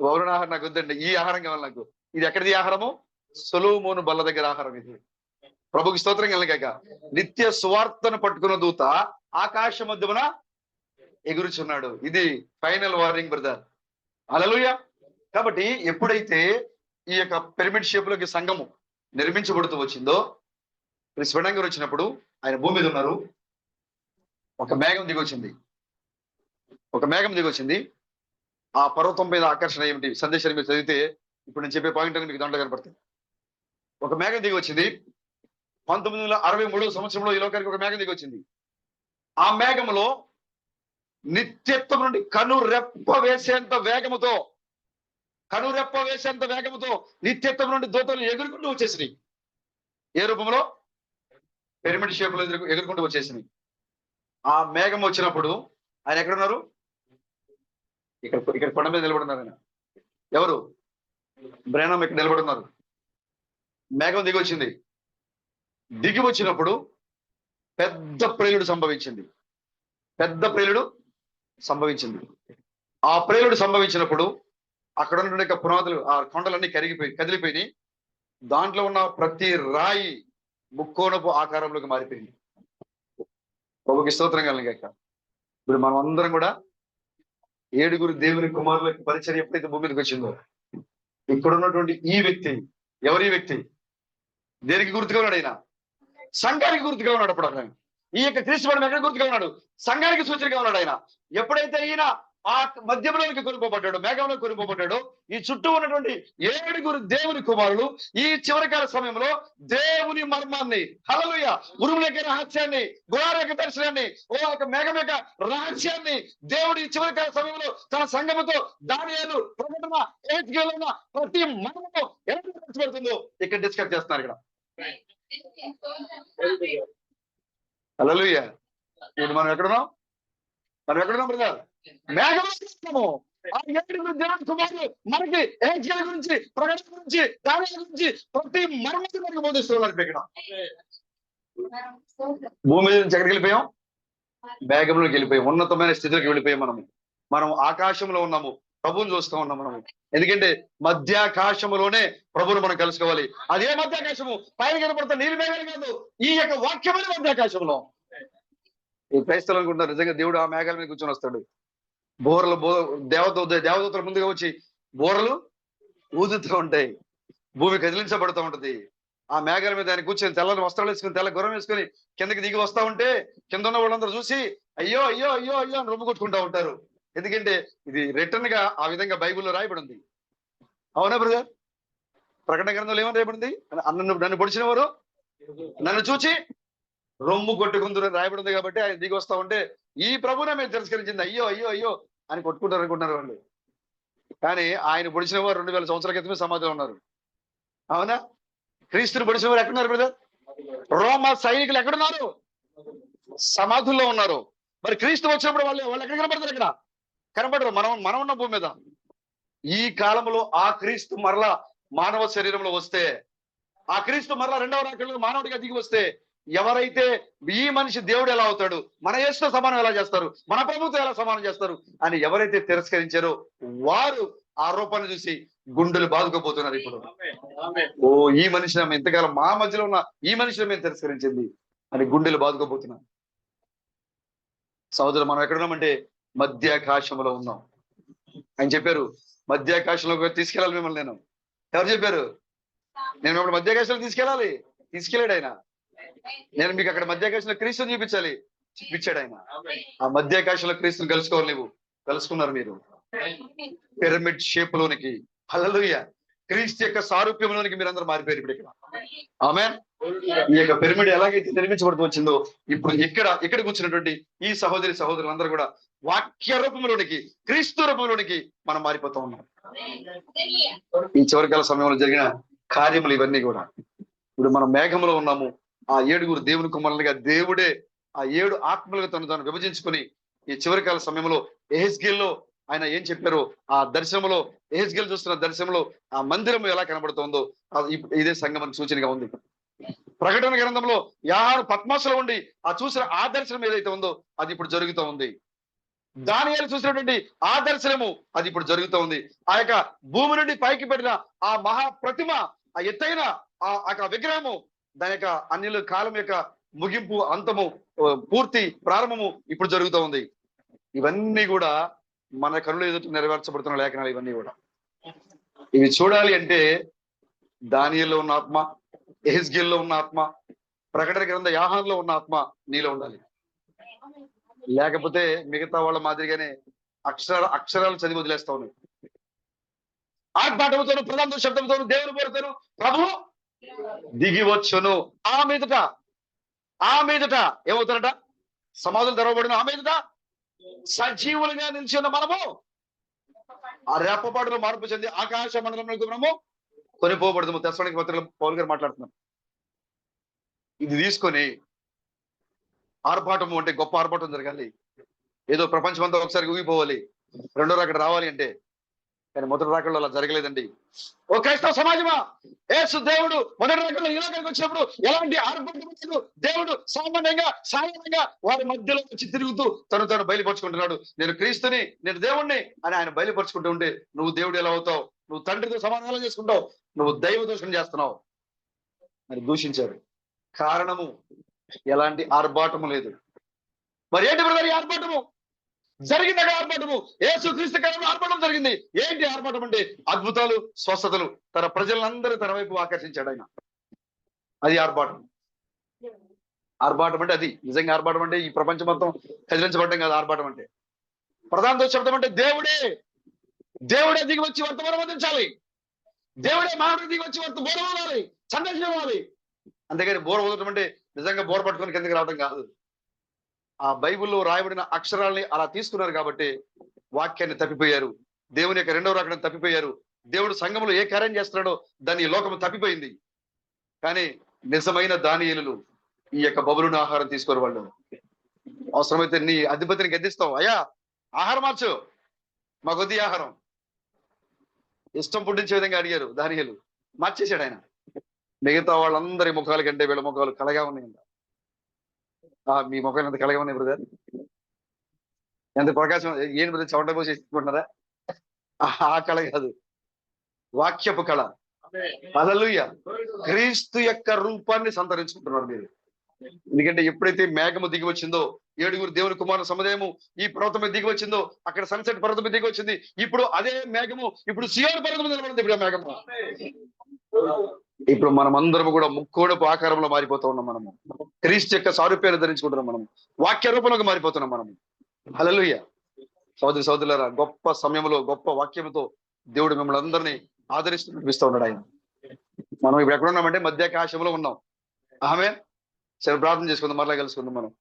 పౌరుని ఆహారం నాకు వద్దండి, ఈ ఆహారం కావాలి నాకు. ఇది ఎక్కడిది ఆహారము? సొలొమోను బల్ల దగ్గర ఆహారం. ఇది ప్రభుకి స్తోత్రం కలగాక. నిత్య సువార్తను పట్టుకున్న దూత ఆకాశ మధ్యమున ఎగురుచున్నాడు. ఇది ఫైనల్ వార్నింగ్ బ్రదర్. హల్లెలూయా. కాబట్టి ఎప్పుడైతే ఈ యొక్క పిరమిడ్ షేప్ లోకి సంఘము నిర్మించబడుతూ వచ్చిందో, స్వయంగా గారు వచ్చినప్పుడు ఆయన భూమి మీద ఉన్నారు. ఒక మేఘం దిగొచ్చింది. ఒక మేఘం దిగొచ్చింది. ఆ పర్వతం మీద ఆకర్షణ ఏమిటి? సందేశాన్ని మీరు చదివితే ఇప్పుడు నేను చెప్పే పాయింట్ అని మీకు దాంట్లో కనపడుతుంది. ఒక మేఘం దిగి వచ్చింది. 1963 సంవత్సరంలో ఈ లోకానికి ఒక మేఘం దిగి వచ్చింది. ఆ మేఘములో నిత్యత్వం నుండి కనురెప్ప వేసేంత వేగముతో నిత్యత్వం నుండి దూతలు ఎగురుకుంటూ వచ్చేసినాయి. ఏ రూపంలో? పిరమిడ్ షేప్ లో ఎగురుకుంటూ వచ్చేసినాయి. ఆ మేఘం వచ్చినప్పుడు ఆయన ఎక్కడున్నారు? ఇక్కడ కొండ మీద నిలబడున్నారు ఆయన. ఎవరు? బ్రానమ్ ఇక్కడ నిలబడున్నారు. మేఘం దిగి వచ్చింది. దిగి వచ్చినప్పుడు పెద్ద ప్రేలుడు సంభవించింది. ఆ ప్రేలుడు సంభవించినప్పుడు అక్కడ ఉన్నటువంటి పునాదులు, ఆ కొండలన్నీ కదిలిపోయి దాంట్లో ఉన్న ప్రతి రాయి ముక్కోణపు ఆకారంలోకి మారిపోయింది. ప్రభుకి స్తోత్రం కలగాక. ఇప్పుడు మనం అందరం కూడా 7 దేవుని కుమారుల పరిచయం ఎప్పుడైతే భూమి మీదకి వచ్చిందో, ఇక్కడ ఉన్నటువంటి ఈ వ్యక్తి, ఎవరి వ్యక్తి? దేనికి గుర్తుగా ఉన్నాడు? ఆయన సంఘానికి గుర్తుగా ఉన్నాడు. అప్పుడు ఆయన ఈ యొక్క క్రీస్తు ఎక్కడ గుర్తుగా ఉన్నాడు? సంఘానికి సూచనగా ఉన్నాడు. ఆయన ఎప్పుడైతే ఈయన ఆ మధ్యంలోనికి కొనుక్కోబడ్డాడు, మేఘంలో కొనుక్కోబడ్డాడు, ఈ చుట్టూ ఉన్నటువంటి 7 దేవుని కుమారులు ఈ చివరికాల సమయంలో దేవుని మర్మాన్ని, హల్లెలూయా, ఉరుముల యొక్క రహస్యాన్ని, గుడార యొక్క దర్శనాన్ని, మేఘం యొక్క రహస్యాన్ని దేవుడు ఈ చివరికాల సమయంలో తన సంఘముతో దానియేలు ప్రకటన 8 ఉన్న ప్రతి మర్మము ఎలా పడుతుందో ఇక్కడ డిస్కస్ చేస్తున్నారు. ఇక్కడ హల్లెలూయా. ఇప్పుడు మనం ఎక్కడున్నాం బ్రదర్? మేఘము. ఆ 7 దేవుని కుమారులు మనకి ఏజ్కేల్ గురించి, ప్రకటన గురించి, దానియేలు గురించి ప్రతి మర్మతి మనకు బోధిస్తున్నారు. ఇక్కడ భూమి మీద నుంచి ఎక్కడికి వెళ్ళిపోయాం? మేఘంలోకి వెళ్ళిపోయాం. ఉన్నతమైన స్థితిలోకి వెళ్ళిపోయాం. మనం ఆకాశంలో ఉన్నాము, ప్రభువుని చూస్తూ ఉన్నాం మనము. ఎందుకంటే మధ్యాకాశములోనే ప్రభువును మనం కలుసుకోవాలి. అదే మధ్యాకాశము పైన కనపడుతున్న నీళ్ళు మేఘాలు కాదు, ఈ యొక్క వాక్యమైన మధ్యాకాశంలో. ఈ క్రైస్తవులు అనుకుంటారు నిజంగా దేవుడు ఆ మేఘాల మీద కూర్చొని వస్తాడు. దేవదూతల ముందుగా వచ్చి బోరలు ఊదుతూ ఉంటాయి, భూమి కదిలించబడుతూ ఉంటది. ఆ మేఘాల మీద ఆయన కూర్చొని తెల్లని వస్త్రాలు వేసుకుని, తెల్ల గుర్రం వేసుకొని కిందకి దిగి వస్తా ఉంటే కింద ఉన్న వాళ్ళందరూ చూసి అయ్యో అయ్యో అయ్యో అయ్యో అని రొమ్ము కొట్టుకుంటా ఉంటారు. ఎందుకంటే ఇది రిటర్న్ గా ఆ విధంగా బైబిల్లో రాయబడి ఉంది. అవునా బ్రదర్? ప్రకటన గ్రంథంలో ఏమని రాయబడింది? నన్ను పొడిచిన వారు నన్ను చూచి రొమ్ము కొట్టుకుందరు రాయబడి ఉంది. కాబట్టి ఆయన దిగి వస్తా ఉంటే ఈ ప్రభునే మేము తిరస్కరించింది, అయ్యో అయ్యో అయ్యో అని కొట్టుకుంటారు అనుకుంటున్నారు వాళ్ళు. కానీ ఆయన పొడిచిన వారు 2000 సంవత్సరాల క్రితమే సమాధిలో ఉన్నారు. అవునా? క్రీస్తుని పొడిచిన వారు ఎక్కడున్నారు బ్రదర్? రోమా సైనికులు ఎక్కడున్నారు? సమాధుల్లో ఉన్నారు. మరి క్రీస్తు వచ్చినప్పుడు వాళ్ళు ఎక్కడ కనబడతారు? ఇక్కడ కనబడరు. మనం ఉన్న భూమి మీద. ఈ కాలంలో ఆ క్రీస్తు మరలా మానవ శరీరంలో వస్తే, ఆ క్రీస్తు మరలా 2వ రాకడలో మానవుడిగా దిగి వస్తే, ఎవరైతే ఈ మనిషి దేవుడు ఎలా అవుతాడు, మన యేసుతో సమానం ఎలా చేస్తారు, మన ప్రభుత్వం ఎలా సమానం చేస్తారు అని ఎవరైతే తిరస్కరించారో వారు ఆ రూపాన్ని చూసి గుండెలు బాదుకోపోతున్నారు. ఇప్పుడు ఈ మనిషిని ఇంతకాలం మా మధ్యలో ఉన్న ఈ మనిషిని మేము తిరస్కరించింది అని గుండెలు బాదుకోపోతున్నారు. సహోదరు, మనం ఎక్కడున్నామంటే మధ్యాకాశంలో ఉన్నాం. ఆయన చెప్పారు మధ్యాకాశంలో తీసుకెళ్ళాలి మిమ్మల్ని. ఎవరు చెప్పారు? నేను మిమ్మల్ని మధ్యాకాశంలో తీసుకెళ్ళాడు ఆయన. నేను మీకు అక్కడ మధ్యాకాశంలో క్రీస్తుని చూపించాడు ఆయన. ఆ మధ్యాకాశంలో క్రీస్తుని కలుసుకోవాలి. నువ్వు తెలుసుకున్నారు మీరు పిరమిడ్ షేప్ లోనికి. హల్లెలూయా. క్రీస్తు యొక్క సారూప్యంలోనికి మీరందరూ మారిపోయారు ఇప్పుడు ఇక్కడ. ఆమేన్. ఈ యొక్క పిరమిడ్ ఎలాగైతే నిర్మించబడుతూ వచ్చిందో ఇప్పుడు ఇక్కడ కూర్చున్నటువంటి ఈ సహోదరి సహోదరులందరూ కూడా వాక్య రూపంలోనికి, క్రీస్తు రూపంలోనికి మనం మారిపోతూ ఉన్నాం. ఈ చివరికాల సమయంలో జరిగిన కార్యములు ఇవన్నీ కూడా. ఇప్పుడు మనం మేఘంలో ఉన్నాము. ఆ 7 దేవుని కుమారులుగా దేవుడే ఆ 7 ఆత్మలుగా తను విభజించుకుని ఈ చివరికాల సమయంలో ఎహెజ్కేల్లో ఆయన ఏం చెప్పారో ఆ దర్శనంలో, ఎహెజ్కేల్ చూస్తున్న దర్శనంలో ఆ మందిరం ఎలా కనబడుతుందో ఇదే సంగమం సూచనగా ఉంది. ప్రకటన గ్రంథంలో యోహాను పద్మాసులో ఉండి ఆ చూసిన ఆ దర్శనం ఏదైతే ఉందో అది ఇప్పుడు జరుగుతూ ఉంది. దానియేలు చూసినటువంటి ఆ దర్శనము అది ఇప్పుడు జరుగుతూ ఉంది. ఆ యొక్క భూమి నుండి పైకి పెట్టిన ఆ మహా ప్రతిమ, ఆ ఎత్తైన ఆ విగ్రహము, దాని యొక్క అన్యుల కాలం యొక్క ముగింపు, అంతము, పూర్తి, ప్రారంభము ఇప్పుడు జరుగుతూ ఉంది. ఇవన్నీ కూడా మన కనులు ఎదుట నెరవేర్చబడుతున్న లేఖనాలు. ఇవన్నీ కూడా ఇవి చూడాలి అంటే దానియేలులో ఉన్న ఆత్మ, ఎహెజ్కేలులో ఉన్న ఆత్మ, ప్రకటన గ్రంథ యోహానులో ఉన్న ఆత్మ నీలో ఉండాలి. లేకపోతే మిగతా వాళ్ళ మాదిరిగానే అక్షరాలు చదివి వదిలేస్తా ఉన్నాయి. ఆర్భాటముతోను, ప్రధాన శబ్దంతోను, దేవుని పేరుతోను ప్రభు దిగి వచ్చును. ఆ మీదట ఏమవుతారట? సమాధులు తెరవబడిన ఆ మీదట సజీవులుగా నిలిచి ఉన్న మనము ఆ రేపపాటులో మార్పు చెంది ఆకాశ మండలంలో మనము కొనిపోబడదాము. తెస్సలోనికీ పత్రికలో పౌలు గారు మాట్లాడుతున్నాం. ఇది తీసుకొని ఆర్భాటము అంటే గొప్ప ఆర్భాటం జరగాలి. ఏదో ప్రపంచం అంతా ఒకసారి ఊగిపోవాలి, రెండో రాకడ రావాలి అంటే. కానీ మొదటి రాకడలో అలా జరగలేదండి. ఓ క్రైస్తవ సమాజమా, యేసు దేవుడు మొదటి రాకడలో ఈ లోకానికి వచ్చినప్పుడు ఎలాంటి ఆర్భాటం? దేవుడు సామాన్యంగా వారి మధ్యలో వచ్చి తిరుగుతూ తను బయలుపరుచుకుంటున్నాడు. నేను క్రీస్తుని, నేను దేవుణ్ణి అని ఆయన బయలుపరుచుకుంటూ ఉంటే నువ్వు దేవుడు ఎలా అవుతావు? నువ్వు తండ్రితో సమాధానం చేసుకుంటావు, నువ్వు దైవ దూషణ చేస్తున్నావు అని దూషించారు. కారణము ఎలాంటి ఆర్భాటము లేదు. మరి ఏంటి బ్రదర్ ఈ ఆర్భాటము? జరిగింది ఆర్భాటము. యేసు క్రీస్తు కాలంలో ఆర్భాటం జరిగింది. ఏంటి ఆర్భాటం అంటే? అద్భుతాలు, స్వస్థతలు. తన ప్రజలందరూ తన వైపు ఆకర్షించాడు ఆయన. అది ఆర్భాటం. ఆర్భాటం అంటే అది. నిజంగా ఆర్భాటం అంటే ఈ ప్రపంచం మొత్తం కదిలించబడడం కాదు. ఆర్భాటం అంటే ప్రధాన శబ్దం అంటే దేవుడే దిగి వచ్చి వర్తమానం అందించాలి. దేవుడే మానవుడు దిగి వచ్చి బోర ఊదాలి, సందేశం ఇవ్వాలి. అంతేగాని బోర ఊదటం అంటే నిజంగా బోర పట్టుకొని కిందకి రావడం కాదు. ఆ బైబిల్లో రాయబడిన అక్షరాల్ని అలా తీసుకున్నారు కాబట్టి వాక్యాన్ని తప్పిపోయారు. దేవుని యొక్క రెండవ రాకడను తప్పిపోయారు. దేవుడు సంఘంలో ఏ కార్యం చేస్తున్నాడో దాన్ని లోకము తప్పిపోయింది. కానీ నిజమైన దానియేలులు ఈ యొక్క బబులుని ఆహారం తీసుకోరు. వాళ్ళు అవసరమైతే నీ అధిపతిని గద్దిస్తావు, అయ్యా ఆహారం మార్చు, మా కొద్ది ఆహారం, ఇష్టం పుట్టించే విధంగా అడిగారు. దానియేలు మార్చేశాడు ఆయన. మిగతా వాళ్ళందరి ముఖాల కంటే వీళ్ళ ముఖాలు కలగా ఉన్నాయి. మీ ముఖాలు ఎంత కలగా ఉన్నాయి బ్రదర్? ఎంత ప్రకాశం! ఏం బ్రదర్ చవట పోసి తీసుకుంటున్నారా? ఆ కళ కాదు, వాక్యపు కళ. హల్లెలూయా. క్రీస్తు యొక్క రూపాన్ని సంతరించుకుంటున్నారు మీరు. ఎందుకంటే ఎప్పుడైతే మేఘము దిగి వచ్చిందో, 7 దేవుని కుమారుల సముదాయము ఈ పర్వతం మీద దిగి వచ్చిందో, అక్కడ సన్సెట్ పర్వతం మీద దిగి వచ్చింది. ఇప్పుడు అదే మేఘము ఇప్పుడు సియోను పర్వతం మీద నిలబడింది. ఇప్పుడు ఆ మేఘము ఇప్పుడు మనం అందరము కూడా ముక్కోడపు ఆకారంలో మారిపోతూ ఉన్నాం. మనము క్రీస్తు యొక్క సారూప్యాన్ని ధరించుకుంటున్నాం. మనము వాక్య రూపంలోకి మారిపోతున్నాం. మనము హల్లెలూయా. సోదరి సోదరులారా, గొప్ప సమయంలో గొప్ప వాక్యంతో దేవుడు మిమ్మల్ని అందరినీ ఆదరిస్తూ నడిపిస్తూ ఉన్నాడు ఆయన. మనం ఇప్పుడు ఎక్కడ ఉన్నామంటే మధ్యాకాశంలో ఉన్నాం. ఆమె చిన్న ప్రార్థన చేసుకుందాం, మరలా కలుసుకుందాం. మనం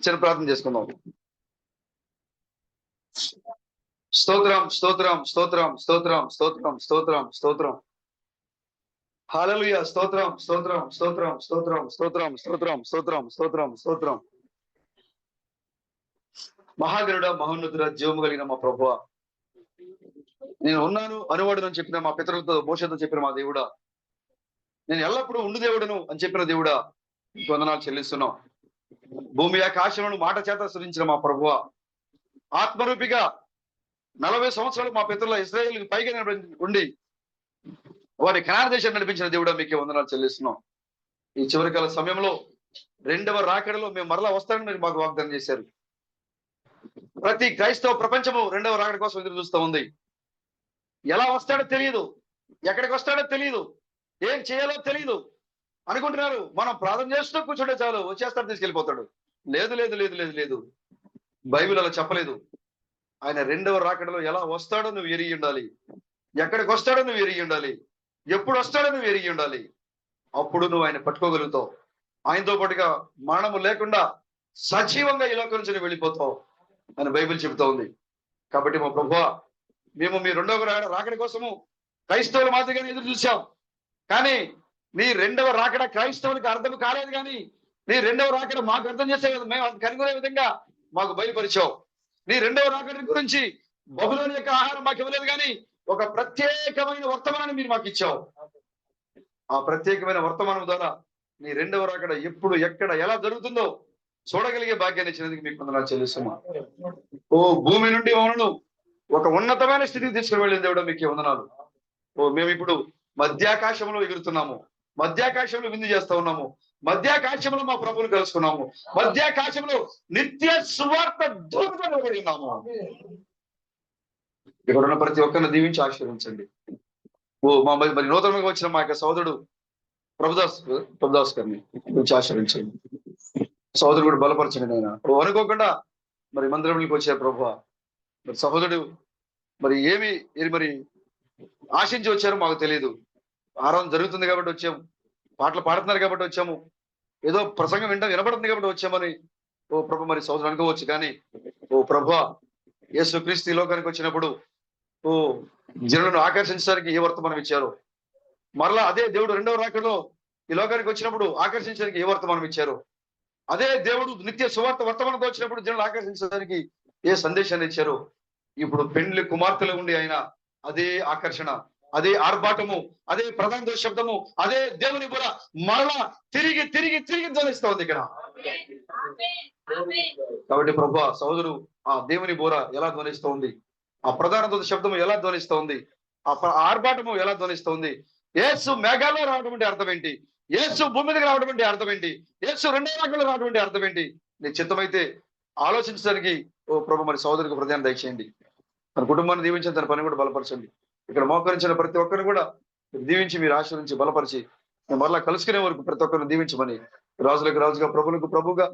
చిన్న ప్రార్థన చేసుకుందాం. స్తోత్రం స్తోత్రం స్తోత్రం స్తోత్రం స్తోత్రం స్తోత్రం స్తోత్రం. హల్లెలూయా. స్తోత్రం స్తోత్రం స్తోత్రం స్తోత్రం స్తోత్రం స్తోత్రం స్తోత్రం స్తోత్రం స్తోత్రం. మహాగరుడ, మహోన్నతుడ, జీవము కలిగిన మా ప్రభువా, నేను ఉన్నాను అనువాడును అని చెప్పిన మా పితరులతో మోషతో చెప్పిన మా దేవుడా, నేను ఎల్లప్పుడూ ఉండు దేవుడును అని చెప్పిన దేవుడా, వందనాలు చెల్లిస్తున్నాం. భూమి ఆకాశములను మాట చేత సృజించిన మా ప్రభువా, ఆత్మరూపిగా 40 సంవత్సరాలు మా పితరుల ఇశ్రాయేలుకి పైగా ఉండి వారి కనాన దేశాన్ని నడిపించిన దేవుడా, మీకే వందనాలు చెల్లిస్తున్నాం. ఈ చివరికాల సమయంలో 2వ రాకడలో మేము మరలా వస్తానని మీరు మాకు వాగ్దానం చేశారు. ప్రతి క్రైస్తవ ప్రపంచము 2వ రాకడ కోసం ఎదురు చూస్తూ ఉంది. ఎలా వస్తాడో తెలియదు, ఎక్కడికి వస్తాడో తెలియదు, ఏం చేయాలో తెలియదు అనుకుంటున్నారు. మనం ప్రార్థన చేస్తూ కూర్చుంటే చాలు, వచ్చేస్తాడు, తీసుకెళ్ళిపోతాడు. లేదు లేదు లేదు లేదు లేదు, బైబిల్ అలా చెప్పలేదు. ఆయన రెండవ రాకడలో ఎలా వస్తాడో నువ్వు ఎరిగి ఉండాలి. ఎక్కడికి వస్తాడో నువ్వు ఎరిగి ఉండాలి. ఎప్పుడు వస్తాడో నువ్వు ఎరిగి ఉండాలి. అప్పుడు నువ్వు ఆయన పట్టుకోగలుగుతావు. ఆయనతో పాటుగా మరణము లేకుండా సజీవంగా ఈ లోకం నుంచి వెళ్ళిపోతావు అని బైబిల్ చెబుతా ఉంది. కాబట్టి మా ప్రభువా, మేము మీ రెండవ రాకడ కోసము క్రైస్తవుల మాదిరిగానే ఎదురు చూసాం. కానీ నీ రెండవ రాకడ క్రైస్తవునికి అర్థం కాలేదు. కానీ నీ రెండవ రాకడ మాకు అర్థం చేసే మేము కనుగొనే విధంగా మాకు బయలుపరిచావు. నీ రెండవ రాకడ గురించి బహుళ యొక్క ఆహారం మాకు ఇవ్వలేదు, కానీ ఒక ప్రత్యేకమైన వర్తమానాన్ని మీరు మాకు ఇచ్చావు. ఆ ప్రత్యేకమైన వర్తమానం ద్వారా నీ రెండవ రాకడ ఎప్పుడు, ఎక్కడ, ఎలా జరుగుతుందో చూడగలిగే భాగ్యాన్ని ఇచ్చినందుకు మీకు వందనాలు చెల్లిస్తున్నా. ఓ భూమి నుండి మమ్మల్ని ఒక ఉన్నతమైన స్థితికి తీసుకుని వెళ్ళిన దేవుడు మీకు వందనాలు. ఓ మేము ఇప్పుడు మధ్యాకాశంలో ఎగురుతున్నాము, మధ్యాకాశంలో విందు చేస్తా ఉన్నాము, మధ్యాకాశంలో మా ప్రభువుని కలుసుకున్నాము, మధ్యాకాశంలో నిత్య సువార్త దూతగా నిలబడి ఉన్నాము. ఇక్కడ ఉన్న ప్రతి ఒక్కరిని దీవించి ఆశీర్వదించండి. ఓ మా మరి నూతనంగా వచ్చిన మా యొక్క సోదరుడు ప్రభుదాస్ గారిని గురించి ఆశీర్వదించండి. సోదరుడు కూడా బలపరచండి నాయన. అనుకోకుండా మరి మందిరంలోకి వచ్చే ప్రభువా, మరి సహోదరుడు మరి ఏమి మరి ఆశించి వచ్చారో మాకు తెలియదు. ఆరాధన జరుగుతుంది కాబట్టి వచ్చాము, పాటలు పాడుతున్నారు కాబట్టి వచ్చాము, ఏదో ప్రసంగం వినబడుతుంది కాబట్టి వచ్చామని ఓ ప్రభు మరి సోదరుడు అనుకోవచ్చు. కానీ ఓ ప్రభువా, యేసుక్రీస్తు ఈ లోకానికి వచ్చినప్పుడు ఓ జనులను ఆకర్షించడానికి ఏ వర్తమానం ఇచ్చారు, మరలా అదే దేవుడు రెండవ రాకడలో ఈ లోకానికి వచ్చినప్పుడు ఆకర్షించడానికి ఏ వర్తమానం ఇచ్చారు, అదే దేవుడు నిత్య సువార్త వర్తమానంతో వచ్చినప్పుడు జనులు ఆకర్షించడానికి ఏ సందేశాన్ని ఇచ్చారు. ఇప్పుడు పెండ్లి కుమార్తెలు ఉండి ఆయన అదే ఆకర్షణ, అదే ఆర్భాటము, అదే ప్రధాన శబ్దము, అదే దేవుని బుర మరలా తిరిగి తిరిగి తిరిగి ధ్వనిస్తా ఉంది ఇక్కడ. కాబట్టి ప్రభు సహోదరు, ఆ దేవుని బోర ఎలా ధ్వనిస్తూ ఉంది, ఆ ప్రధాన శబ్దము ఎలా ధ్వనిస్తూ ఉంది, ఆ ఆర్భాటము ఎలా ధ్వనిస్తూ ఉంది, యేసు మేఘాల్లో రావడం అంటే అర్థం ఏంటి, యేసు భూమి మీదకి రావడం అంటే అర్థం ఏంటి, యేసు రెండో రాకడలో రావడం అంటే అర్థం ఏంటి, నీ చిత్తమైతే ఆలోచించడానికి ఓ ప్రభు మరి సహోదరికి హృదయాన్ని దయచేయండి. తన కుటుంబాన్ని దీవించండి, తన పని కూడా బలపరచండి. ఇక్కడ మోకరించిన ప్రతి ఒక్కరిని కూడా దీవించి మీరు ఆశీర్వించి బలపరిచి మరలా కలుసుకునే వరకు ప్రతి ఒక్కరిని దీవించమని, రాజులకు రాజుగా ప్రభులకు ప్రభుగా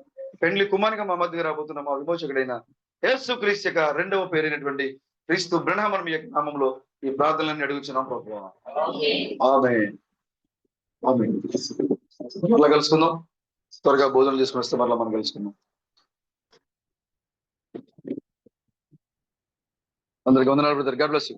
పెండ్లి కుమారుగా మా మధ్యగా రాబోతున్న మా విమోచకుడైన యేసుక్రీస్తు యొక్క రెండవ పేరైనటువంటి క్రీస్తు బ్రహ్మణం యొక్క నామంలో ఈ ప్రార్థనలన్నీ అడుగుచున్నాం ప్రభువా. ఆమేన్. ఆమేన్. మరలా కలుసుకుందాం. త్వరగా భోజనం చేసుకుని వస్తే మరలా మనం కలుసుకుందాం. అందరికి వందనాలు బ్రదర్. God bless you.